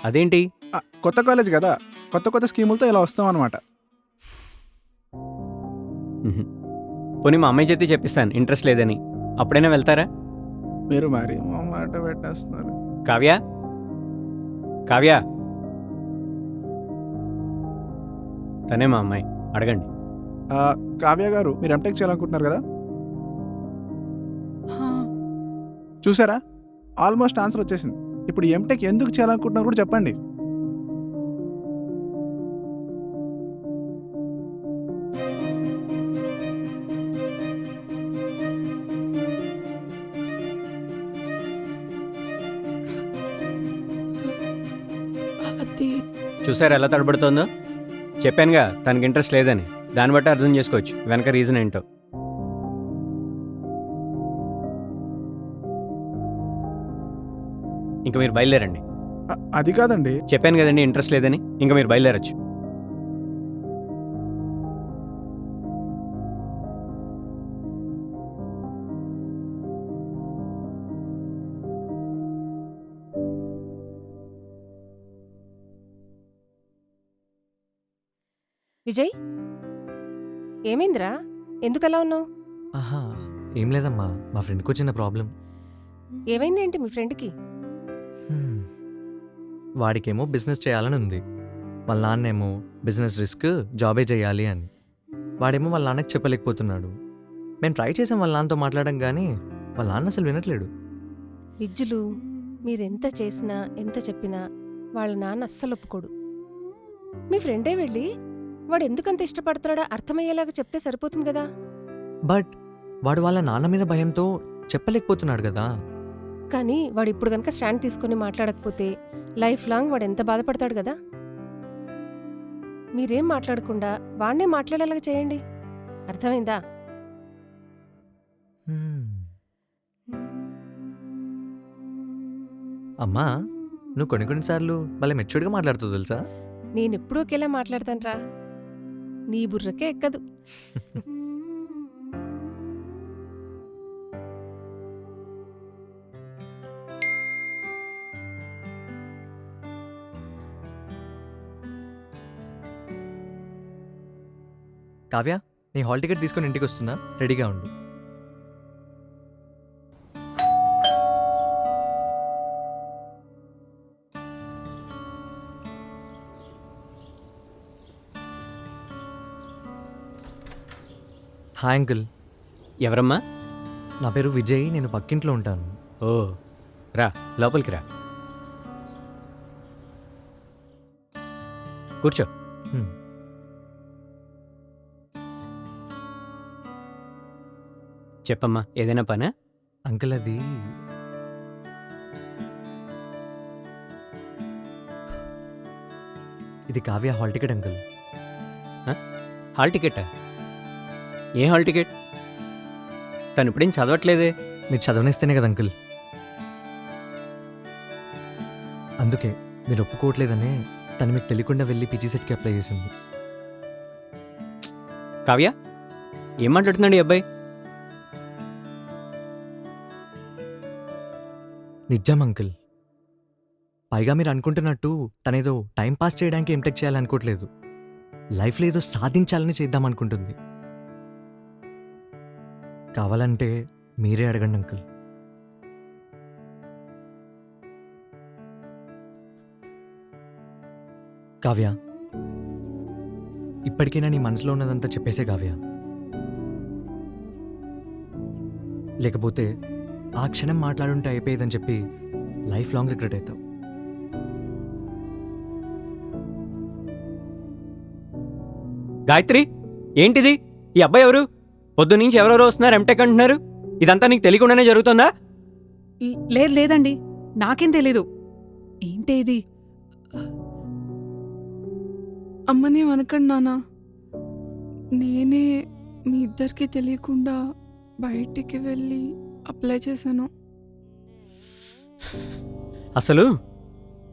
అదేంటి?
కొత్త కాలేజ్ కదా, కొత్త స్కీములతో ఇలా వస్తాం అనమాట.
పోనీ మా అమ్మాయి చేతి చెప్పిస్తాను ఇంట్రెస్ట్ లేదని, అప్పుడైనా వెళ్తారా?
మీరు మరి మా మాట పెట్టేస్తున్నారు.
కావ్య తనే మా అమ్మాయి, అడగండి.
కావ్య గారు, మీరు ఎంటెక్ చేయాలనుకుంటున్నారు కదా?
హా,
చూసారా, ఆల్మోస్ట్ ఆన్సర్ వచ్చేసింది. ఇప్పుడు ఎంటెక్ ఎందుకు చేయాలనుకుంటున్నారు కూడా చెప్పండి.
అది
చూసారా ఎలా తడబడుతోందో? చెప్పానుగా తనకి ఇంట్రెస్ట్ లేదని. దాన్ని బట్టి అర్థం చేసుకోవచ్చు వెనక రీజన్ ఏంటో. ఇంకా మీరు బయలుదేరండి.
అది కాదండి.
చెప్పాను కదండి ఇంట్రెస్ట్ లేదని, ఇంకా మీరు బయలుదేరచ్చు.
విజయ్, ఏమైందిరా? ఎందుకలా ఉన్నావు?
ఆహా ఏం లేదమ్మా, మా ఫ్రెండ్కి వచ్చిన ప్రాబ్లం.
ఏమైందేంటి మీ ఫ్రెండ్కి?
వాడికేమో బిజినెస్ చేయాలని ఉంది, వాళ్ళ నాన్నేమో బిజినెస్ రిస్క్, జాబే చేయాలి అని. వాడేమో వాళ్ళ నాన్నకి చెప్పలేకపోతున్నాడు. మేము ట్రై చేసాం వాళ్ళ నాన్నతో మాట్లాడడం, కానీ వాళ్ళ నాన్న అసలు వినట్లేడు.
విజ్జులు, మీరెంత చేసినా ఎంత చెప్పినా వాళ్ళ నాన్న అస్సలు ఒప్పుకోడు. మీ ఫ్రెండే వెళ్ళి వాడు ఎందుకంత ఇష్టపడుతున్నాడో అర్థమయ్యేలాగా చెప్తే సరిపోతుంది కదా.
బట్ వాడు వాళ్ళ నాన్న మీద భయంతో చెప్పలేకపోతున్నాడు కదా.
కానీ వాడు ఇప్పుడు గనక స్టాండ్ తీసుకుని మాట్లాడకపోతే లైఫ్ లాంగ్ వాడు ఎంత బాధపడతాడు కదా. మీరేం మాట్లాడకుండా వాణ్ణే మాట్లాడేలాగా చేయండి, అర్థమైందా?
అమ్మా, నువ్వు కొన్నిసార్లు భలే మెచ్యూర్డ్గా మాట్లాడుతావు తెలుసా.
నేనెప్పుడూ ఒకేలా మాట్లాడతానురా, నీ బుర్రకే ఎక్కదు.
కావ్య, నీ హాల్ టికెట్ తీసుకొని ఇంటికి వస్తున్నా, రెడీగా ఉండు. Hi uncle.
ఎవరమ్మా?
నా పేరు విజయ్, నేను పక్కింట్లో ఉంటాను.
ఓ రా, లోపలికి రా, కూర్చో. చెప్పమ్మా, ఏదైనా పనా?
అంకుల్, అది ఇది Kavya hall ticket uncle.
Hall టికెటా? ఏ హాల్ టికెట్? తను ఇప్పుడేం చదవట్లేదే.
మీరు చదవనిస్తేనే కదా అంకుల్. అందుకే మీరు ఒప్పుకోవట్లేదనే తను మీకు తెలియకుండా వెళ్ళి పీజీ సెట్కి అప్లై చేసింది.
కావ్య, ఏం మాట్లాడుతున్నాడు ఈ అబ్బాయి?
నిజం అంకుల్. పైగా మీరు అనుకుంటున్నట్టు తనేదో టైం పాస్ చేయడానికి ఎంటెక్ చేయాలనుకోవట్లేదు. లైఫ్లో ఏదో సాధించాలని చేద్దాం అనుకుంటుంది. కావాలంటే మీరే అడగండి అంకుల్. కావ్య, ఇప్పటికైనా నీ మనసులో ఉన్నదంతా చెప్పేసే కావ్య. లేకపోతే ఆ క్షణం మాట్లాడుంటే అయిపోయేదని చెప్పి లైఫ్ లాంగ్ రిగ్రెట్ అవుతావు.
గాయత్రి, ఏంటిది? ఈ అబ్బాయి ఎవరు? పొద్దున్నుంచి ఎవరెవరో వస్తున్నారు, ఎంటెక్ అంటున్నారు. ఇదంతా నీకు తెలియకుండానే జరుగుతుందా?
లేదు లేదండి, నాకేం తెలీదు. ఏంటి ఇది?
అమ్మనే అనకండి నాన్న, నేనే మీ ఇద్దరికి తెలియకుండా బయటికి వెళ్ళి అప్లై చేశాను.
అసలు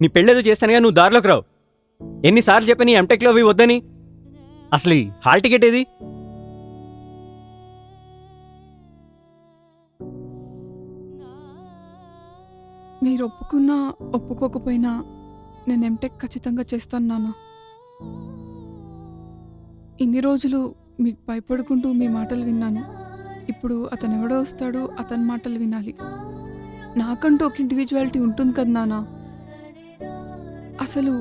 నీ పెళ్ళేదో చేస్తానుగా, నువ్వు దారిలోకి రావు. ఎన్నిసార్లు చెప్పి నీ ఎంటెక్లో అవి వద్దని. అసలు ఈ హాల్ టికెట్ ఏది?
మీరు ఒప్పుకున్నా ఒప్పుకోకపోయినా నేను ఎంటెక్ ఖచ్చితంగా చేస్తాను నాన్న. ఇన్ని రోజులు మీకు భయపడుకుంటూ మీ మాటలు విన్నాను. ఇప్పుడు అతను ఎవడో వస్తాడో అతని మాటలు వినాలి. నాకంటూ ఒక ఇండివిజువాలిటీ ఉంటుంది కదా నాన్న. అసలు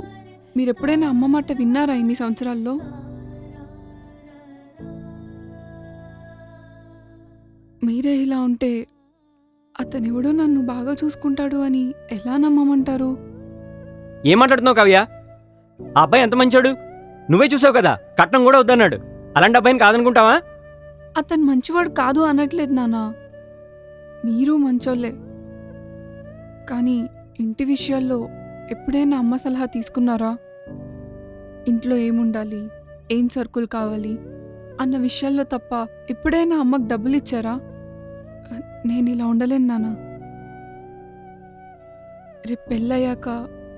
మీరు ఎప్పుడైనా అమ్మ మాట విన్నారా ఇన్ని సంవత్సరాల్లో? మీరే ఇలా ఉంటే అతనెవడో నన్ను బాగా చూసుకుంటాడు అని ఎలా నమ్మమంటారు?
ఏం మాట్లాడుతున్నావు కావ్య? ఆ అబ్బాయి ఎంత మంచోడు, నువ్వే చూసావు కదా. కట్నం కూడా వద్దన్నాడు. అలాంటి అబ్బాయిని కాదనుకుంటావా?
అతను మంచివాడు కాదు అనట్లేదు నాన్న, మీరు మంచోళ్ళే. కానీ ఇంటి విషయాల్లో ఎప్పుడైనా అమ్మ సలహా తీసుకున్నారా? ఇంట్లో ఏముండాలి, ఏం సరుకులు కావాలి అన్న విషయాల్లో తప్ప ఎప్పుడైనా అమ్మకు డబ్బులు ఇచ్చారా? నేను ఇలా ఉండలేను నాన్న. రేపు పెళ్ళయ్యాక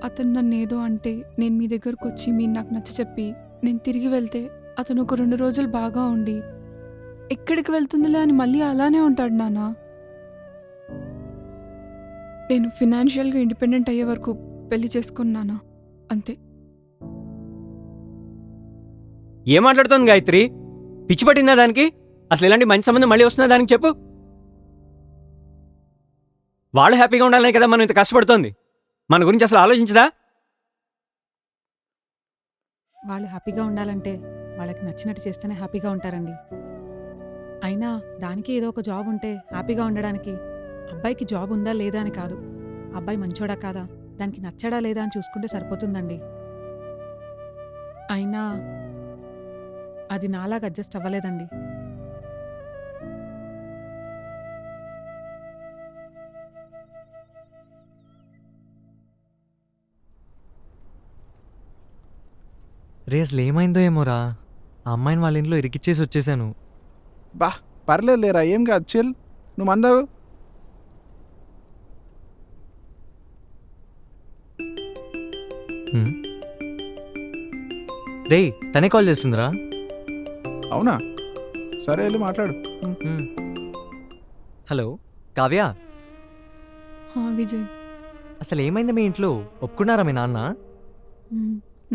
అతను నన్ను ఏదో అంటే నేను మీ దగ్గరకు వచ్చి మీరు నాకు నచ్చ చెప్పి నేను తిరిగి వెళ్తే అతను ఒక 2 రోజులు బాగా ఉండి ఎక్కడికి వెళ్తుందిలే అని మళ్ళీ అలానే ఉంటాడు నాన్న. నేను ఫినాన్షియల్గా ఇండిపెండెంట్ అయ్యే వరకు పెళ్లి చేసుకున్నానా, అంతే.
ఏం మాట్లాడుతోంది గాయత్రి? పిచ్చి పట్టిందా దానికి? అసలు ఇలాంటి మంచి సంబంధం మళ్ళీ వస్తుందా దానికి చెప్పు. వాళ్ళు హ్యాపీగా ఉండాలనే కదా మనం ఇంత కష్టపడుతోంది. మన గురించి అసలు ఆలోచించదా?
వాళ్ళు హ్యాపీగా ఉండాలంటే వాళ్ళకి నచ్చినట్టు చేస్తేనే హ్యాపీగా ఉంటారండి. అయినా దానికి ఏదో ఒక జాబ్ ఉంటే హ్యాపీగా ఉండడానికి అబ్బాయికి జాబ్ ఉందా లేదా అని కాదు, అబ్బాయి మంచోడా కాదా, దానికి నచ్చడా లేదా అని చూసుకుంటే సరిపోతుందండి. అయినా అది నాలాగా అడ్జస్ట్ అవ్వలేదండి.
రే, అసలు ఏమైందో ఏమోరా, ఆ అమ్మాయిని వాళ్ళ ఇంట్లో ఇరికిచ్చేసి వచ్చేసాను.
బా పర్లేదు లేరా, ఏం కాదు, చిల్. నువ్వు మందావు.
రే, తనే కాల్ చేస్తుందిరా.
అవునా? సరే వెళ్ళి మాట్లాడు.
హలో కావ్య,
విజయ్,
అసలు ఏమైంది మీ ఇంట్లో? ఒప్పుకున్నారా మీ నాన్న?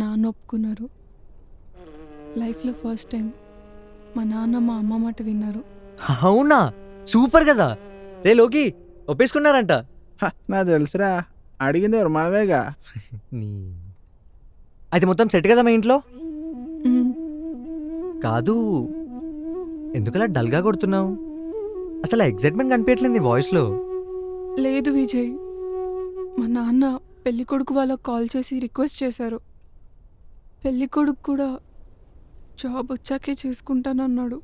నాన్న ఒప్పుకున్నారు. లైఫ్లో ఫస్ట్ టైం మా నాన్న మా అమ్మ మాట విన్నారు.
అవునా? సూపర్ కదా. రే లోకి, ఒప్పేసుకున్నారంట.
నాకు తెలుసురా, అడిగింది ఎవరు? మనమేగా.
అయితే మొత్తం సెట్ కదా మీ ఇంట్లో? కాదు, ఎందుకలా డల్గా కొడుతున్నావు? అసలు ఎగ్జైట్మెంట్ కనిపించట్లేదు నీ వాయిస్లో.
లేదు విజయ్, మా నాన్న పెళ్ళికొడుకు వాళ్ళకు కాల్ చేసి రిక్వెస్ట్ చేశారు. పెళ్ళికొడుకు కూడా జాబ్ వచ్చాకే చేసుకుంటానన్నాడు.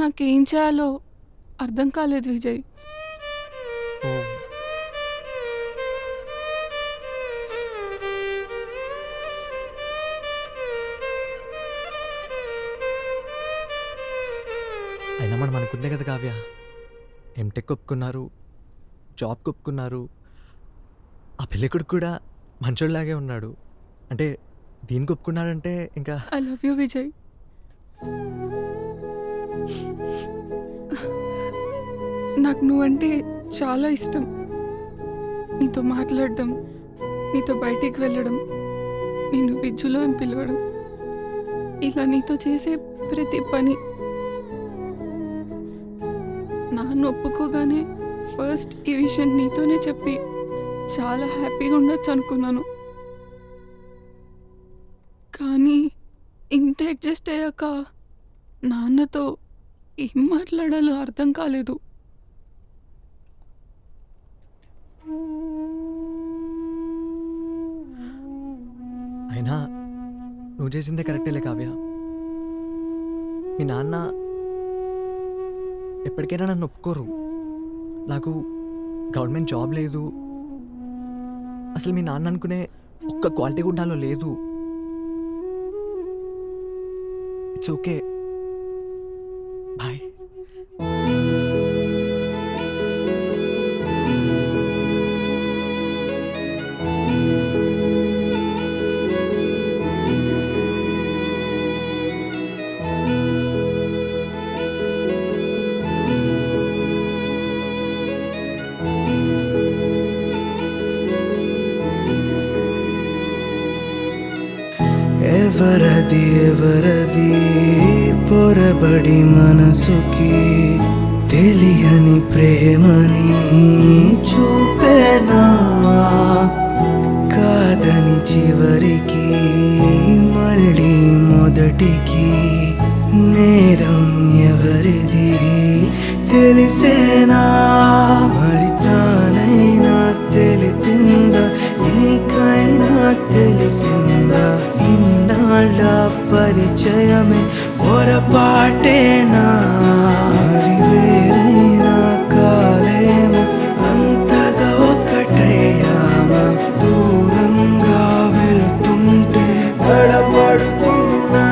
నాకేం చేయాలో అర్థం కాలేదు విజయ్.
అయినా మనం అనుకుందే కదా కావ్య, ఎంటెక్ ఒప్పుకున్నారు, జాబ్ ఒప్పుకున్నారు, ఆ పెళ్ళికొడుకు కూడా మంచోళ్ళలాగే ఉన్నాడు. అంటే దీనికి ఒప్పుకున్నాడంటే ఇంకా.
I love you Vijay. నాకు నువ్వంటే చాలా ఇష్టం. నీతో మాట్లాడడం, నీతో బయటికి వెళ్ళడం, నిన్ను విజ్జులో అని పిలవడం, ఇలా నీతో చేసే ప్రతి పని నాన్న ఒప్పుకోగానే ఫస్ట్ ఈ విషయం నీతోనే చెప్పి చాలా హ్యాపీగా ఉండొచ్చు అనుకున్నాను. కానీ ఇంత అడ్జస్ట్ అయ్యాక నాన్నతో ఏం మాట్లాడాలో అర్థం కాలేదు.
అయినా నువ్వు చేసిందే కరెక్టేలే కావ్య. మీ నాన్న ఎప్పటికైనా నన్ను ఒప్పుకోరు. నాకు గవర్నమెంట్ జాబ్ లేదు, అసలు మీ నాన్న అనుకునే ఒక్క క్వాలిటీ కూడా నాలో లేదు. It's okay, bye.
ఎవరది ఎవరది పొరబడి మనసుకి తెలియని ప్రేమని చూపేనా, కాదని చివరికి మళ్ళీ మొదటికి నేరం ఎవరిది తెలిసేనా, మరి తానైనా తెలిపిందా, నీకైనా తెలిసిందా, ఇన్నాళ్ళ పరిచయమే పొరపాటేనా, మరి వేరైనా కాలేమో అంతగా ఒకటయ్యామా, దూరంగా వెళ్తుంటే గడపడుతున్నా,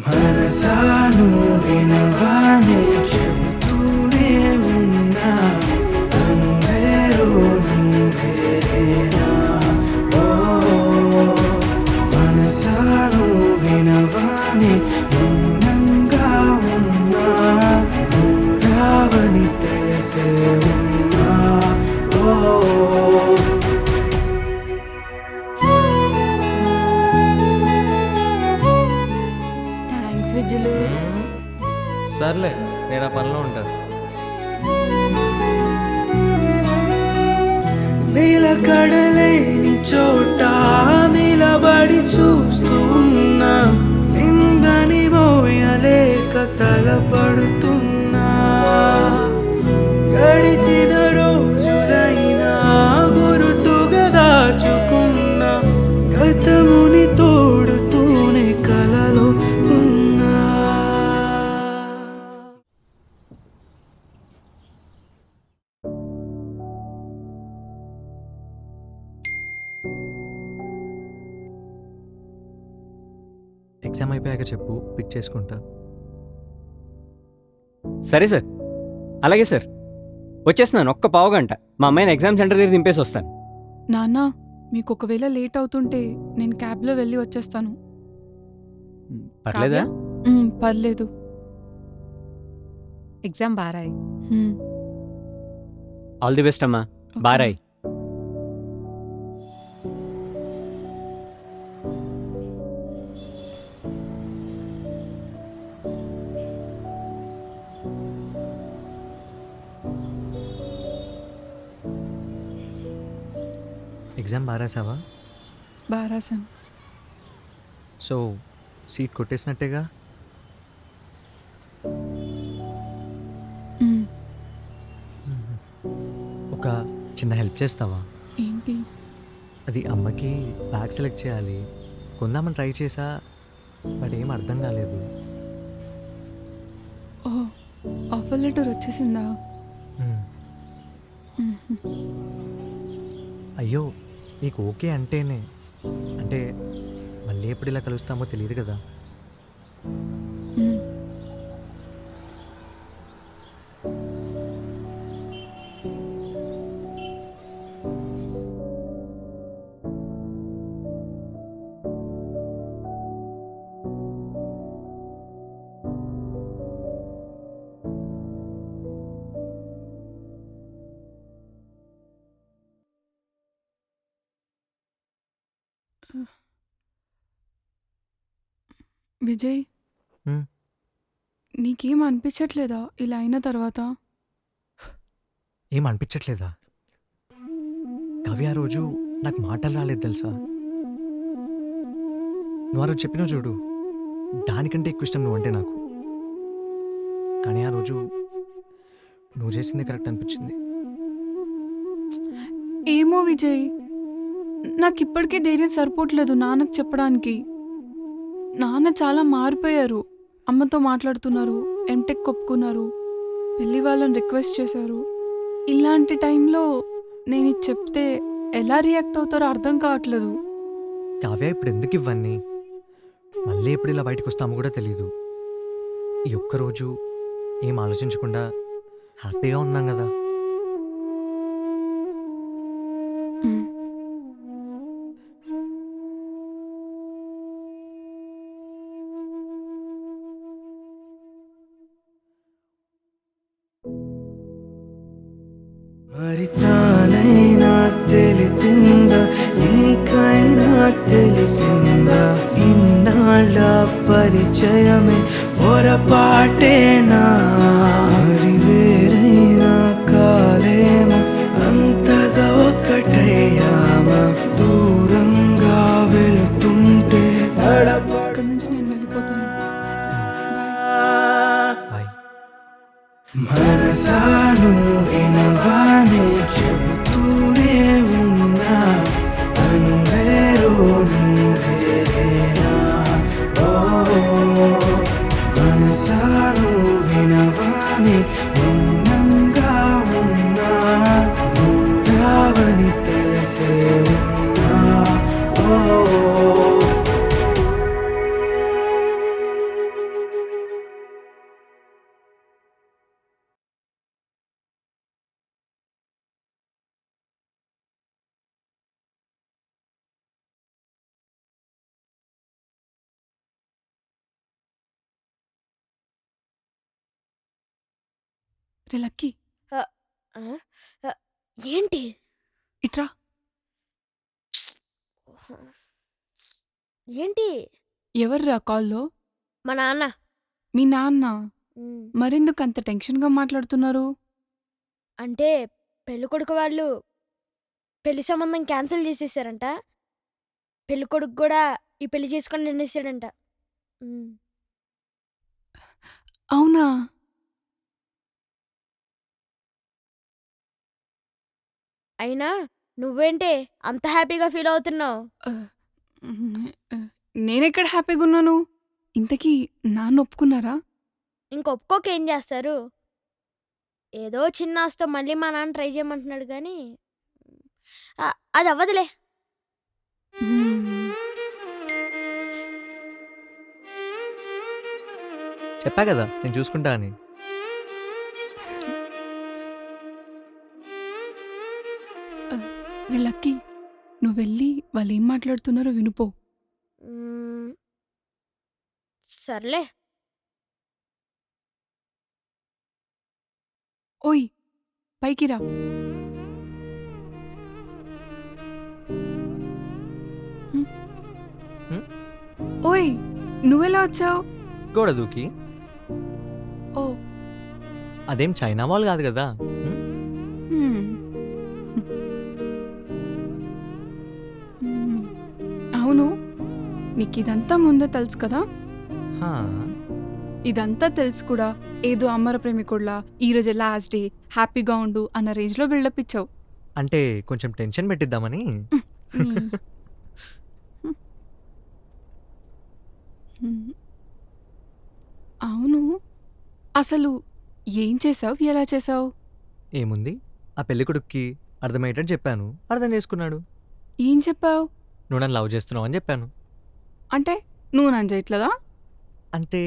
మనసాను వినవానే చెబుతూనే ఉన్నా, తను వేరు నువ్వేనా, ఓ మనసాను వినవానే మౌనంగా ఉన్నా, రావని తెలిసే ఉన్నా, ఓ
థ్యాంక్స్ విజ్జులు.
సర్లే, నేను ఆ పనిలో ఉంటాను.
నిలకడలేని చోట నిలబడి చూస్తున్నా, నిందని మోయలేక తలపడుతున్నా, గడిచిన రోజులైనా గురుతుగా దాచుకున్నా, గతముని తోడుతూనే కలలో ఉన్నా.
ఎగ్జామ్ అయిపోయాక చెప్పు, పిక్ చేసుకుంటా.
సరే సార్, అలాగే సార్. వచ్చేస్తున్నాను, ఒక్క పావుగంట. మా అమ్మాయిని ఎగ్జామ్ సెంటర్ దగ్గర దింపేసి వస్తాను.
నాన్న, మీకు ఒకవేళ లేట్ అవుతుంటే నేను క్యాబ్లో వెళ్ళి వచ్చేస్తాను.
పర్లేదా?
పర్లేదు.
ఎగ్జామ్ బారాయి.
ఆల్ ది బెస్ట్ అమ్మా. బారాయ్.
ఎగ్జామ్ బారాసావా?
బారాసాను.
సో సీట్ కొట్టేసినట్టేగా? ఒక చిన్న హెల్ప్ చేస్తావా?
ఏంటి?
అది అమ్మకి బ్యాగ్ సెలెక్ట్ చేయాలి, కొందామని ట్రై చేసా, బట్ ఏం అర్థం కాలేదు.
ఓ, ఆఫర్ లెటర్ వచ్చేసిందా?
అయ్యో, నీకు ఓకే అంటేనే, అంటే మళ్ళీ ఎప్పుడు ఇలా కలుస్తామో తెలియదు కదా.
విజయ్,
హ్మ్.
నీకేం అనిపించట్లేదా ఇలా అయిన తర్వాత?
ఏం అనిపించట్లేదా? కవి ఆ రోజు నాకు మాటలు రాలేదు తెలుసా? నువ్వు ఆ రోజు చెప్పినావు చూడు, దానికంటే ఎక్కువ ఇష్టం నువ్వంటే నాకు. కానీ ఆ రోజు నువ్వు చేసింది కరెక్ట్ అనిపించింది.
ఏమో విజయ్, నాకు ఇప్పటికే ధైర్యం సరిపోవట్లేదు నాన్నకు చెప్పడానికి. నాన్న చాలా మారిపోయారు. అమ్మతో మాట్లాడుతున్నారు, ఎంటెక్ ఒప్పుకున్నారు, పెళ్లి వాళ్ళని రిక్వెస్ట్ చేశారు. ఇలాంటి టైంలో నేను ఇది చెప్తే ఎలా రియాక్ట్ అవుతారో అర్థం కావట్లేదు.
కావ్య ఇప్పుడు ఎందుకు ఇవన్నీ? మళ్ళీ ఎప్పుడు ఇలా బయటకు వస్తామో కూడా తెలీదు. ఈ ఒక్కరోజు ఏం ఆలోచించకుండా హ్యాపీగా ఉన్నాం కదా.
ఉమ్.
మరి తానైనా తెలిపిందా, నీకైనా తెలిసిందా? ఇన్నాళ్ళ పరిచయమే పొరపాటేనా? మరి వేరైనా కాలేమో అంతగా ఒక్కటయ్యామా? దూరంగా వెళుతుంటే
ఇక్కడి నుంచి నేను వెళ్ళిపోతాను.
బాయ్.
మనసాను వినవానే చెబుతూనే ఉన్నా, తను వేరో నువ్వేరేనా? ఓ మనసాను వినవానే మౌనంగా ఉన్నా, నువ్వు తెలిసే ఉన్నా. ఓ
రే లక్కీ,
ఆ, ఆ, ఏంటి?
ఇట్రా.
ఏంటి?
ఎవర్రా కాల్లో?
మా నాన్న.
మీ నాన్న?
ఉమ్,
మరెందుకు అంత టెన్షన్గా మాట్లాడుతున్నారు?
అంటే పెళ్ళికొడుకు వాళ్ళు పెళ్లి సంబంధం క్యాన్సిల్ చేసేసారంట. పెళ్ళికొడుకు కూడా ఈ పెళ్లి చేసుకొని నిర్ణయిస్తాడంట. ఉమ్,
అవునా?
అయినా నువ్వేంటే అంత హ్యాపీగా ఫీల్ అవుతున్నావు?
నేనెక్కడ హ్యాపీగా ఉన్నాను? ఇంతకీ నాన్న ఒప్పుకున్నారా?
ఇంకొప్పుకోక ఏం చేస్తారు? ఏదో చిన్న ఆస్తో మళ్ళీ మా నాన్న ట్రై చేయమంటున్నాడు కానీ అది అవ్వదులే.
చెప్పా కదా నేను చూసుకుంటా అని.
రే లక్కీ, నువ్వు వెళ్ళి వాళ్ళు ఏం మాట్లాడుతున్నారో వినుపో.
మ్మ్. సర్లే.
ఓయ్, పైకి రా. ఓయ్, నువ్వెలా వచ్చావు?
గోడ దూకి.
ఓ,
అదేం చైనా వాల్ కాదు కదా.
హ్మ్. హ్మ్. అవును, నీకు ఇదంతా ముందే తెలుసు కదా?
హా,
ఇదంతా తెలుసు కూడా ఏదో అమర ప్రేమికుడిలా ఈరోజు లాస్ట్ డే హ్యాపీగా ఉండు అన్న రేంజ్లో బిల్డప్ ఇచ్చావు.
అంటే కొంచెం టెన్షన్ పెట్టిద్దామని.
అవును, అసలు ఏం చేసావు, ఎలా చేసావు?
ఏముంది, ఆ పెళ్లి కొడుక్కి అర్థమయ్యేటట్టు చెప్పాను, అర్థం చేసుకున్నాడు.
ఏం చెప్పావు?
నువ్వు నన్ను లవ్ చేస్తున్నావు అని చెప్పాను.
అంటే నువ్వు నన్ను చేయట్లేదా?
అంటే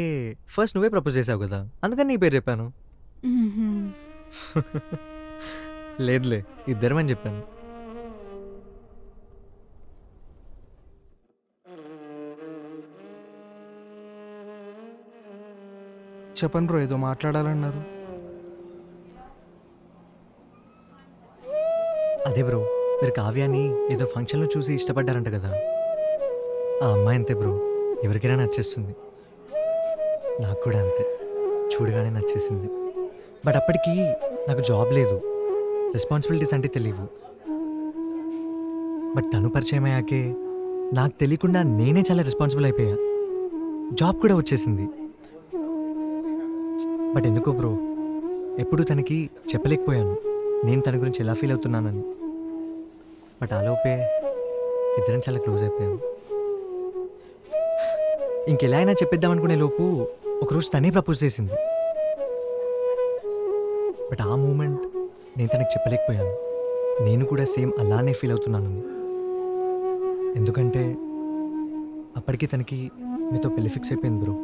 ఫస్ట్ నువ్వే ప్రపోజ్ చేసావు కదా, అందుకని నీ పేరు చెప్పాను. లేదులే, ఇద్దరమని చెప్పాను.
చెప్పండి బ్రో, ఏదో మాట్లాడాలన్నారు.
అదే బ్రో, మీరు కావ్యాన్ని ఏదో ఫంక్షన్లో చూసి ఇష్టపడ్డారంట కదా. ఆ అమ్మాయి అంతే బ్రో, ఎవరికైనా నచ్చేస్తుంది. నాకు కూడా అంతే, చూడగానే నచ్చేసింది. బట్ అప్పటికి నాకు జాబ్ లేదు, రెస్పాన్సిబిలిటీస్ అంటే తెలియవు. బట్ తను పరిచయం అయ్యాకే నాకు తెలియకుండా నేనే చాలా రెస్పాన్సిబుల్ అయిపోయా. జాబ్ కూడా వచ్చేసింది. బట్ ఎందుకో బ్రో ఎప్పుడూ తనకి చెప్పలేకపోయాను నేను తన గురించి ఎలా ఫీల్ అవుతున్నానని. బట్ ఆలోపే ఇద్దరం చాలా క్లోజ్ అయిపోయాం. ఇంకెలా అయినా చెప్పేద్దాం అనుకునే లోపు ఒకరోజు తనే ప్రపోజ్ చేసింది. బట్ ఆ మూమెంట్ నేను తనకి చెప్పలేకపోయాను నేను కూడా సేమ్ అలానే ఫీల్ అవుతున్నాను. ఎందుకంటే అప్పటికి తనకి మీతో పెళ్లి ఫిక్స్ అయిపోయింది బ్రో.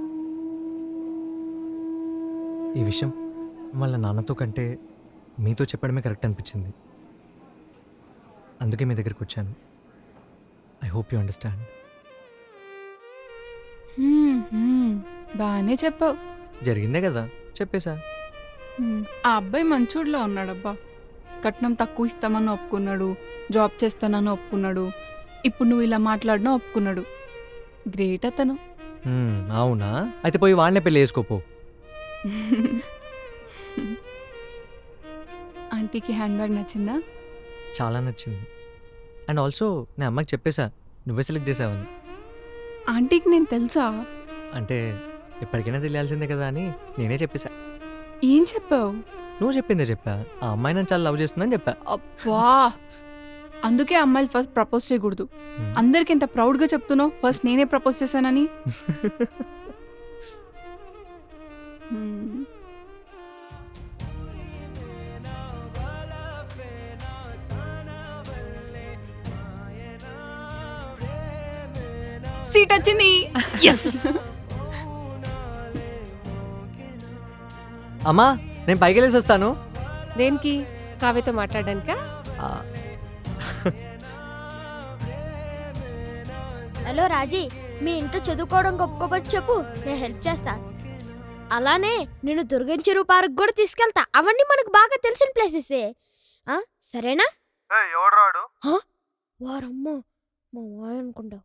ఈ విషయం వాళ్ళ నాన్నతో కంటే మీతో చెప్పడమే కరెక్ట్ అనిపించింది. అందుకే మీ దగ్గరికి వచ్చాను. I hope you understand.
బాగానే చెప్పావు.
జరిగిందే కదా చెప్పేశా.
ఆ అబ్బాయి మంచోడ్లా ఉన్నాడబ్బా. కట్నం తక్కువ ఇస్తామని ఒప్పుకున్నాడు, జాబ్ చేస్తానని ఒప్పుకున్నాడు, ఇప్పుడు నువ్వు ఇలా మాట్లాడినా ఒప్పుకున్నాడు. గ్రేట్ అతను.
అవునా, అయితే పోయి వాళ్ళనే పెళ్లి చేసుకోపో.
ఆంటీకి హ్యాండ్ బ్యాగ్ నచ్చిందా?
చాలా నచ్చింది. అండ్ ఆల్సో నేను అమ్మకి చెప్పేశా నువ్వే సెలెక్ట్ చేసావని.
ఆంటీకి నేను తెలుసా?
అంటే ఎప్పటికైనా తెలియాల్సిందే కదా అని నేనే చెప్పేశా.
ఏం చెప్పావు?
నువ్వు చెప్పిందే చెప్పా. ఆ అమ్మాయి నన్ను చాలా లవ్ చేస్తుందని చెప్పా.
అబ్బా, అందుకే అమ్మాయిలు ఫస్ట్ ప్రపోజ్ చేయకూడదు. అందరికి ఎంత ప్రౌడ్గా చెప్తున్నావు ఫస్ట్ నేనే ప్రపోజ్ చేశానని. సీట్ వచ్చింది.
అమ్మా నేను పైకి వెళ్ళేసి వస్తాను.
దేనికి? కావ్యతో మాట్లాడడానికా?
హలో రాజీ, మీ ఇంట్లో చదువుకోవడం ఒప్పుకోవచ్చు చెప్పు, నేను హెల్ప్ చేస్తా. అలానే నేను దుర్గం చెరువు పార్క్ కూడా తీసుకెళ్తా. అవన్నీ మనకు బాగా తెలిసిన ప్లేసెసే. సరేనా? వారమ్మో మా వాయ్ అనుకుంటావు.